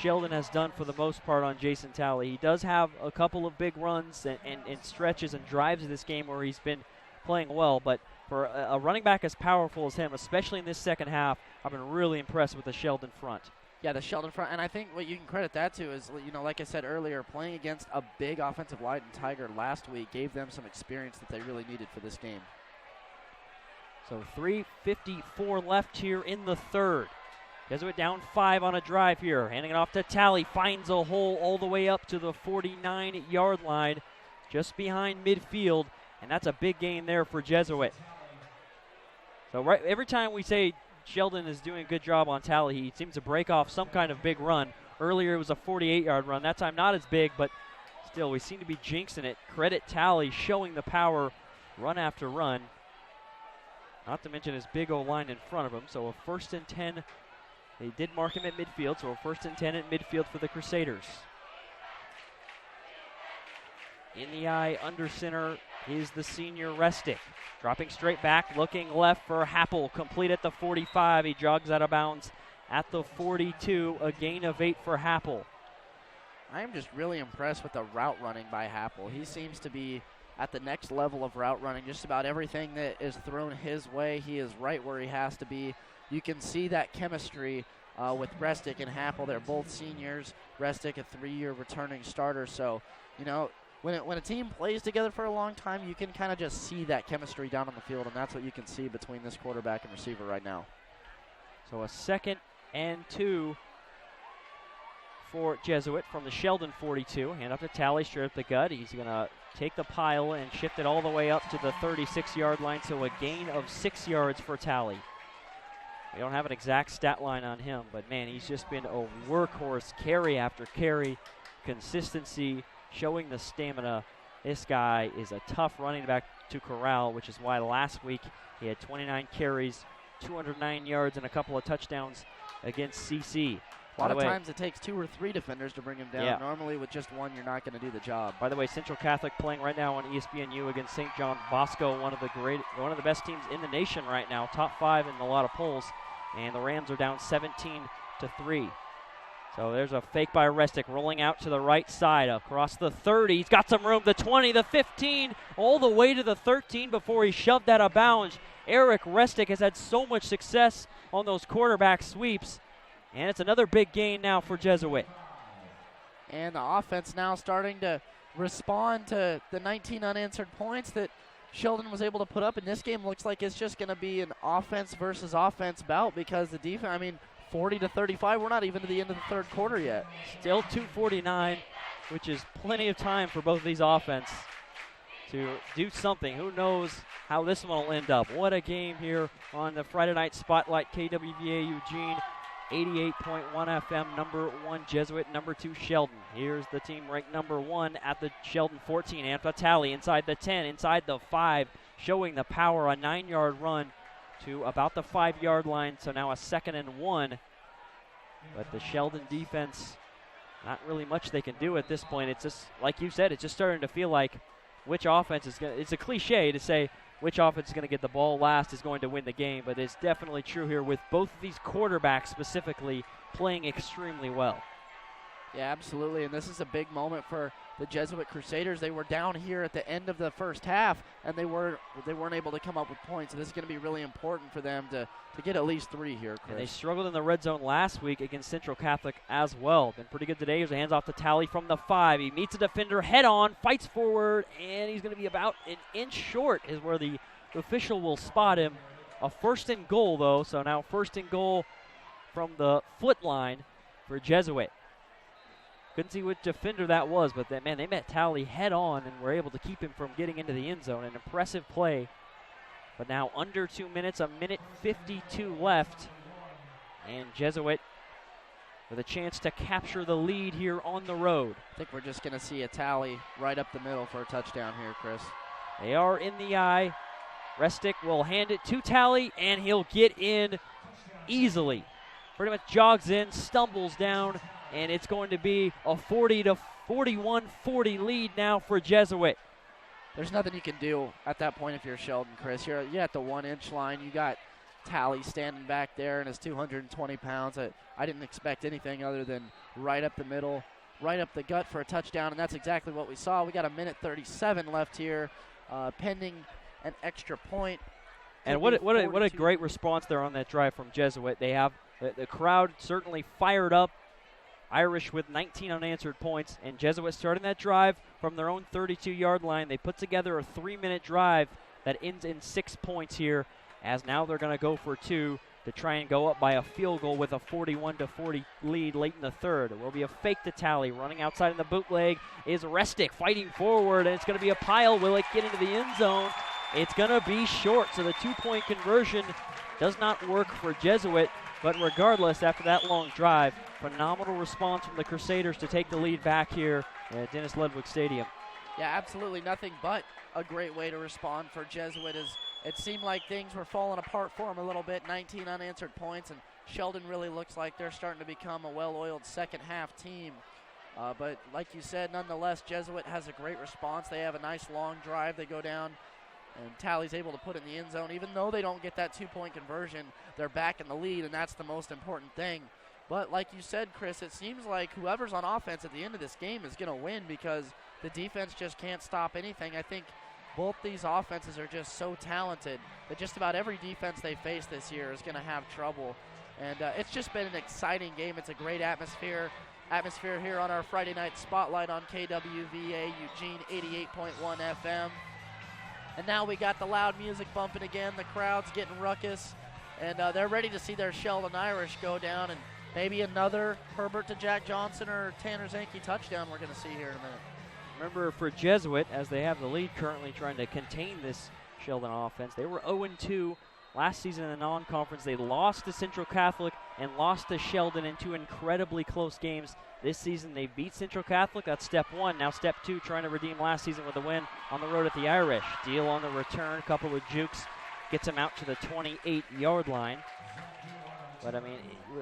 Sheldon has done for the most part on Jason Talley. He does have a couple of big runs and stretches and drives in this game where he's been playing well, but for a running back as powerful as him, especially in this second half, I've been really impressed with the Sheldon front. Yeah, the Sheldon front, and I think what you can credit that to is, like I said earlier, playing against a big offensive line in Tiger last week gave them some experience that they really needed for this game. So 3:54 left here in the third. Jesuit down 5 on a drive here. Handing it off to Talley. Finds a hole all the way up to the 49-yard line, just behind midfield. And that's a big gain there for Jesuit. So every time we say Sheldon is doing a good job on Talley, he seems to break off some kind of big run. Earlier it was a 48-yard run. That time not as big, but still we seem to be jinxing it. Credit Talley showing the power run after run. Not to mention his big O-line in front of him. So a 1st and 10. They did mark him at midfield, so a 1st and 10 at midfield for the Crusaders. In the eye, under center is the senior Restic. Dropping straight back, looking left for Happel. Complete at the 45. He jogs out of bounds at the 42. A gain of 8 for Happel. I am just really impressed with the route running by Happel. He seems to be at the next level of route running. Just about everything that is thrown his way, he is right where he has to be. You can see that chemistry with Restic and Happel. They're both seniors. Restic, a 3-year returning starter. So, when a team plays together for a long time, you can kind of just see that chemistry down on the field, and that's what you can see between this quarterback and receiver right now. So a 2nd and 2 for Jesuit from the Sheldon 42. Hand up to Talley, straight up the gut. He's going to take the pile and shift it all the way up to the 36-yard line, so a gain of 6 yards for Talley. We don't have an exact stat line on him, but, man, he's just been a workhorse carry after carry. Consistency, showing the stamina. This guy is a tough running back to corral, which is why last week he had 29 carries, 209 yards, and a couple of touchdowns against CC. A lot of times it takes 2 or 3 defenders to bring him down. Yeah. Normally with just one, you're not going to do the job. By the way, Central Catholic playing right now on ESPNU against St. John Bosco, one of the best teams in the nation right now, top 5 in a lot of polls, and the Rams are down 17-3. So there's a fake by Restic, rolling out to the right side across the 30. He's got some room, the 20, the 15, all the way to the 13 before he shoved that out of bounds. Eric Restic has had so much success on those quarterback sweeps. And it's another big gain now for Jesuit. And the offense now starting to respond to the 19 unanswered points that Sheldon was able to put up. In this game, looks like it's just going to be an offense versus offense bout because the defense, 40-35, we're not even to the end of the third quarter yet. Still 2:49, which is plenty of time for both of these offense to do something. Who knows how this one will end up. What a game here on the Friday Night Spotlight, KWVA Eugene. 88.1 FM, number 1 Jesuit, number 2 Sheldon. Here's the team ranked number 1 at the Sheldon 14. Anfa Tally inside the 10, inside the 5, showing the power. A 9-yard run to about the 5-yard line, so now a 2nd and 1. But the Sheldon defense, not really much they can do at this point. It's just, like you said, it's just starting to feel like which offense is going to, it's a cliche to say which offense is going to get the ball last is going to win the game, but it's definitely true here with both of these quarterbacks specifically playing extremely well. Yeah, absolutely, and this is a big moment for the Jesuit Crusaders. They were down here at the end of the first half, and they weren't able to come up with points, and this is going to be really important for them to get at least 3 here, Chris. And they struggled in the red zone last week against Central Catholic as well. Been pretty good today. Here's a hands off to Tally from the 5. He meets a defender head on, fights forward, and he's going to be about an inch short is where the official will spot him. A 1st and goal, though, so now 1st and goal from the foot line for Jesuit. Couldn't see which defender that was, but they met Tally head on and were able to keep him from getting into the end zone. An impressive play. But now under 2 minutes, 1:52 left. And Jesuit with a chance to capture the lead here on the road. I think we're just going to see a Tally right up the middle for a touchdown here, Chris. They are in the eye. Restick will hand it to Tally, and he'll get in easily. Pretty much jogs in, stumbles down, and it's going to be a 41-40 lead now for Jesuit. There's nothing you can do at that point if you're Sheldon, Chris. You're at the 1-inch line. You got Tally standing back there and his 220 pounds. I didn't expect anything other than right up the middle, right up the gut for a touchdown, and that's exactly what we saw. We got 1:37 left here, pending an extra point. And what a great response there on that drive from Jesuit. They have the crowd certainly fired up. Irish with 19 unanswered points, and Jesuit starting that drive from their own 32-yard line. They put together a 3-minute drive that ends in 6 points here, as now they're going to go for 2 to try and go up by a field goal with a 41-40 lead late in the third. There will be a fake to Tally. Running outside in the bootleg is Restick fighting forward, and it's going to be a pile. Will it get into the end zone? It's going to be short, so the 2-point conversion does not work for Jesuit. But regardless, after that long drive, phenomenal response from the Crusaders to take the lead back here at Dennis Ledwig Stadium. Yeah, absolutely nothing but a great way to respond for Jesuit. As it seemed like things were falling apart for them a little bit, 19 unanswered points, and Sheldon really looks like they're starting to become a well-oiled second-half team. But like you said, nonetheless, Jesuit has a great response. They have a nice long drive. They go down, and Tally's able to put it in the end zone. Even though they don't get that 2-point conversion, they're back in the lead, and that's the most important thing. But like you said, Chris, it seems like whoever's on offense at the end of this game is going to win because the defense just can't stop anything. I think both these offenses are just so talented that just about every defense they face this year is going to have trouble. And it's just been an exciting game. It's a great atmosphere here on our Friday Night Spotlight on KWVA Eugene 88.1 FM. And now we got the loud music bumping again. The crowd's getting ruckus. And they're ready to see their Sheldon Irish go down, and maybe another Herbert to Jack Johnson or Tanner Zanke touchdown we're going to see here in a minute. Remember, for Jesuit, as they have the lead currently trying to contain this Sheldon offense, they were 0-2 last season in the non-conference. They lost to Central Catholic and lost to Sheldon in 2 incredibly close games. This season they beat Central Catholic. That's step 1. Now step 2, trying to redeem last season with a win on the road at the Irish. Deal on the return, couple of jukes, gets them out to the 28-yard line. But, I mean,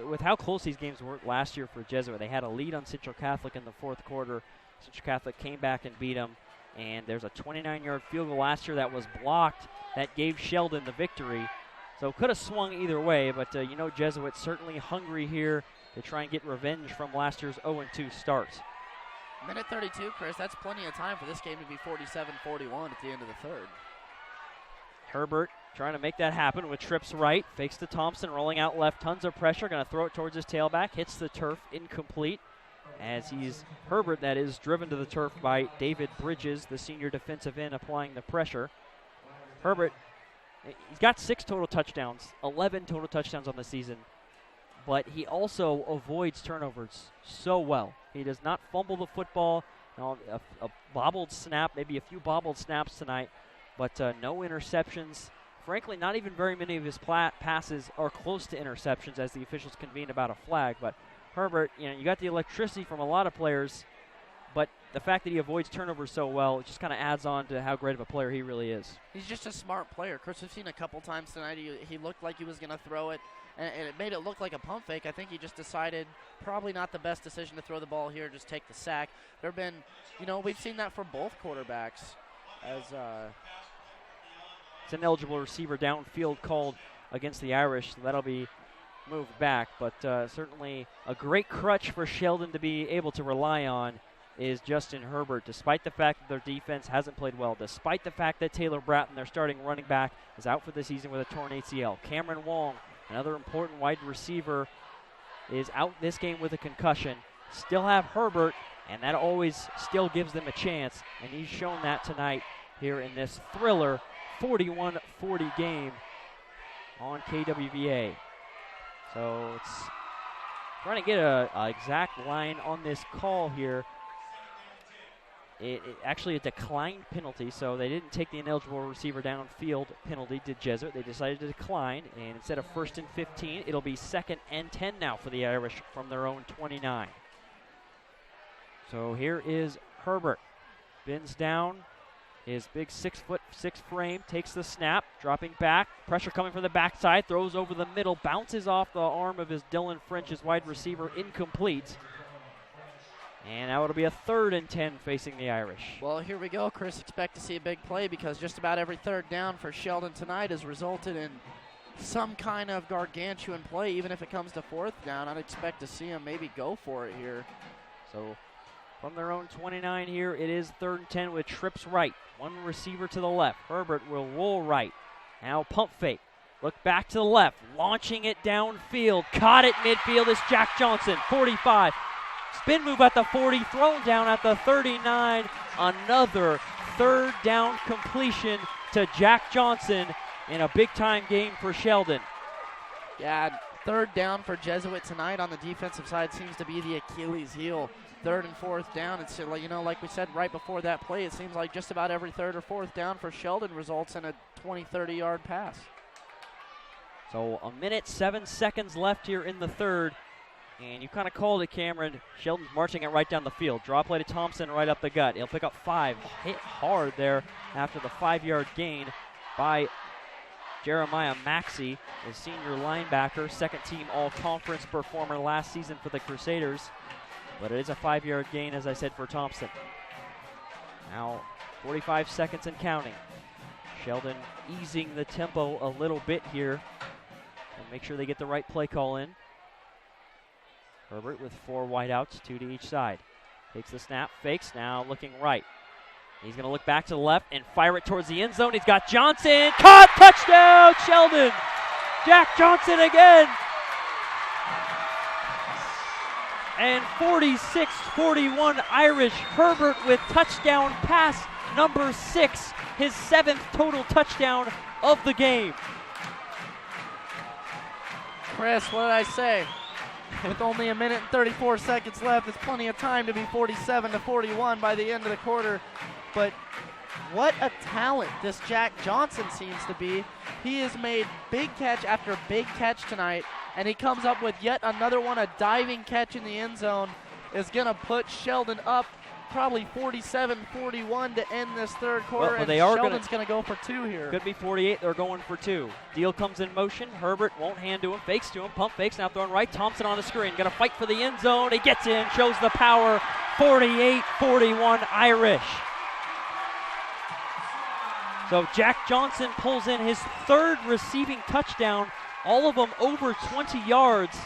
with how close these games were last year for Jesuit, they had a lead on Central Catholic in the fourth quarter. Central Catholic came back and beat them. And there's a 29-yard field goal last year that was blocked that gave Sheldon the victory. So could have swung either way, but Jesuit's certainly hungry here to try and get revenge from last year's 0-2 start. Minute 32, Chris, that's plenty of time for this game to be 47-41 at the end of the third. Herbert trying to make that happen with trips right, fakes to Thompson, rolling out left, tons of pressure, going to throw it towards his tailback, hits the turf, incomplete. As Herbert, that is, driven to the turf by David Bridges, the senior defensive end, applying the pressure. Herbert, he's got 6 total touchdowns, 11 total touchdowns on the season, but he also avoids turnovers so well. He does not fumble the football, a bobbled snap, maybe a few bobbled snaps tonight, but no interceptions. Frankly, not even very many of his passes are close to interceptions as the officials convene about a flag. But Herbert, you got the electricity from a lot of players, but the fact that he avoids turnovers so well, it just kind of adds on to how great of a player he really is. He's just a smart player. Chris, we've seen a couple times tonight he looked like he was going to throw it, and it made it look like a pump fake. I think he just decided probably not the best decision to throw the ball here, just take the sack. There have been, we've seen that for both quarterbacks as it's an eligible receiver downfield called against the Irish, so that'll be moved back. But certainly a great crutch for Sheldon to be able to rely on is Justin Herbert, despite the fact that their defense hasn't played well, despite the fact that Taylor Bratton, their starting running back, is out for the season with a torn ACL. Cameron Wong, another important wide receiver, is out this game with a concussion. Still have Herbert, and that always still gives them a chance, and he's shown that tonight here in this thriller 41-40 game on KWVA. So it's trying to get a exact line on this call here. It actually a declined penalty, so they didn't take the ineligible receiver downfield penalty, did Jesuit. They decided to decline, and instead of 1st and 15, it'll be 2nd and 10 now for the Irish from their own 29. So here is Herbert. Bends down his big 6'6" frame, takes the snap, dropping back. Pressure coming from the backside, throws over the middle, bounces off the arm of his Dylan French, his wide receiver, incomplete. And now it'll be a 3rd and 10 facing the Irish. Well, here we go, Chris. Expect to see a big play because just about every 3rd down for Sheldon tonight has resulted in some kind of gargantuan play. Even if it comes to 4th down, I'd expect to see him maybe go for it here. So from their own 29 here, it is 3rd and 10 with trips right. One receiver to the left. Herbert will roll right. Now pump fake. Look back to the left. Launching it downfield. Caught it midfield is Jack Johnson, 45. Spin move at the 40, thrown down at the 39. Another 3rd down completion to Jack Johnson in a big-time game for Sheldon. Yeah, 3rd down for Jesuit tonight on the defensive side seems to be the Achilles heel. 3rd and 4th down, it's like we said right before that play, it seems like just about every 3rd or 4th down for Sheldon results in a 20, 30-yard pass. So 1:07 left here in the 3rd. And you kind of called it, Cameron. Sheldon's marching it right down the field. Draw play to Thompson right up the gut. He'll pick up 5. Hit hard there after the 5-yard gain by Jeremiah Maxey, the senior linebacker, 2nd team all-conference performer last season for the Crusaders. But it is a 5-yard gain, as I said, for Thompson. Now 45 seconds and counting. Sheldon easing the tempo a little bit here and make sure they get the right play call in. Herbert with 4 wideouts, 2 to each side. Takes the snap, fakes, now looking right. He's going to look back to the left and fire it towards the end zone. He's got Johnson. Caught! Touchdown, Sheldon! Jack Johnson again! And 46-41 Irish. Herbert with touchdown pass number 6. His 7th total touchdown of the game. Chris, what did I say? With only 1:34 minutes left, it's plenty of time to be 47-41 by the end of the quarter. But what a talent this Jack Johnson seems to be. He has made big catch after big catch tonight, and he comes up with yet another one. A diving catch in the end zone is going to put Sheldon up probably 47-41 to end this 3rd quarter, well, and Sheldon's going to go for 2 here. Could be 48. They're going for 2. Deal comes in motion. Herbert won't hand to him. Fakes to him. Pump fakes. Now throwing right. Thompson on the screen. Going to fight for the end zone. He gets in. Shows the power. 48-41 Irish. So Jack Johnson pulls in his 3rd receiving touchdown. All of them over 20 yards.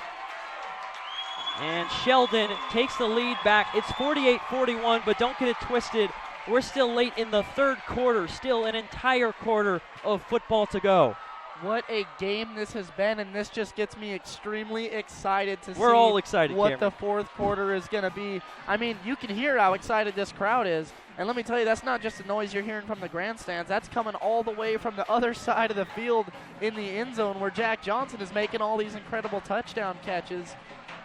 And Sheldon takes the lead back. It's 48-41, but don't get it twisted. We're still late in the 3rd quarter, still an entire quarter of football to go. What a game this has been, and this just gets me extremely excited to see We're all excited, what Cameron. the 4th quarter is going to be. I mean, you can hear how excited this crowd is. And let me tell you, that's not just the noise you're hearing from the grandstands. That's coming all the way from the other side of the field in the end zone where Jack Johnson is making all these incredible touchdown catches.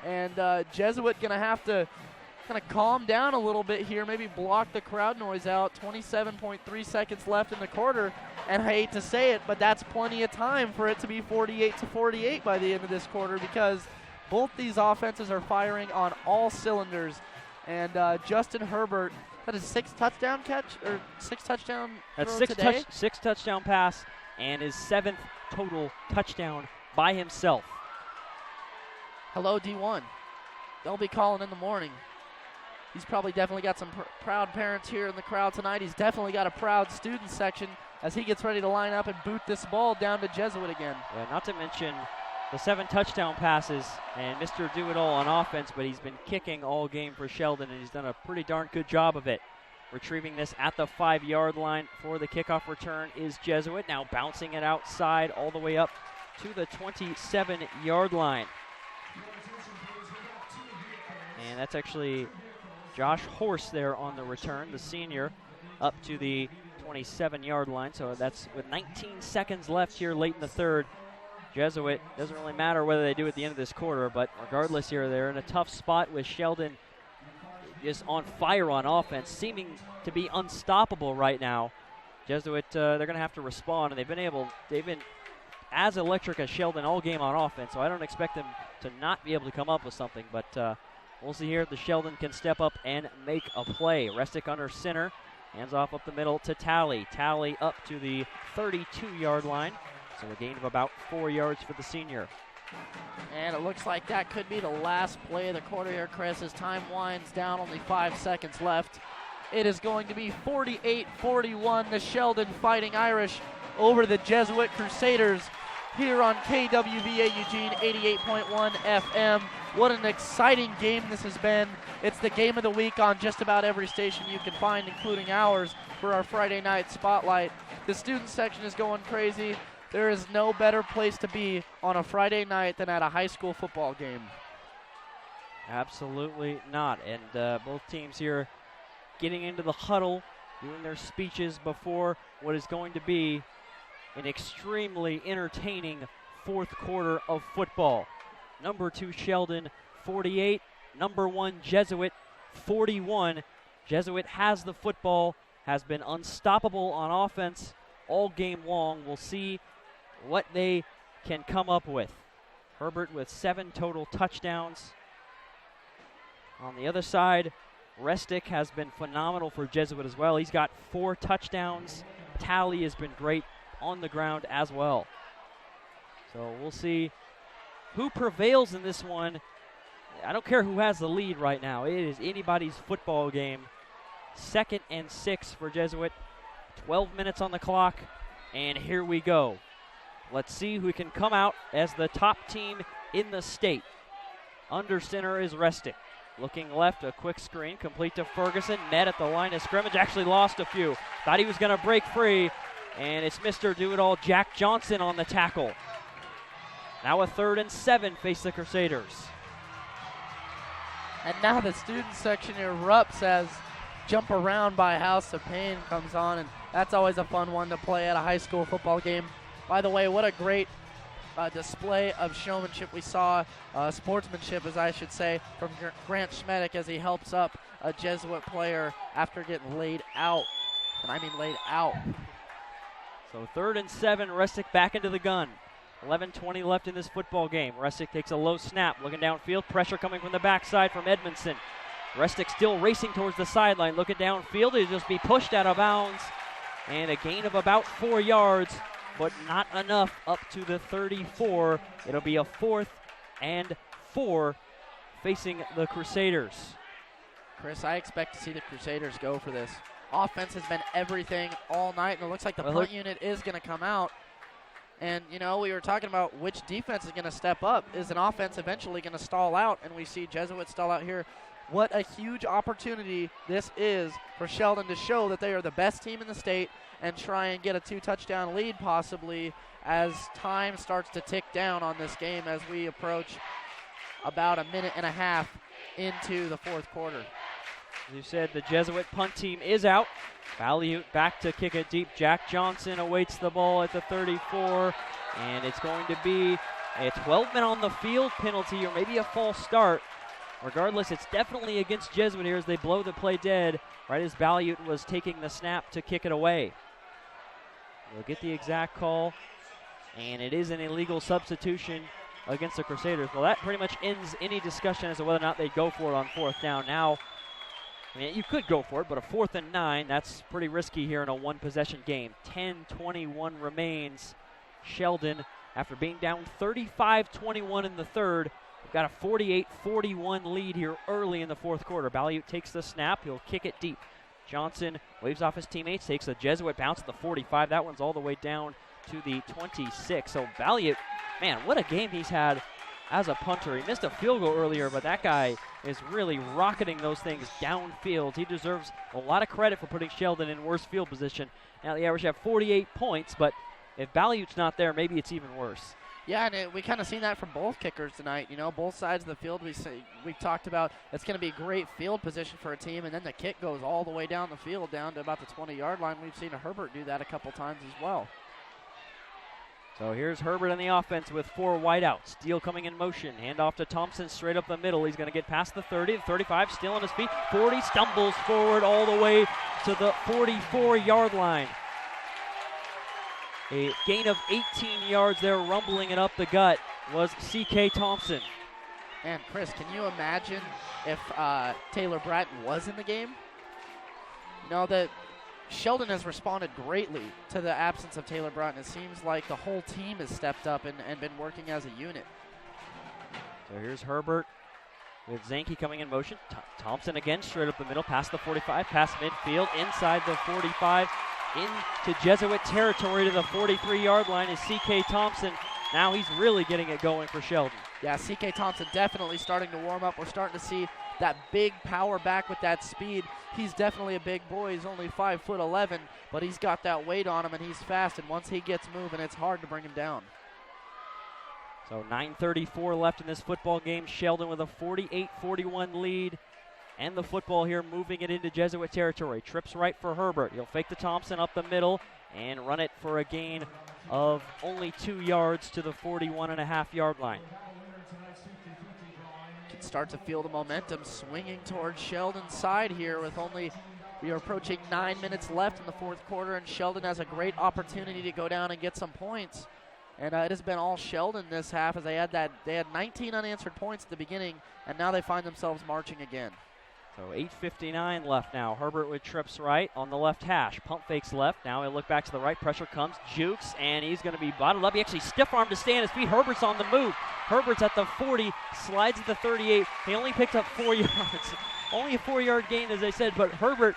And Jesuit going to have to kind of calm down a little bit here, maybe block the crowd noise out. 27.3 seconds left in the quarter, and I hate to say it, but that's plenty of time for it to be 48-48 by the end of this quarter, because both these offenses are firing on all cylinders. And Justin Herbert had a 6 touchdown catch, or 6 touchdown throw today. 6 touchdown pass, and his 7th total touchdown by himself. Hello, D1. They'll be calling in the morning. He's probably definitely got some proud parents here in the crowd tonight. He's definitely got a proud student section as he gets ready to line up and boot this ball down to Jesuit again. Yeah, not to mention the 7 touchdown passes and Mr. Do-It-All on offense, but he's been kicking all game for Sheldon, and he's done a pretty darn good job of it. Retrieving this at the 5-yard line for the kickoff return is Jesuit, now bouncing it outside all the way up to the 27-yard line. And that's actually Josh Horse there on the return, the senior, up to the 27-yard line. So that's with 19 seconds left here late in the third. Jesuit, doesn't really matter whether they do at the end of this quarter, but regardless here, they're in a tough spot with Sheldon just on fire on offense, seeming to be unstoppable right now. Jesuit, they're going to have to respond, and they've been as electric as Sheldon all game on offense, so I don't expect them to not be able to come up with something, but we'll see here if the Sheldon can step up and make a play. Restic under center, hands off up the middle to Talley. Talley up to the 32-yard line, so a gain of about 4 yards for the senior. And it looks like that could be the last play of the quarter here, Chris, as time winds down, only 5 seconds left. It is going to be 48-41, the Sheldon Fighting Irish over the Jesuit Crusaders here on KWVA Eugene 88.1 FM. What an exciting game this has been. It's the game of the week on just about every station you can find, including ours, for our Friday night spotlight. The student section is going crazy. There is no better place to be on a Friday night than at a high school football game. Absolutely not. And both teams here getting into the huddle, doing their speeches before what is going to be an extremely entertaining fourth quarter of football. Number 2 Sheldon 48, number 1 Jesuit 41. Jesuit has the football, has been unstoppable on offense all game long. We'll see what they can come up with. Herbert with 7 total touchdowns. On the other side, Restic has been phenomenal for Jesuit as well. He's got 4 touchdowns. Talley has been great on the ground as well. So we'll see who prevails in this one. I don't care who has the lead right now. It is anybody's football game. 2nd and 6 for Jesuit. 12 minutes on the clock, and here we go. Let's see who can come out as the top team in the state. Under center is Restic. Looking left, a quick screen, complete to Ferguson. Met at the line of scrimmage, actually lost a few. Thought he was going to break free, and it's Mr. Do-It-All, Jack Johnson, on the tackle. Now a 3rd and 7 face the Crusaders. And now the student section erupts as Jump Around by House of Pain comes on, and that's always a fun one to play at a high school football game. By the way, what a great display of showmanship we saw, sportsmanship as I should say, from Grant Schmedick as he helps up a Jesuit player after getting laid out. And I mean laid out. So 3rd and 7, Restic back into the gun. 11:20 left in this football game. Restic takes a low snap, looking downfield, pressure coming from the backside from Edmondson. Restic still racing towards the sideline, looking downfield. He'll just be pushed out of bounds. And a gain of about 4 yards, but not enough up to the 34. It'll be a 4th and 4 facing the Crusaders. Chris, I expect to see the Crusaders go for this. Offense has been everything all night, and it looks like the punt unit is going to come out. And, you know, we were talking about which defense is going to step up. Is an offense eventually going to stall out? And we see Jesuit stall out here. What a huge opportunity this is for Sheldon to show that they are the best team in the state and try and get a 2-touchdown lead possibly as time starts to tick down on this game as we approach about a minute and a half into the fourth quarter. As you said, the Jesuit punt team is out. Valiute back to kick it deep. Jack Johnson awaits the ball at the 34, and it's going to be a 12-men on the field penalty or maybe a false start. regardless, it's definitely against Jesuit here as they blow the play dead right as Valiant was taking the snap to kick it away. We'll get the exact call, and it is an illegal substitution against the Crusaders. Well, that pretty much ends any discussion as to whether or not they go for it on fourth down. Now, I mean, you could go for it, but a 4th and 9, that's pretty risky here in a one-possession game. 10-21 remains. Sheldon, after being down 35-21 in the third, we've got a 48-41 lead here early in the fourth quarter. Ballyute takes the snap. He'll kick it deep. Johnson waves off his teammates, takes a Jesuit bounce at the 45. That one's all the way down to the 26. So Ballyute, man, what a game he's had as a punter. He missed a field goal earlier, but that guy is really rocketing those things downfield. He deserves a lot of credit for putting Sheldon in worse field position. Now the average have 48 points, but if Ballyute's not there, maybe it's even worse. Yeah, and we kind of seen that from both kickers tonight. You know, both sides of the field. We've talked about it's going to be great field position for a team, and then the kick goes all the way down the field, down to about the 20-yard line. We've seen Herbert do that a couple times as well. So here's Herbert in the offense with 4 wideouts. Steele coming in motion. Handoff to Thompson straight up the middle. He's going to get past the 30, the 35, still on his feet. 40, stumbles forward all the way to the 44-yard line. A gain of 18 yards there, rumbling it up the gut, was C.K. Thompson. And Chris, can you imagine if Taylor Bratton was in the game? You know, that Sheldon has responded greatly to the absence of Taylor Bratton. It seems like the whole team has stepped up and been working as a unit. So here's Herbert with Zanke coming in motion. Thompson again, straight up the middle, past the 45, past midfield, inside the 45, into Jesuit territory to the 43-yard line is C.K. Thompson. Now he's really getting it going for Sheldon. Yeah, C.K. Thompson definitely starting to warm up. We're starting to see that big power back with that speed. He's definitely a big boy. He's only 5'11", but he's got that weight on him, and he's fast, and once he gets moving, it's hard to bring him down. So 9:34 left in this football game. Sheldon with a 48-41 lead. And the football here, moving it into Jesuit territory. Trips right for Herbert. He'll fake to Thompson up the middle and run it for a gain of only 2 yards to the 41.5-yard line. Can start to feel the momentum swinging towards Sheldon's side here with we are approaching 9 minutes left in the fourth quarter, and Sheldon has a great opportunity to go down and get some points. And it has been all Sheldon this half as they had 19 unanswered points at the beginning, and now they find themselves marching again. So 8:59 left now. Herbert with trips right on the left hash. Pump fakes left. Now he'll look back to the right. Pressure comes. Jukes, and he's going to be bottled up. He actually stiff-armed to stay on his feet. Herbert's on the move. Herbert's at the 40, slides at the 38. He only picked up 4 yards. Only a 4-yard gain, as I said, but Herbert,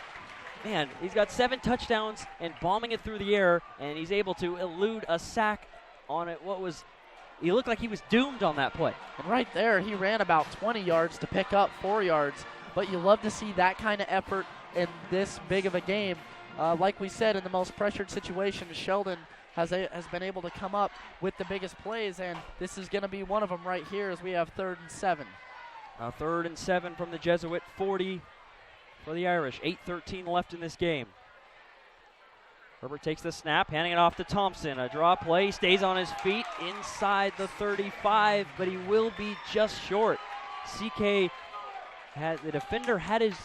man, he's got 7 touchdowns and bombing it through the air, and he's able to elude a sack on it. He looked like he was doomed on that play. And right there, he ran about 20 yards to pick up 4 yards. But you love to see that kind of effort in this big of a game. Like we said, in the most pressured situation, Sheldon has been able to come up with the biggest plays, and this is going to be one of them right here as we have 3rd and 7. 3rd and 7 from the Jesuit 40 for the Irish. 8:13 left in this game. Herbert takes the snap, handing it off to Thompson. A draw play, stays on his feet inside the 35, but he will be just short. CK the defender had his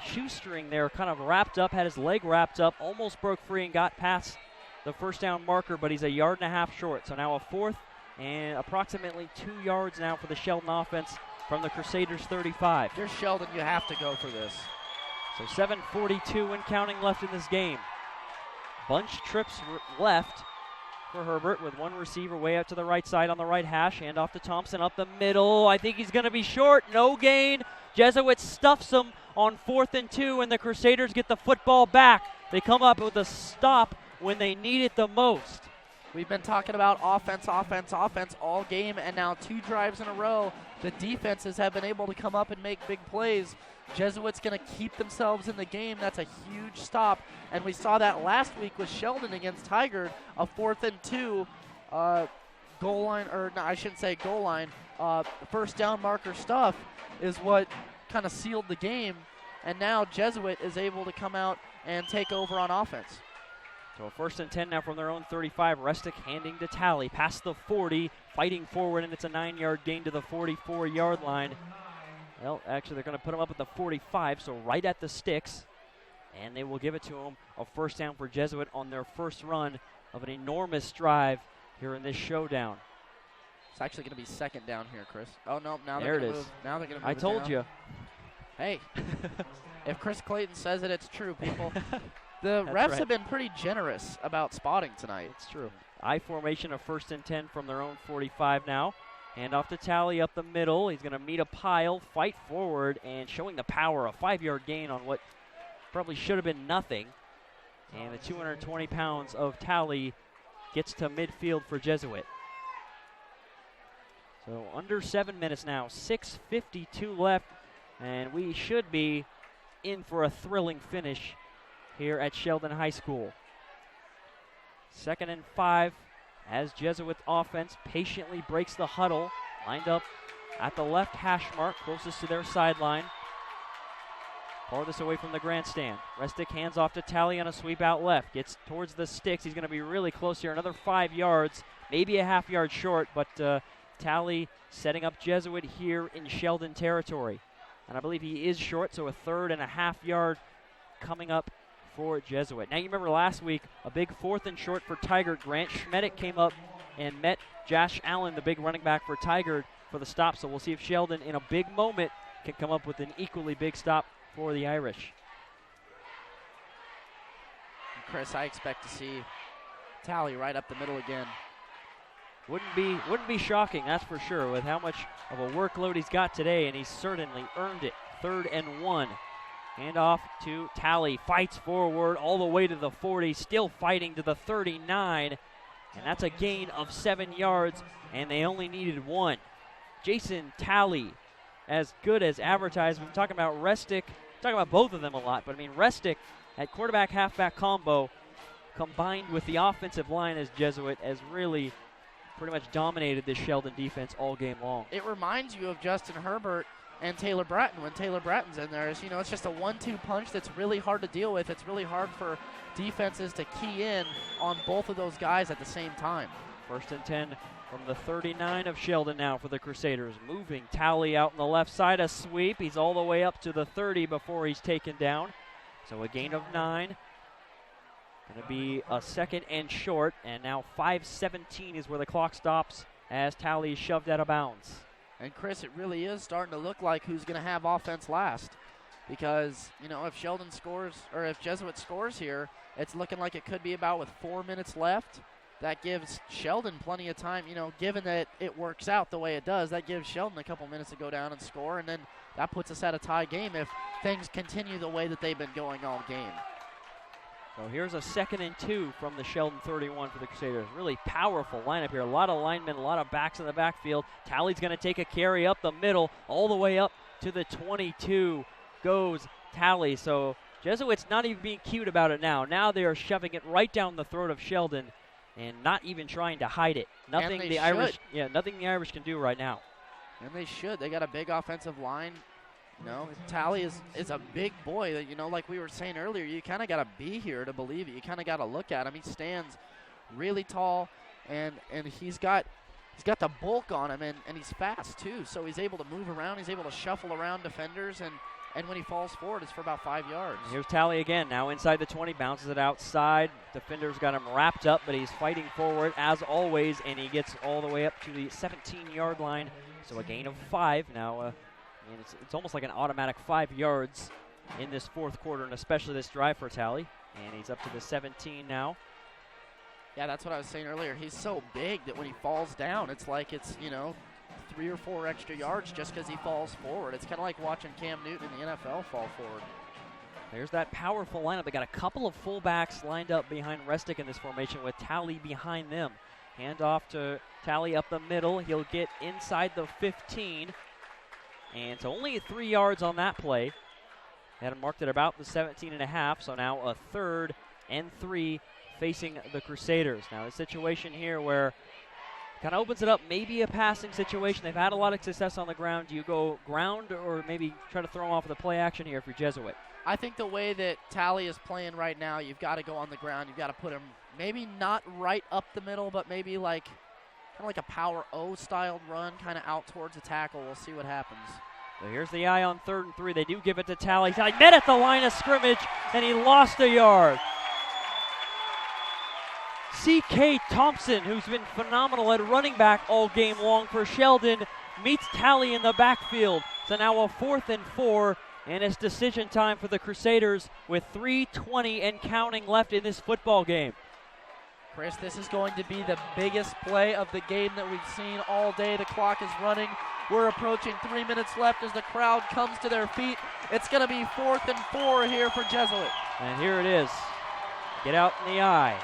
shoestring there kind of wrapped up, had his leg wrapped up, almost broke free and got past the first down marker, but he's a yard and a half short. So now a 4th and approximately 2 yards now for the Sheldon offense from the Crusaders 35. If you're Sheldon, you have to go for this. So 7:42 and counting left in this game. Bunch trips left for Herbert with one receiver way out to the right side on the right hash. Hand off to Thompson up the middle. I think he's going to be short. No gain. Jesuit stuffs him on 4th and 2, and the Crusaders get the football back. They come up with a stop when they need it the most. We've been talking about offense all game, and now 2 drives in a row. The defenses have been able to come up and make big plays. Jesuit's going to keep themselves in the game. That's a huge stop, and we saw that last week with Sheldon against Tigard, a 4th and 2 goal line, or no, I shouldn't say goal line, first down marker stuff is what kind of sealed the game, and now Jesuit is able to come out and take over on offense. So a 1st and 10 now from their own 35. Restic handing to Talley past the 40, fighting forward, and it's a 9-yard gain to the 44-yard line. Well, actually, they're going to put him up at the 45, so right at the sticks. And they will give it to him, a first down for Jesuit on their first run of an enormous drive here in this showdown. It's actually going to be second down here, Chris. Oh, no, now there they're going it to is. move. Now they're going to move I it told down. you. Hey, if Chris Clayton says it, it's true, people. The That's refs right. have been pretty generous about spotting tonight. It's true. I formation of 1st and 10 from their own 45 now. Hand off to Talley up the middle. He's going to meet a pile, fight forward, and showing the power. A 5-yard gain on what probably should have been nothing. And the 220 pounds of Talley gets to midfield for Jesuit. So under 7 minutes now, 6:52 left, and we should be in for a thrilling finish here at Sheldon High School. 2nd and 5 as Jesuit's offense patiently breaks the huddle, lined up at the left hash mark, closest to their sideline. Farthest away from the grandstand. Restic hands off to Talley on a sweep out left. Gets towards the sticks. He's going to be really close here. Another 5 yards, maybe a half-yard short, but Talley setting up Jesuit here in Sheldon territory. And I believe he is short, so a 3rd and a half-yard coming up for Jesuit. Now you remember last week, a big 4th and short for Tigard. Grant Schmedick came up and met Josh Allen, the big running back for Tigard, for the stop. So we'll see if Sheldon, in a big moment, can come up with an equally big stop for the Irish. And Chris, I expect to see Talley right up the middle again. Wouldn't be shocking, that's for sure, with how much of a workload he's got today, and he's certainly earned it. 3rd and 1. Hand off to Talley. Fights forward all the way to the 40, still fighting to the 39, and that's a gain of 7 yards, and they only needed 1. Jason Talley, as good as advertised. We're talking about Restic, talking about both of them a lot, but I mean Restic at quarterback-halfback combo combined with the offensive line as Jesuit has really pretty much dominated this Sheldon defense all game long. It reminds you of Justin Herbert and Taylor Bratton when Taylor Bratton's in there. It's just a 1-2 punch that's really hard to deal with. It's really hard for defenses to key in on both of those guys at the same time. 1st and 10 from the 39 of Sheldon now for the Crusaders. Moving Talley out on the left side, a sweep. He's all the way up to the 30 before he's taken down. So a gain of 9. Going to be a 2nd and short, and now 5:17 is where the clock stops as Talley is shoved out of bounds. And Chris, it really is starting to look like who's going to have offense last. Because, if Sheldon scores, or if Jesuit scores here, it's looking like it could be about with 4 minutes left. That gives Sheldon plenty of time, given that it works out the way it does, that gives Sheldon a couple minutes to go down and score, and then that puts us at a tie game if things continue the way that they've been going all game. So here's a 2nd and 2 from the Sheldon 31 for the Crusaders. Really powerful lineup here. A lot of linemen, a lot of backs in the backfield. Talley's going to take a carry up the middle, all the way up to the 22 goes Talley. So Jesuits not even being cute about it now. Now they are shoving it right down the throat of Sheldon and not even trying to hide it. Nothing the Irish can do right now. And they should. They got a big offensive line. Talley is a big boy that, like we were saying earlier, you kind of got to be here to believe it. You kind of got to look at him. He stands really tall, and he's got the bulk on him, and he's fast too. So he's able to move around. He's able to shuffle around defenders, and when he falls forward, it's for about 5 yards. Here's Talley again, now inside the 20, bounces it outside. Defender's got him wrapped up, but he's fighting forward as always, and he gets all the way up to the 17-yard line. So a gain of 5 now. And it's almost like an automatic 5 yards in this 4th quarter, and especially this drive for Talley. And he's up to the 17 now. Yeah, that's what I was saying earlier. He's so big that when he falls down, it's like it's, 3 or 4 extra yards just because he falls forward. It's kind of like watching Cam Newton in the NFL fall forward. There's that powerful lineup. They got a couple of fullbacks lined up behind Restic in this formation with Talley behind them. Hand off to Talley up the middle. He'll get inside the 15. And so only 3 yards on that play. Had him marked at about the 17.5, so now a 3rd and 3 facing the Crusaders. Now the situation here where kind of opens it up, maybe a passing situation. They've had a lot of success on the ground. Do you go ground or maybe try to throw them off with the play action here if you're Jesuit? I think the way that Talley is playing right now, you've got to go on the ground. You've got to put him maybe not right up the middle, but maybe like kind of like a power O styled run kind of out towards the tackle. We'll see what happens. So here's the eye on 3rd and 3. They do give it to Talley. He met at the line of scrimmage, and he lost a yard. C.K. Thompson, who's been phenomenal at running back all game long for Sheldon, meets Talley in the backfield. So now a 4th and 4, and it's decision time for the Crusaders with 3:20 and counting left in this football game. Chris, this is going to be the biggest play of the game that we've seen all day. The clock is running. We're approaching 3 minutes left as the crowd comes to their feet. It's going to be 4th and 4 here for Jesuit. And here it is. Get out in the eye.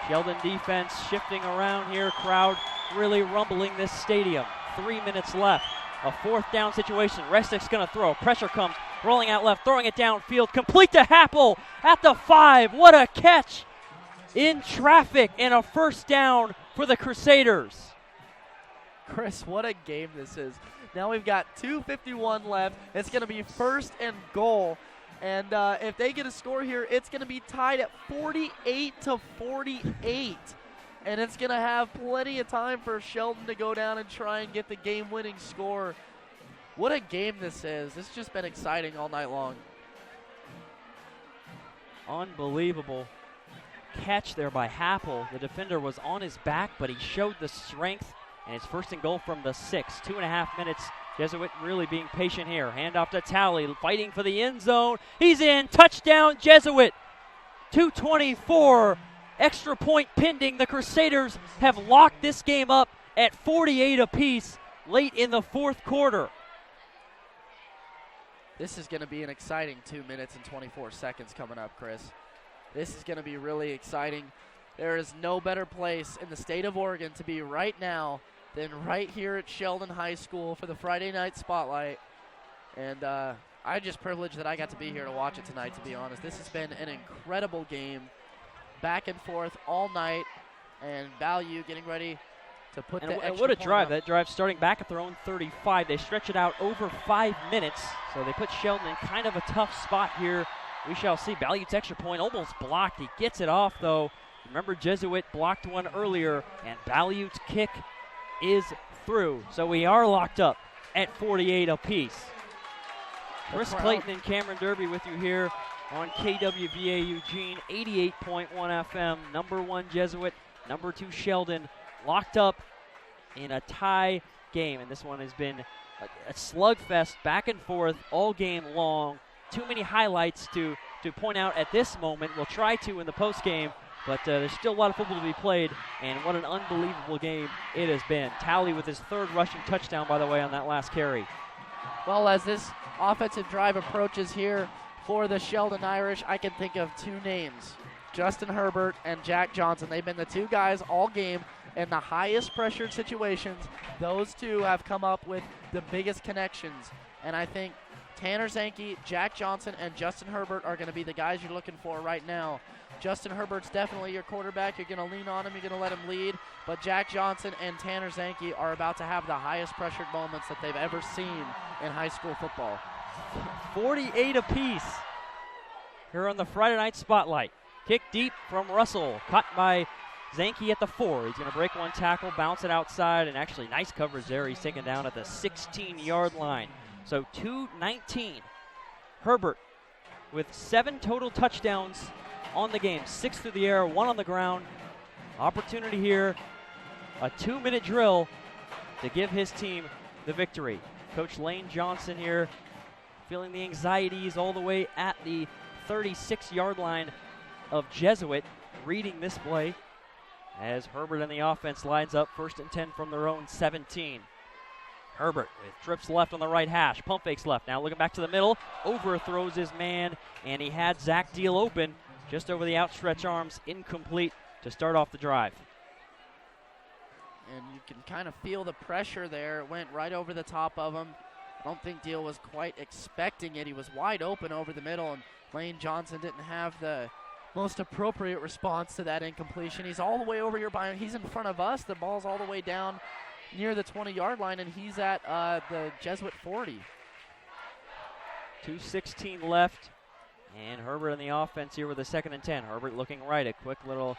Sheldon defense shifting around here. Crowd really rumbling this stadium. 3 minutes left. A 4th down situation. Restick's going to throw. Pressure comes. Rolling out left. Throwing it downfield. Complete to Happel at the 5. What a catch in traffic, and a 1st down for the Crusaders. Chris, what a game this is. Now we've got 2:51 left. It's going to be 1st and goal. And if they get a score here, it's going to be tied at 48-48. And it's going to have plenty of time for Sheldon to go down and try and get the game-winning score. What a game this is. It's just been exciting all night long. Unbelievable catch there by Happel. The defender was on his back, but he showed the strength, and it's 1st and goal from the 6. 2.5 minutes. Jesuit really being patient here. Handoff to Talley, fighting for the end zone. He's in. Touchdown, Jesuit. 2:24. Extra point pending. The Crusaders have locked this game up at 48 apiece late in the 4th quarter. This is going to be an exciting 2 minutes and 24 seconds coming up, Chris. This is going to be really exciting. There is no better place in the state of Oregon to be right now than right here at Sheldon High School for the Friday Night Spotlight. And I'm just privileged that I got to be here to watch it tonight, to be honest. This has been an incredible game, back and forth all night, and Value getting ready to put the extra and what a point drive. up. That drive starting back at their own 35. They stretch it out over 5 minutes, so they put Sheldon in kind of a tough spot here. We shall see. Value's extra point almost blocked. He gets it off, though. Remember, Jesuit blocked one earlier, and Value's kick is through. So we are locked up at 48 apiece. Chris Clayton and Cameron Derby with you here on KWVA Eugene, 88.1 FM. Number 1 Jesuit, number 2 Sheldon, locked up in a tie game. And this one has been a slugfest back and forth all game long. Too many highlights to point out at this moment. We'll try to in the post game, but there's still a lot of football to be played, and what an unbelievable game it has been. Talley with his 3rd rushing touchdown, by the way, on that last carry. Well, as this offensive drive approaches here for the Sheldon Irish, I can think of 2 names, Justin Herbert and Jack Johnson. They've been the 2 guys all game in the highest pressured situations. Those 2 have come up with the biggest connections, and I think Tanner Zanke, Jack Johnson, and Justin Herbert are going to be the guys you're looking for right now. Justin Herbert's definitely your quarterback. You're going to lean on him. You're going to let him lead. But Jack Johnson and Tanner Zanke are about to have the highest pressured moments that they've ever seen in high school football. 48 apiece here on the Friday Night Spotlight. Kick deep from Russell. Caught by Zanke at the 4. He's going to break one tackle, bounce it outside, and actually nice coverage there. He's taken down at the 16-yard line. So 2:19. Herbert with 7 total touchdowns on the game. 6 through the air, 1 on the ground. Opportunity here. A 2-minute drill to give his team the victory. Coach Lane Johnson here feeling the anxieties all the way at the 36-yard line of Jesuit, reading this play as Herbert and the offense lines up 1st and 10 from their own 17. Herbert with trips left on the right hash, pump fakes left. Now looking back to the middle, overthrows his man, and he had Zach Deal open just over the outstretched arms, incomplete to start off the drive. And you can kind of feel the pressure there. It went right over the top of him. I don't think Deal was quite expecting it. He was wide open over the middle, and Lane Johnson didn't have the most appropriate response to that incompletion. He's all the way over here by him. He's in front of us. The ball's all the way down near the 20-yard line, and he's at the Jesuit 40. 2:16 left, and Herbert in the offense here with a 2nd and 10. Herbert looking right, a quick little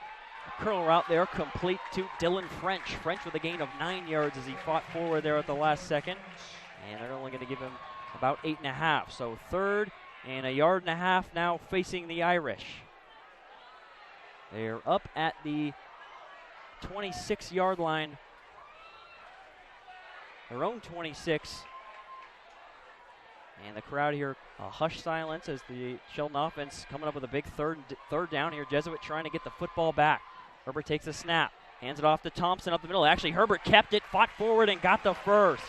curl route there, complete to Dylan French. French with a gain of 9 yards as he fought forward there at the last second. And they're only going to give him about 8.5. So 3rd and 1.5 yards now facing the Irish. They're up at the 26-yard line. Their own 26. And the crowd here, hushed silence as the Sheldon offense coming up with a big third down here. Jesuit trying to get the football back. Herbert takes a snap, hands it off to Thompson up the middle. Actually, Herbert kept it, fought forward, and got the first.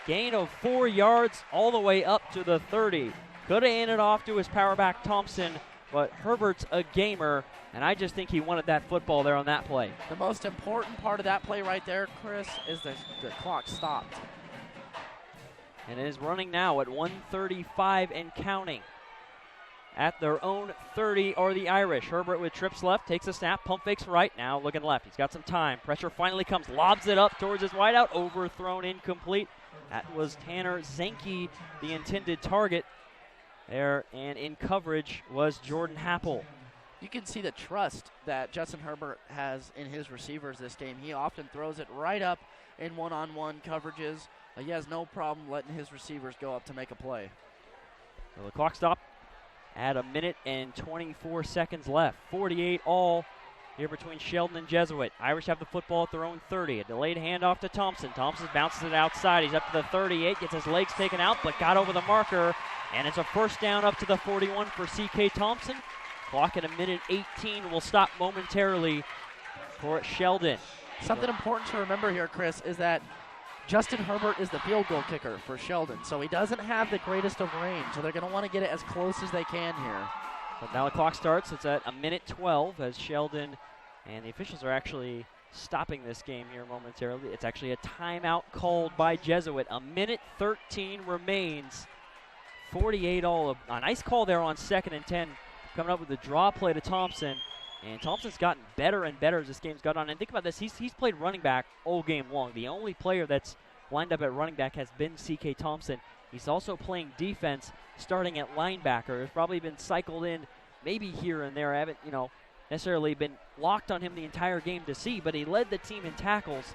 Gain of 4 yards all the way up to the 30. Could have handed off to his power back Thompson, but Herbert's a gamer, and I just think he wanted that football there on that play. The most important part of that play right there, Chris, is the clock stopped. And it is running now at 1:35 and counting. At their own 30 are the Irish. Herbert with trips left, takes a snap, pump fakes right, now looking left. He's got some time. Pressure finally comes, lobs it up towards his wideout, overthrown, incomplete. That was Tanner Zanke, the intended target there, and in coverage was Jordan Happel. You can see the trust that Justin Herbert has in his receivers this game. He often throws it right up in one-on-one coverages. He has no problem letting his receivers go up to make a play. So the clock stopped at 1 minute and 24 seconds left. 48 all here between Sheldon and Jesuit. Irish have the football at their own 30. A delayed handoff to Thompson. Thompson bounces it outside. He's up to the 38, gets his legs taken out, but got over the marker. And it's a first down up to the 41 for C.K. Thompson. Clock at 1 minute 18 will stop momentarily for Sheldon. Something important to remember here, Chris, is that Justin Herbert is the field goal kicker for Sheldon, so he doesn't have the greatest of range, so they're going to want to get it as close as they can here. But now the clock starts. It's at 1 minute 12 as Sheldon and the officials are actually stopping this game here momentarily. It's actually a timeout called by Jesuit. 1 minute 13 remains. 48 all. A nice call there on 2nd and 10, coming up with the draw play to Thompson. And Thompson's gotten better and better as this game's gone on. And think about this, he's played running back all game long. The only player that's lined up at running back has been C.K. Thompson. He's also playing defense, starting at linebacker. There's probably been cycled in maybe here and there. I haven't, necessarily been locked on him the entire game to see, but he led the team in tackles.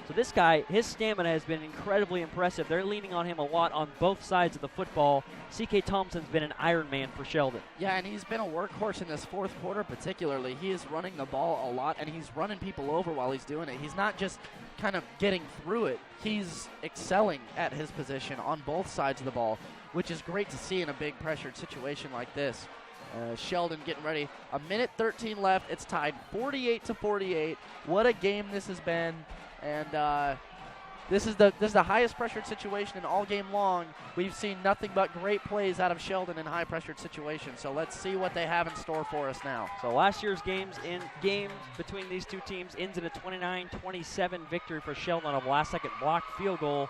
So this guy, his stamina has been incredibly impressive. They're leaning on him a lot on both sides of the football. C.K. Thompson's been an Iron Man for Sheldon. Yeah, and he's been a workhorse in this fourth quarter particularly. He is running the ball a lot, and he's running people over while he's doing it. He's not just kind of getting through it. He's excelling at his position on both sides of the ball, which is great to see in a big pressured situation like this. Sheldon getting ready. 1 minute 13 left. It's tied 48-48. What a game this has been. And this is the highest pressured situation in all game long. We've seen nothing but great plays out of Sheldon in high pressured situations. So let's see what they have in store for us now. So last year's games between these two teams ends in a 29-27 victory for Sheldon on a last-second blocked field goal.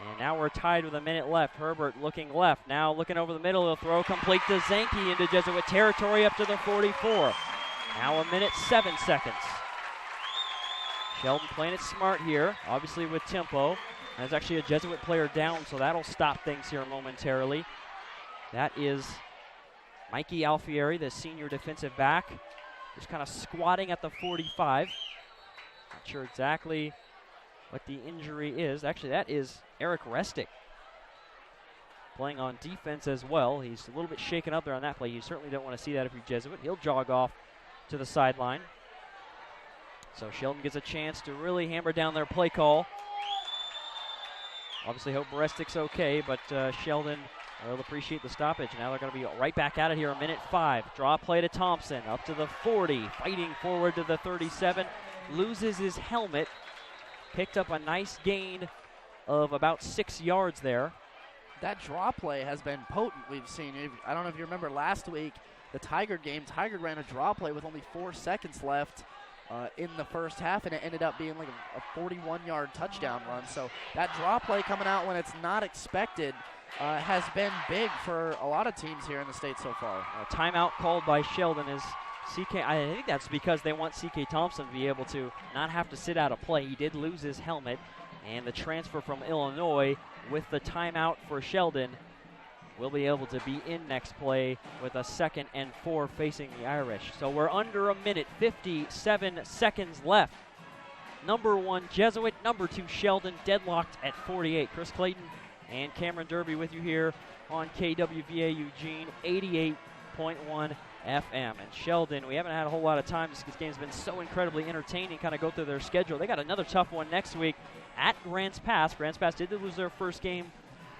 And now we're tied with 1 minute left. Herbert looking left. Now looking over the middle. He'll throw complete to Zanke into Jesuit territory up to the 44. Now 1 minute 7 seconds. Sheldon playing it smart here, obviously with tempo. There's actually a Jesuit player down, so that'll stop things here momentarily. That is Mikey Alfieri, the senior defensive back, just kind of squatting at the 45. Not sure exactly what the injury is. Actually, that is Eric Restick playing on defense as well. He's a little bit shaken up there on that play. You certainly don't want to see that if you're Jesuit. He'll jog off to the sideline. So Sheldon gets a chance to really hammer down their play call. Obviously hope Restick's okay, but Sheldon will appreciate the stoppage. Now they're going to be right back at it here, 1 minute 5. Draw play to Thompson, up to the 40, fighting forward to the 37. Loses his helmet. Picked up a nice gain of about 6 yards there. That draw play has been potent, we've seen. I don't know if you remember last week, the Tiger game. Tiger ran a draw play with only 4 seconds left in the first half, and it ended up being like a 41-yard touchdown run. So that draw play coming out when it's not expected has been big for a lot of teams here in the state so far. A timeout called by Sheldon is CK. I think that's because they want C.K. Thompson to be able to not have to sit out a play. He did lose his helmet, and the transfer from Illinois with the timeout for Sheldon will be able to be in next play with a 2nd and 4 facing the Irish. So we're under a minute, 57 seconds left. Number 1 Jesuit, number 2 Sheldon, deadlocked at 48. Chris Clayton and Cameron Derby with you here on KWVA Eugene 88.1 FM. And Sheldon, we haven't had a whole lot of time just because this game's been so incredibly entertaining, kind of go through their schedule. They got another tough one next week at Grants Pass. Grants Pass did lose their first game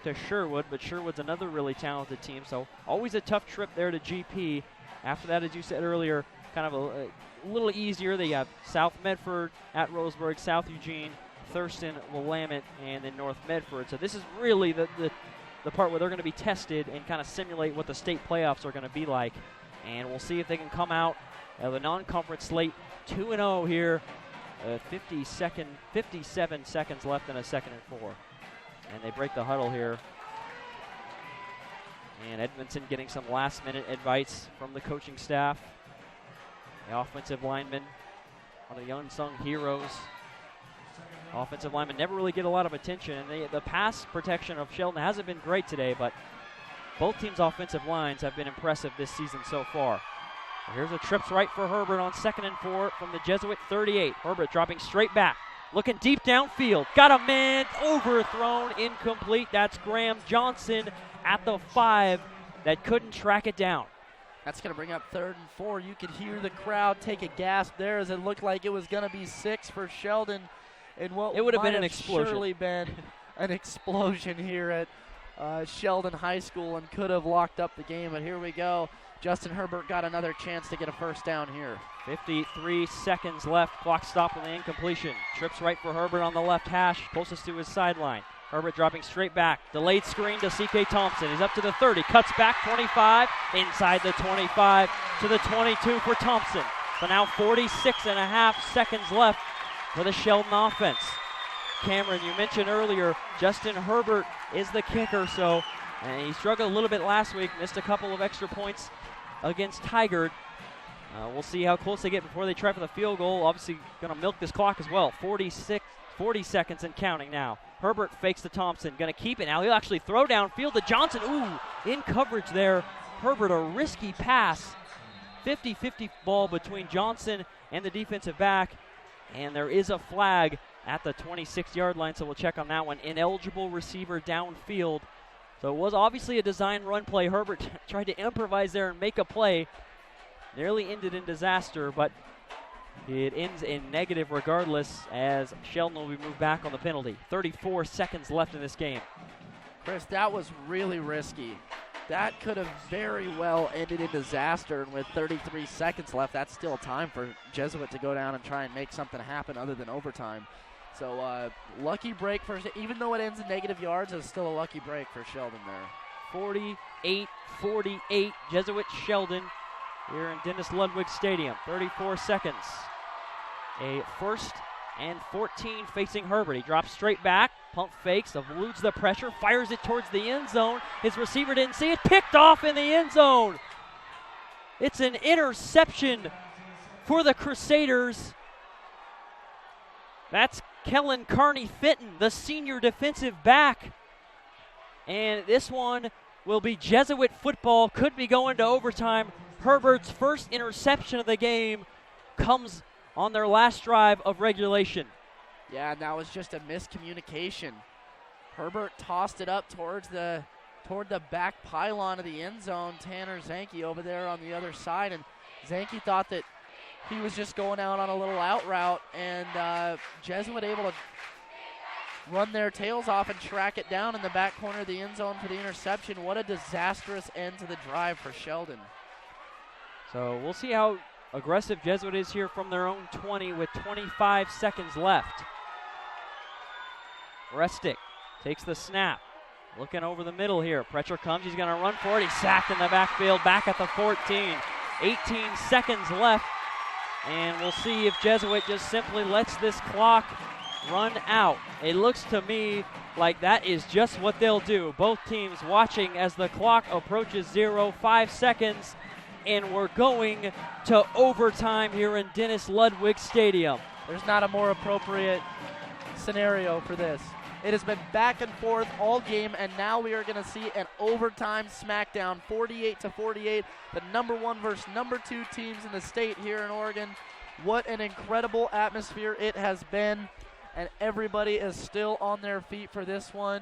to Sherwood, but Sherwood's another really talented team, so always a tough trip there to GP. After that, as you said earlier, kind of a little easier. They have South Medford at Roseburg, South Eugene, Thurston, Willamette, and then North Medford. So this is really the part where they're going to be tested and kind of simulate what the state playoffs are going to be like. And we'll see if they can come out of the non-conference slate 2-0 here. 57 seconds left in a 2nd and 4. And they break the huddle here. And Edmondson getting some last-minute advice from the coaching staff. The offensive linemen, one of the unsung heroes. Offensive linemen never really get a lot of attention, and the pass protection of Sheldon hasn't been great today, but both teams' offensive lines have been impressive this season so far. Here's a trips right for Herbert on 2nd and 4 from the Jesuit 38. Herbert dropping straight back, looking deep downfield. Got a man, overthrown, incomplete. That's Graham Johnson at the 5 that couldn't track it down. That's going to bring up 3rd and 4. You could hear the crowd take a gasp there as it looked like it was going to be 6 for Sheldon. And what it would have been an explosion. Surely been an explosion here at Sheldon High School and could have locked up the game. But here we go. Justin Herbert got another chance to get a first down here. 53 seconds left. Clock stopped with the incompletion. Trips right for Herbert on the left hash, closest to his sideline. Herbert dropping straight back. Delayed screen to C.K. Thompson. He's up to the 30. Cuts back 25. Inside the 25 to the 22 for Thompson. So now 46.5 seconds left for the Sheldon offense. Cameron, you mentioned earlier, Justin Herbert is the kicker, and he struggled a little bit last week, missed a couple of extra points against Tigard. We'll see how close they get before they try for the field goal. Obviously going to milk this clock as well. 40 seconds and counting now. Herbert fakes to Thompson, going to keep it now. He'll actually throw downfield to Johnson. Ooh, in coverage there. Herbert, a risky pass. 50-50 ball between Johnson and the defensive back. And there is a flag at the 26-yard line, so we'll check on that one. Ineligible receiver downfield. So it was obviously a design run play. Herbert tried to improvise there and make a play. Nearly ended in disaster, but it ends in negative regardless as Sheldon will be moved back on the penalty. 34 seconds left in this game. Chris, that was really risky. That could have very well ended in disaster, and with 33 seconds left, that's still time for Jesuit to go down and try and make something happen other than overtime. So lucky break for, even though it ends in negative yards, it's still a lucky break for Sheldon there. 48-48, Jesuit Sheldon here in Dennis Ludwig Stadium. 34 seconds. A 1st and 14 facing Herbert. He drops straight back, pump fakes, eludes the pressure, fires it towards the end zone. His receiver didn't see it, picked off in the end zone. It's an interception for the Crusaders. That's Kellen Carney Fenton, the senior defensive back. And this one will be Jesuit football, could be going to overtime. Herbert's first interception of the game comes on their last drive of regulation. Yeah, and that was just a miscommunication. Herbert tossed it up toward the back pylon of the end zone. Tanner Zanke over there on the other side, and Zanke thought that he was just going out on a little out route, and Jesuit able to run their tails off and track it down in the back corner of the end zone for the interception. What a disastrous end to the drive for Sheldon. So we'll see how aggressive Jesuit is here from their own 20 with 25 seconds left. Restic takes the snap. Looking over the middle here. Pressure comes. He's going to run for it. He's sacked in the backfield back at the 14. 18 seconds left. And we'll see if Jesuit just simply lets this clock run out. It looks to me like that is just what they'll do. Both teams watching as the clock approaches 0, 5 seconds. And we're going to overtime here in Dennis Ludwig Stadium. There's not a more appropriate scenario for this. It has been back and forth all game, and now we are going to see an overtime smackdown, 48-48, the number 1 versus number 2 teams in the state here in Oregon. What an incredible atmosphere it has been, and everybody is still on their feet for this one.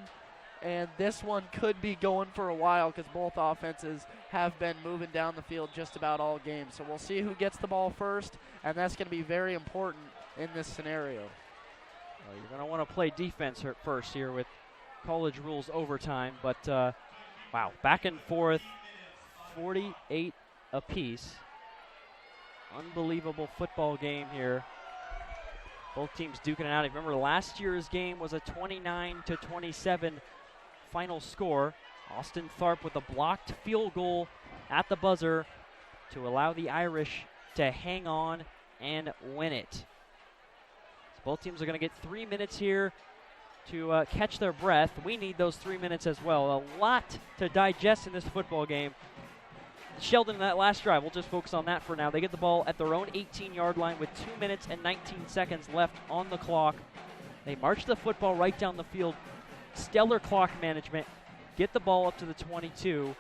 And this one could be going for a while because both offenses have been moving down the field just about all game. So we'll see who gets the ball first, and that's going to be very important in this scenario. Well, you're going to want to play defense first here with college rules overtime. But, wow, back and forth, 48 apiece. Unbelievable football game here. Both teams duking it out. If you remember, last year's game was a 29-27 final score. Austin Tharp with a blocked field goal at the buzzer to allow the Irish to hang on and win it. So both teams are going to get 3 minutes here to catch their breath. We need those 3 minutes as well. A lot to digest in this football game. Sheldon in that last drive, we'll just focus on that for now. They get the ball at their own 18-yard line with 2 minutes and 19 seconds left on the clock. They march the football right down the field. Stellar clock management. Get the ball up to the 22.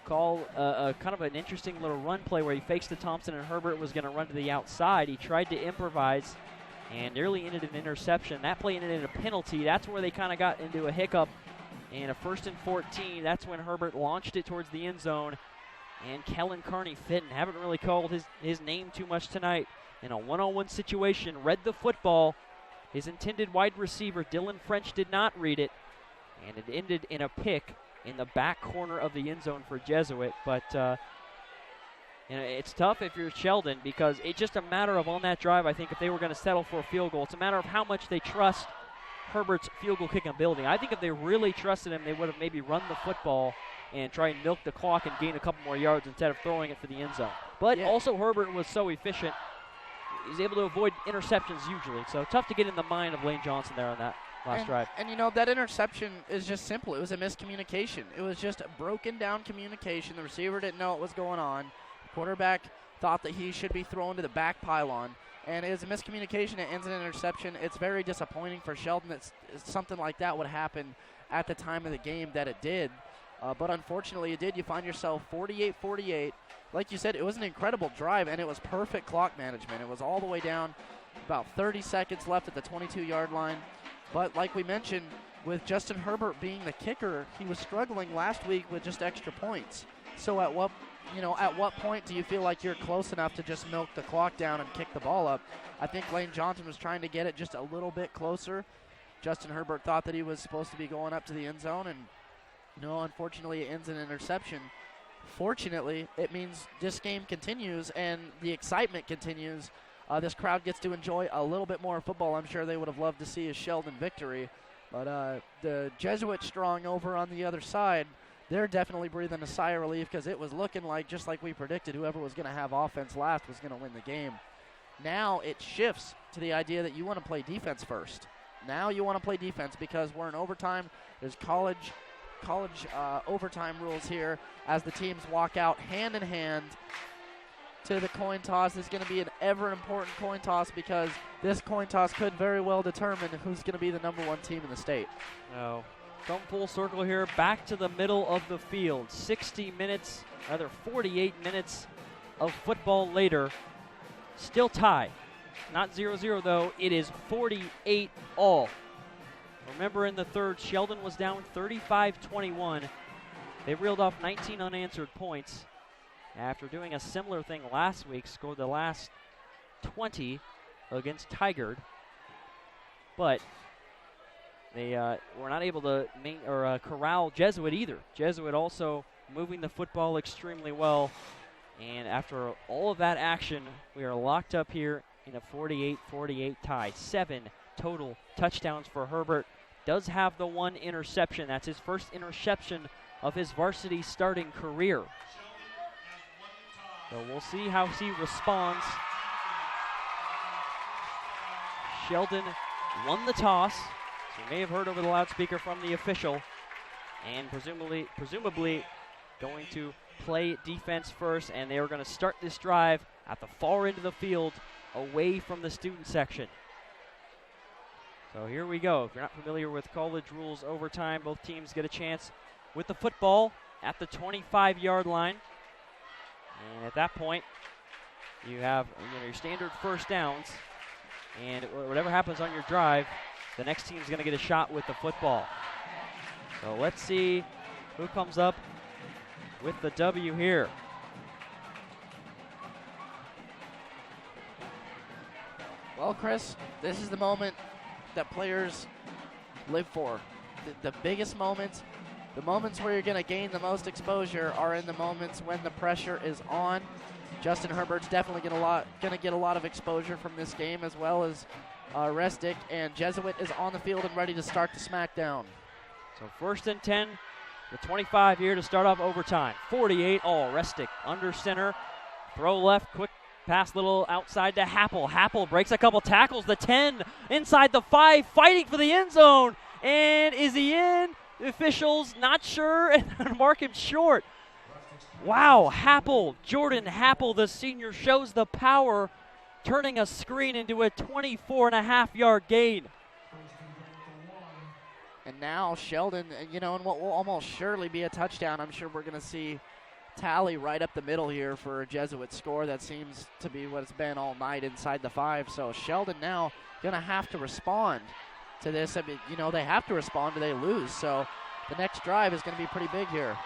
Call kind of an interesting little run play where he fakes to Thompson and Herbert was going to run to the outside. He tried to improvise and nearly ended an interception. That play ended in a penalty. That's where they kind of got into a hiccup. And a 1st and 14, that's when Herbert launched it towards the end zone. And Kellen Carney-Fitton, haven't really called his name too much tonight, in a one-on-one situation, read the football. His intended wide receiver, Dylan French, did not read it, and it ended in a pick in the back corner of the end zone for Jesuit. But it's tough if you're Sheldon because it's just a matter of on that drive, I think, if they were going to settle for a field goal, it's a matter of how much they trust Herbert's field goal kicking ability. I think if they really trusted him, they would have maybe run the football and try and milk the clock and gain a couple more yards instead of throwing it for the end zone. But also Herbert was so efficient, he's able to avoid interceptions usually. So tough to get in the mind of Lane Johnson there on that last drive. And, you know, that interception is just simple. It was a miscommunication. It was just a broken down communication. The receiver didn't know what was going on. The quarterback thought that he should be thrown to the back pylon. And it was a miscommunication. It ends in an interception. It's very disappointing for Sheldon that something like that would happen at the time of the game that it did. But unfortunately it did. You find yourself 48-48. Like you said, it was an incredible drive, and it was perfect clock management. It was all the way down, about 30 seconds left at the 22-yard line. But like we mentioned, with Justin Herbert being the kicker, he was struggling last week with just extra points. So at what point do you feel like you're close enough to just milk the clock down and kick the ball up? I think Lane Johnson was trying to get it just a little bit closer. Justin Herbert thought that he was supposed to be going up to the end zone, and no, unfortunately, it ends in an interception. Fortunately, it means this game continues and the excitement continues. This crowd gets to enjoy a little bit more football. I'm sure they would have loved to see a Sheldon victory. But the Jesuit strong over on the other side, they're definitely breathing a sigh of relief because it was looking like, just like we predicted, whoever was going to have offense last was going to win the game. Now it shifts to the idea that you want to play defense first. Now you want to play defense because we're in overtime. There's college overtime rules here as the teams walk out hand in hand to the coin toss. It's going to be an ever important coin toss because this coin toss could very well determine who's going to be the number one team in the state. Oh, come full circle here, back to the middle of the field. 48 minutes of football later. Still tie. Not 0-0 though, it is 48 all. Remember in the third, Sheldon was down 35-21. They reeled off 19 unanswered points after doing a similar thing last week, scored the last 20 against Tigard. But they were not able to corral Jesuit either. Jesuit also moving the football extremely well. And after all of that action, we are locked up here in a 48-48 tie. 7 total touchdowns for Herbert. Does have the one interception. That's his first interception of his varsity starting career. So we'll see how he responds. Sheldon won the toss. So you may have heard over the loudspeaker from the official. And presumably going to play defense first. And they are going to start this drive at the far end of the field away from the student section. So here we go. If you're not familiar with college rules overtime, both teams get a chance with the football at the 25-yard line. And at that point, you have your standard first downs. And whatever happens on your drive, the next team is going to get a shot with the football. So let's see who comes up with the W here. Well, Chris, this is the moment that players live for. The biggest moments, the moments where you're going to gain the most exposure are in the moments when the pressure is on. Justin Herbert's definitely going to get a lot of exposure from this game, as well as Restic, and Jesuit is on the field and ready to start the smackdown. So 1st and 10, the 25 here to start off overtime. 48 all. Restic under center, throw left, quick pass little outside to Happel. Happel breaks a couple tackles. The 10 inside the 5, fighting for the end zone. And is he in? The officials not sure and mark him short. Wow, Happel, Jordan Happel, the senior, shows the power, turning a screen into a 24.5-yard gain. And now Sheldon, and what will almost surely be a touchdown. I'm sure we're going to see tally right up the middle here for a Jesuit score. That seems to be what it's been all night inside the 5. So Sheldon now going to have to respond to this. I mean, they have to respond or they lose. So the next drive is going to be pretty big here.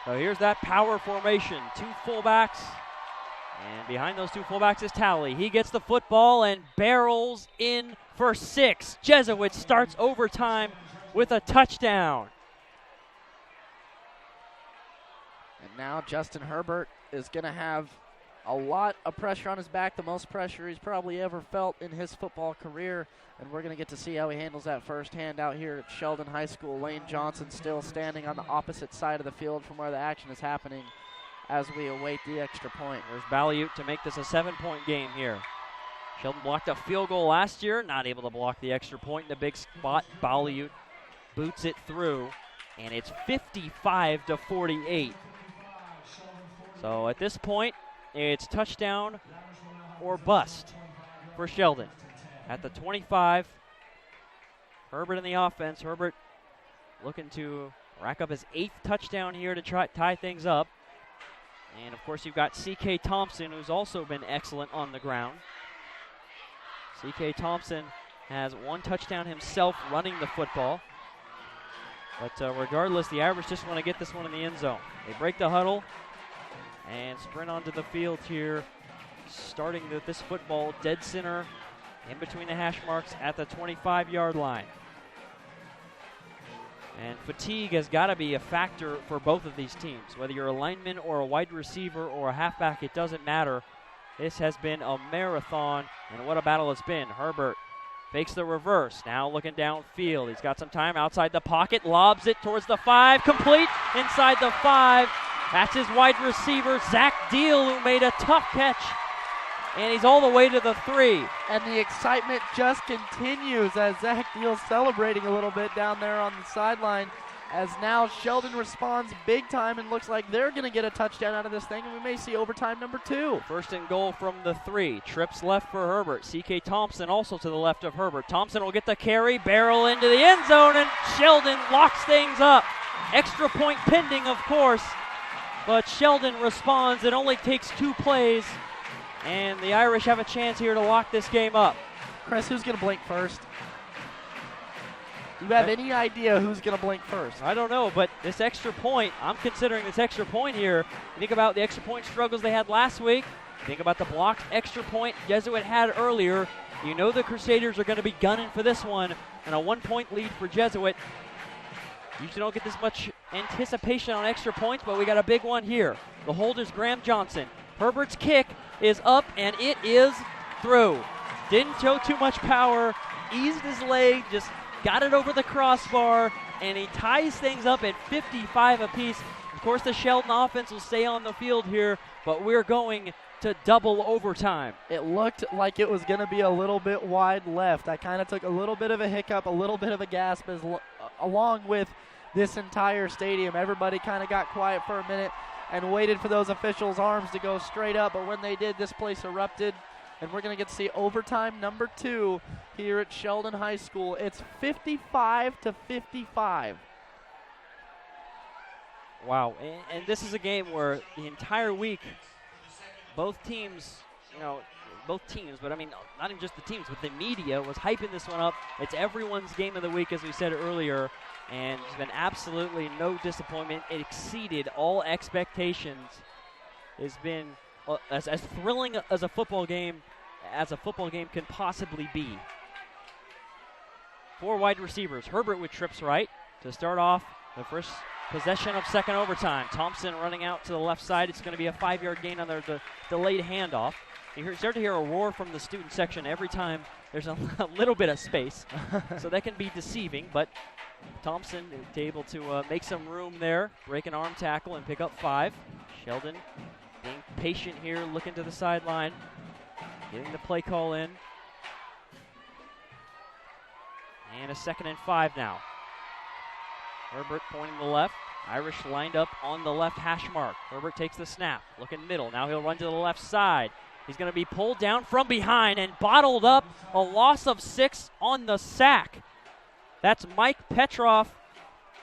So here's that power formation. 2 fullbacks. And behind those 2 fullbacks is Talley. He gets the football and barrels in for 6. Jesuit starts overtime with a touchdown. And now Justin Herbert is going to have a lot of pressure on his back, the most pressure he's probably ever felt in his football career. And we're going to get to see how he handles that firsthand out here at Sheldon High School. Lane Johnson still standing on the opposite side of the field from where the action is happening as we await the extra point. There's Balliute to make this a 7-point game here. Sheldon blocked a field goal last year, not able to block the extra point in the big spot. Balliute boots it through, and it's 55-48. So at this point, it's touchdown or bust for Sheldon. At the 25, Herbert in the offense. Herbert looking to rack up his 8th touchdown here to try tie things up. And, of course, you've got C.K. Thompson, who's also been excellent on the ground. C.K. Thompson has 1 touchdown himself running the football. But regardless, the Irish just want to get this one in the end zone. They break the huddle and sprint onto the field here, starting this football dead center in between the hash marks at the 25-yard line. And fatigue has got to be a factor for both of these teams. Whether you're a lineman or a wide receiver or a halfback, it doesn't matter. This has been a marathon, and what a battle it's been. Herbert fakes the reverse, now looking downfield. He's got some time outside the pocket, lobs it towards the 5, complete inside the 5. That's his wide receiver, Zach Deal, who made a tough catch. And he's all the way to the 3. And the excitement just continues as Zach Deal's celebrating a little bit down there on the sideline, as now Sheldon responds big time and looks like they're going to get a touchdown out of this thing, and we may see overtime number 2. 1st and goal from the 3. Trips left for Herbert. C.K. Thompson also to the left of Herbert. Thompson will get the carry, barrel into the end zone, and Sheldon locks things up. Extra point pending, of course, but Sheldon responds. It only takes 2 plays. And the Irish have a chance here to lock this game up. Chris, who's going to blink first? Do you have any idea who's going to blink first? I don't know, but this extra point, I'm considering this extra point here. You think about the extra point struggles they had last week. Think about the blocked extra point Jesuit had earlier. You know the Crusaders are going to be gunning for this one, and a 1-point lead for Jesuit. Usually don't get this much anticipation on extra points, but we got a big one here. The hold is Graham Johnson. Herbert's kick is up, and it is through. Didn't show too much power, eased his leg, just got it over the crossbar, and he ties things up at 55 apiece. Of course, the Sheldon offense will stay on the field here, but we're going to double overtime. It looked like it was going to be a little bit wide left. I kind of took a little bit of a hiccup, a little bit of a gasp, along with this entire stadium. Everybody kind of got quiet for a minute and waited for those officials' arms to go straight up, but when they did, this place erupted, and we're going to get to see overtime number 2 here at Sheldon High School. It's 55-55. Wow, and this is a game where the entire week, both teams, both teams, but I mean, not even just the teams, but the media was hyping this one up. It's everyone's game of the week, as we said earlier, and there's been absolutely no disappointment. It exceeded all expectations. It's been as thrilling as a football game can possibly be. 4 wide receivers. Herbert with trips right to start off the first possession of second overtime. Thompson running out to the left side. It's going to be a 5-yard gain on their delayed handoff. You start to hear a roar from the student section every time there's a little bit of space. So that can be deceiving, but Thompson is able to make some room there, break an arm tackle and pick up 5. Sheldon being patient here, looking to the sideline, getting the play call in. And a 2nd and 5 now. Herbert pointing to the left. Irish lined up on the left hash mark. Herbert takes the snap, looking middle. Now he'll run to the left side. He's going to be pulled down from behind and bottled up. A loss of 6 on the sack. That's Mike Petroff,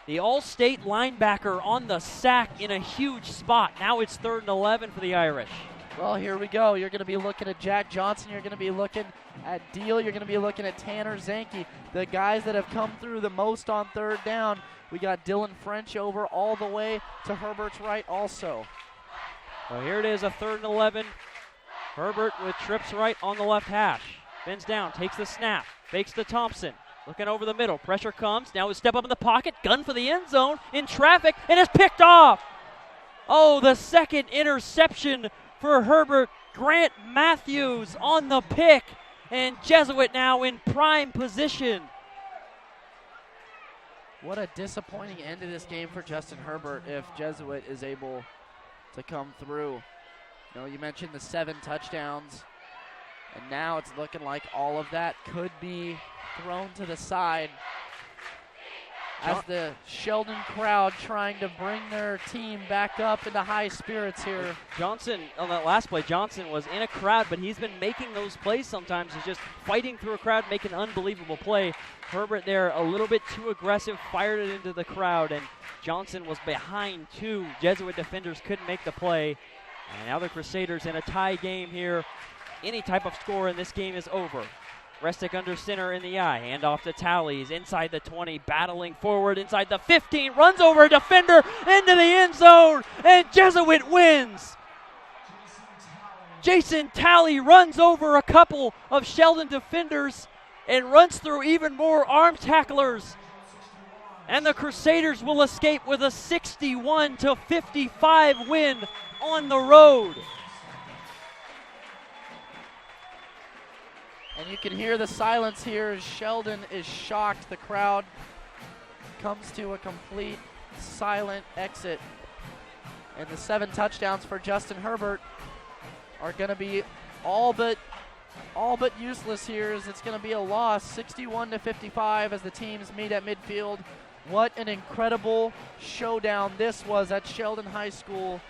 the All-State linebacker, on the sack in a huge spot. Now it's 3rd and 11 for the Irish. Well, here we go. You're going to be looking at Jack Johnson. You're going to be looking at Deal. You're going to be looking at Tanner Zanke, the guys that have come through the most on 3rd down. We got Dylan French over all the way to Herbert's right also. Well, here it is, a 3rd and 11. Herbert with trips right on the left hash. Bends down, takes the snap, fakes to Thompson. Looking over the middle. Pressure comes. Now we step up in the pocket. Gun for the end zone. In traffic. And it's picked off. Oh, the second interception for Herbert. Grant Matthews on the pick. And Jesuit now in prime position. What a disappointing end to this game for Justin Herbert if Jesuit is able to come through. You know, you mentioned the 7 touchdowns. And now it's looking like all of that could be thrown to the side as the Sheldon crowd trying to bring their team back up into high spirits here. Johnson, on that last play, Johnson was in a crowd, but he's been making those plays sometimes. He's just fighting through a crowd, making an unbelievable play. Herbert there a little bit too aggressive, fired it into the crowd, and Johnson was behind 2 Jesuit defenders, couldn't make the play. And now the Crusaders in a tie game here. Any type of score in this game is over. Restic under center in the eye. Hand off to Talley's inside the 20, battling forward inside the 15. Runs over a defender into the end zone, and Jesuit wins. Jason Talley runs over a couple of Sheldon defenders and runs through even more arm tacklers. And the Crusaders will escape with a 61-55 win on the road. And you can hear the silence here as Sheldon is shocked. The crowd comes to a complete silent exit. And the 7 touchdowns for Justin Herbert are going to be all but useless here, as it's going to be a loss, 61-55 as the teams meet at midfield. What an incredible showdown this was at Sheldon High School.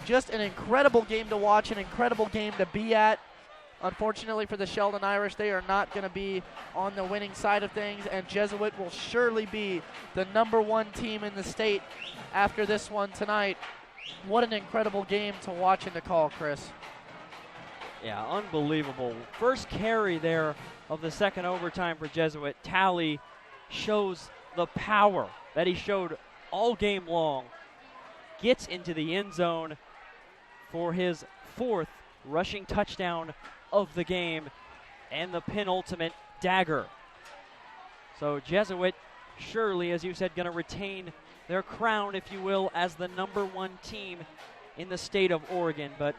Just an incredible game to watch, an incredible game to be at. Unfortunately for the Sheldon Irish, they are not going to be on the winning side of things, and Jesuit will surely be the #1 team in the state after this one tonight. What an incredible game to watch and to call, Chris. Yeah, unbelievable. First carry there of the second overtime for Jesuit. Talley shows the power that he showed all game long. Gets into the end zone for his 4th rushing touchdown of the game and the penultimate dagger. So Jesuit surely, as you said, going to retain their crown, if you will, as the #1 team in the state of Oregon. But,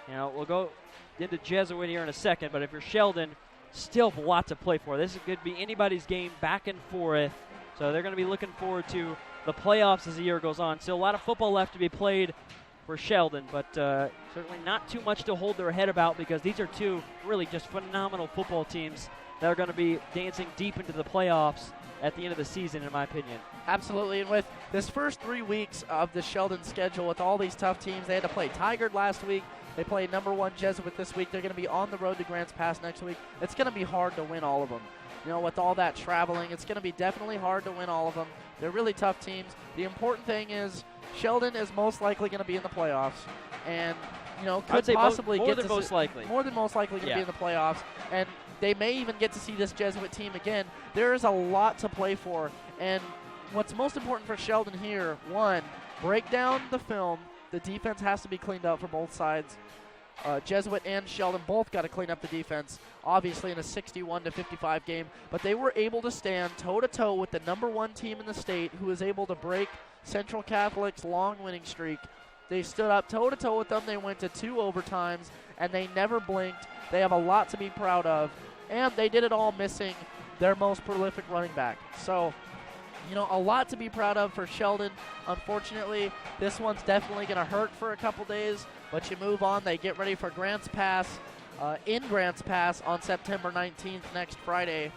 you know, we'll go into Jesuit here in a second, but if you're Sheldon, still a lot to play for. This could be anybody's game, back and forth. So they're going to be looking forward to the playoffs as the year goes on. Still a lot of football left to be played for Sheldon, but certainly not too much to hold their head about, because these are 2 really just phenomenal football teams that are going to be dancing deep into the playoffs at the end of the season, in my opinion. Absolutely, and with this first 3 weeks of the Sheldon schedule with all these tough teams, they had to play Tigard last week. They played #1 Jesuit this week. They're going to be on the road to Grants Pass next week. It's going to be hard to win all of them. You know, with all that traveling, it's going to be definitely hard to win all of them. They're really tough teams. The important thing is Sheldon is most likely going to be in the playoffs. And could possibly more get than to most likely. more than most likely going to be in the playoffs, and they may even get to see this Jesuit team again. There is a lot to play for, and what's most important for Sheldon here, one, break down the film. The defense has to be cleaned up for both sides. Jesuit and Sheldon both got to clean up the defense, obviously in a 61-55 game, but they were able to stand toe-to-toe with the #1 team in the state who was able to break Central Catholic's long winning streak. They stood up toe-to-toe with them. They went to 2 overtimes, and they never blinked. They have a lot to be proud of, and they did it all missing their most prolific running back. So, a lot to be proud of for Sheldon. Unfortunately, this one's definitely going to hurt for a couple days, but you move on. They get ready for Grants Pass, in Grants Pass on September 19th next Friday,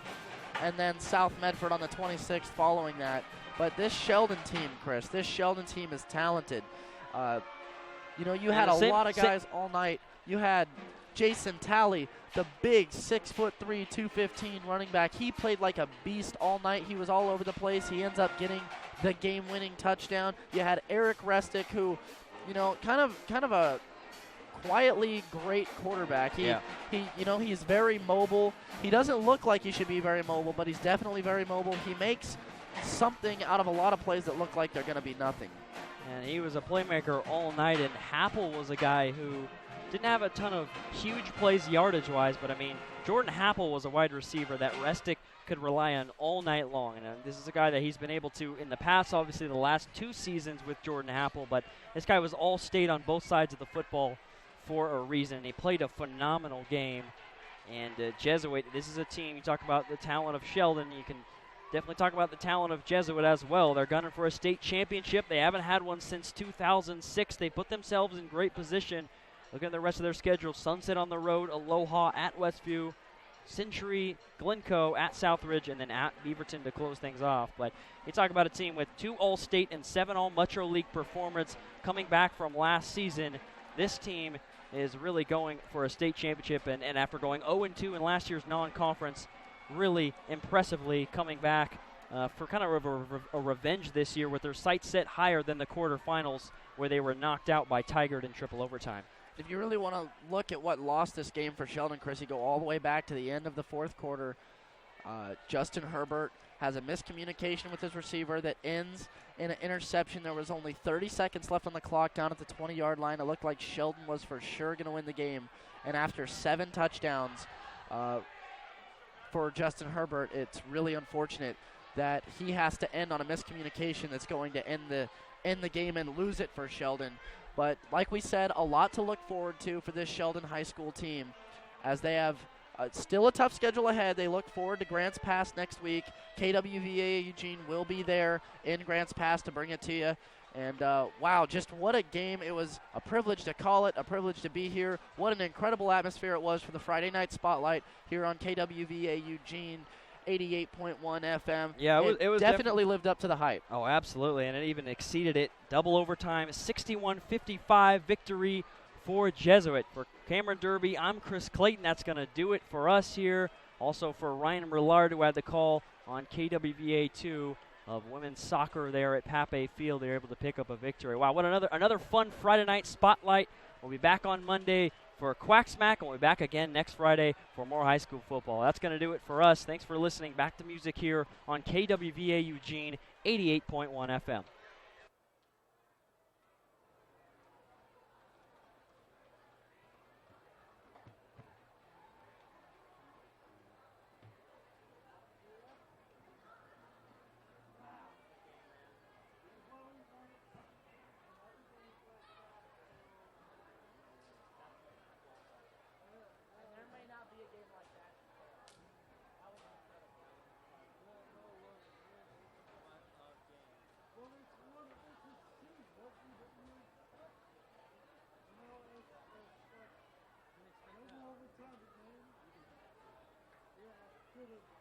and then South Medford on the 26th following that. But this Sheldon team, Chris, is talented. You had a lot of guys all night. You had Jason Talley, the big 6'3", 215 running back. He played like a beast all night. He was all over the place. He ends up getting the game-winning touchdown. You had Eric Restick, who, kind of a quietly great quarterback. He's very mobile. He doesn't look like he should be very mobile, but he's definitely very mobile. He makes something out of a lot of plays that look like they're going to be nothing. And he was a playmaker all night, and Happel was a guy who didn't have a ton of huge plays yardage-wise, but, Jordan Happel was a wide receiver that Restick could rely on all night long. And this is a guy that he's been able to in the past, obviously the last 2 seasons with Jordan Happel, but this guy was all state on both sides of the football for a reason. He played a phenomenal game. And Jesuit, this is a team, you talk about the talent of Sheldon, you can definitely talk about the talent of Jesuit as well. They're gunning for a state championship. They haven't had one since 2006. They put themselves in great position. Look at the rest of their schedule. Sunset on the road, Aloha at Westview, Century, Glencoe at Southridge, and then at Beaverton to close things off. But you talk about a team with 2 All-State and 7 All-Metro League performance coming back from last season. This team is really going for a state championship, and after going 0-2 in last year's non-conference, really impressively coming back for kind of a revenge this year with their sights set higher than the quarterfinals where they were knocked out by Tigard in triple overtime. If you really want to look at what lost this game for Sheldon, Chris, you go all the way back to the end of the 4th quarter. Justin Herbert has a miscommunication with his receiver that ends in an interception. There was only 30 seconds left on the clock down at the 20-yard line. It looked like Sheldon was for sure going to win the game. And after 7 touchdowns for Justin Herbert, it's really unfortunate that he has to end on a miscommunication that's going to end the game and lose it for Sheldon. But like we said, a lot to look forward to for this Sheldon High School team as they have still a tough schedule ahead. They look forward to Grants Pass next week. KWVA Eugene will be there in Grants Pass to bring it to you. And, wow, just what a game. It was a privilege to call it, a privilege to be here. What an incredible atmosphere it was for the Friday night spotlight here on KWVA Eugene 88.1 FM. Yeah, it was definitely lived up to the hype. Oh, absolutely, and it even exceeded it. Double overtime, 61-55 victory for Jesuit. For Cameron Derby, I'm Chris Clayton. That's going to do it for us here. Also for Ryan Millard, who had the call on KWVA2 of women's soccer there at Pape Field. They were able to pick up a victory. Wow, what another fun Friday night spotlight. We'll be back on Monday for Quack Smack, and we'll be back again next Friday for more high school football. That's going to do it for us. Thanks for listening. Back to music here on KWVA Eugene 88.1 FM. Good.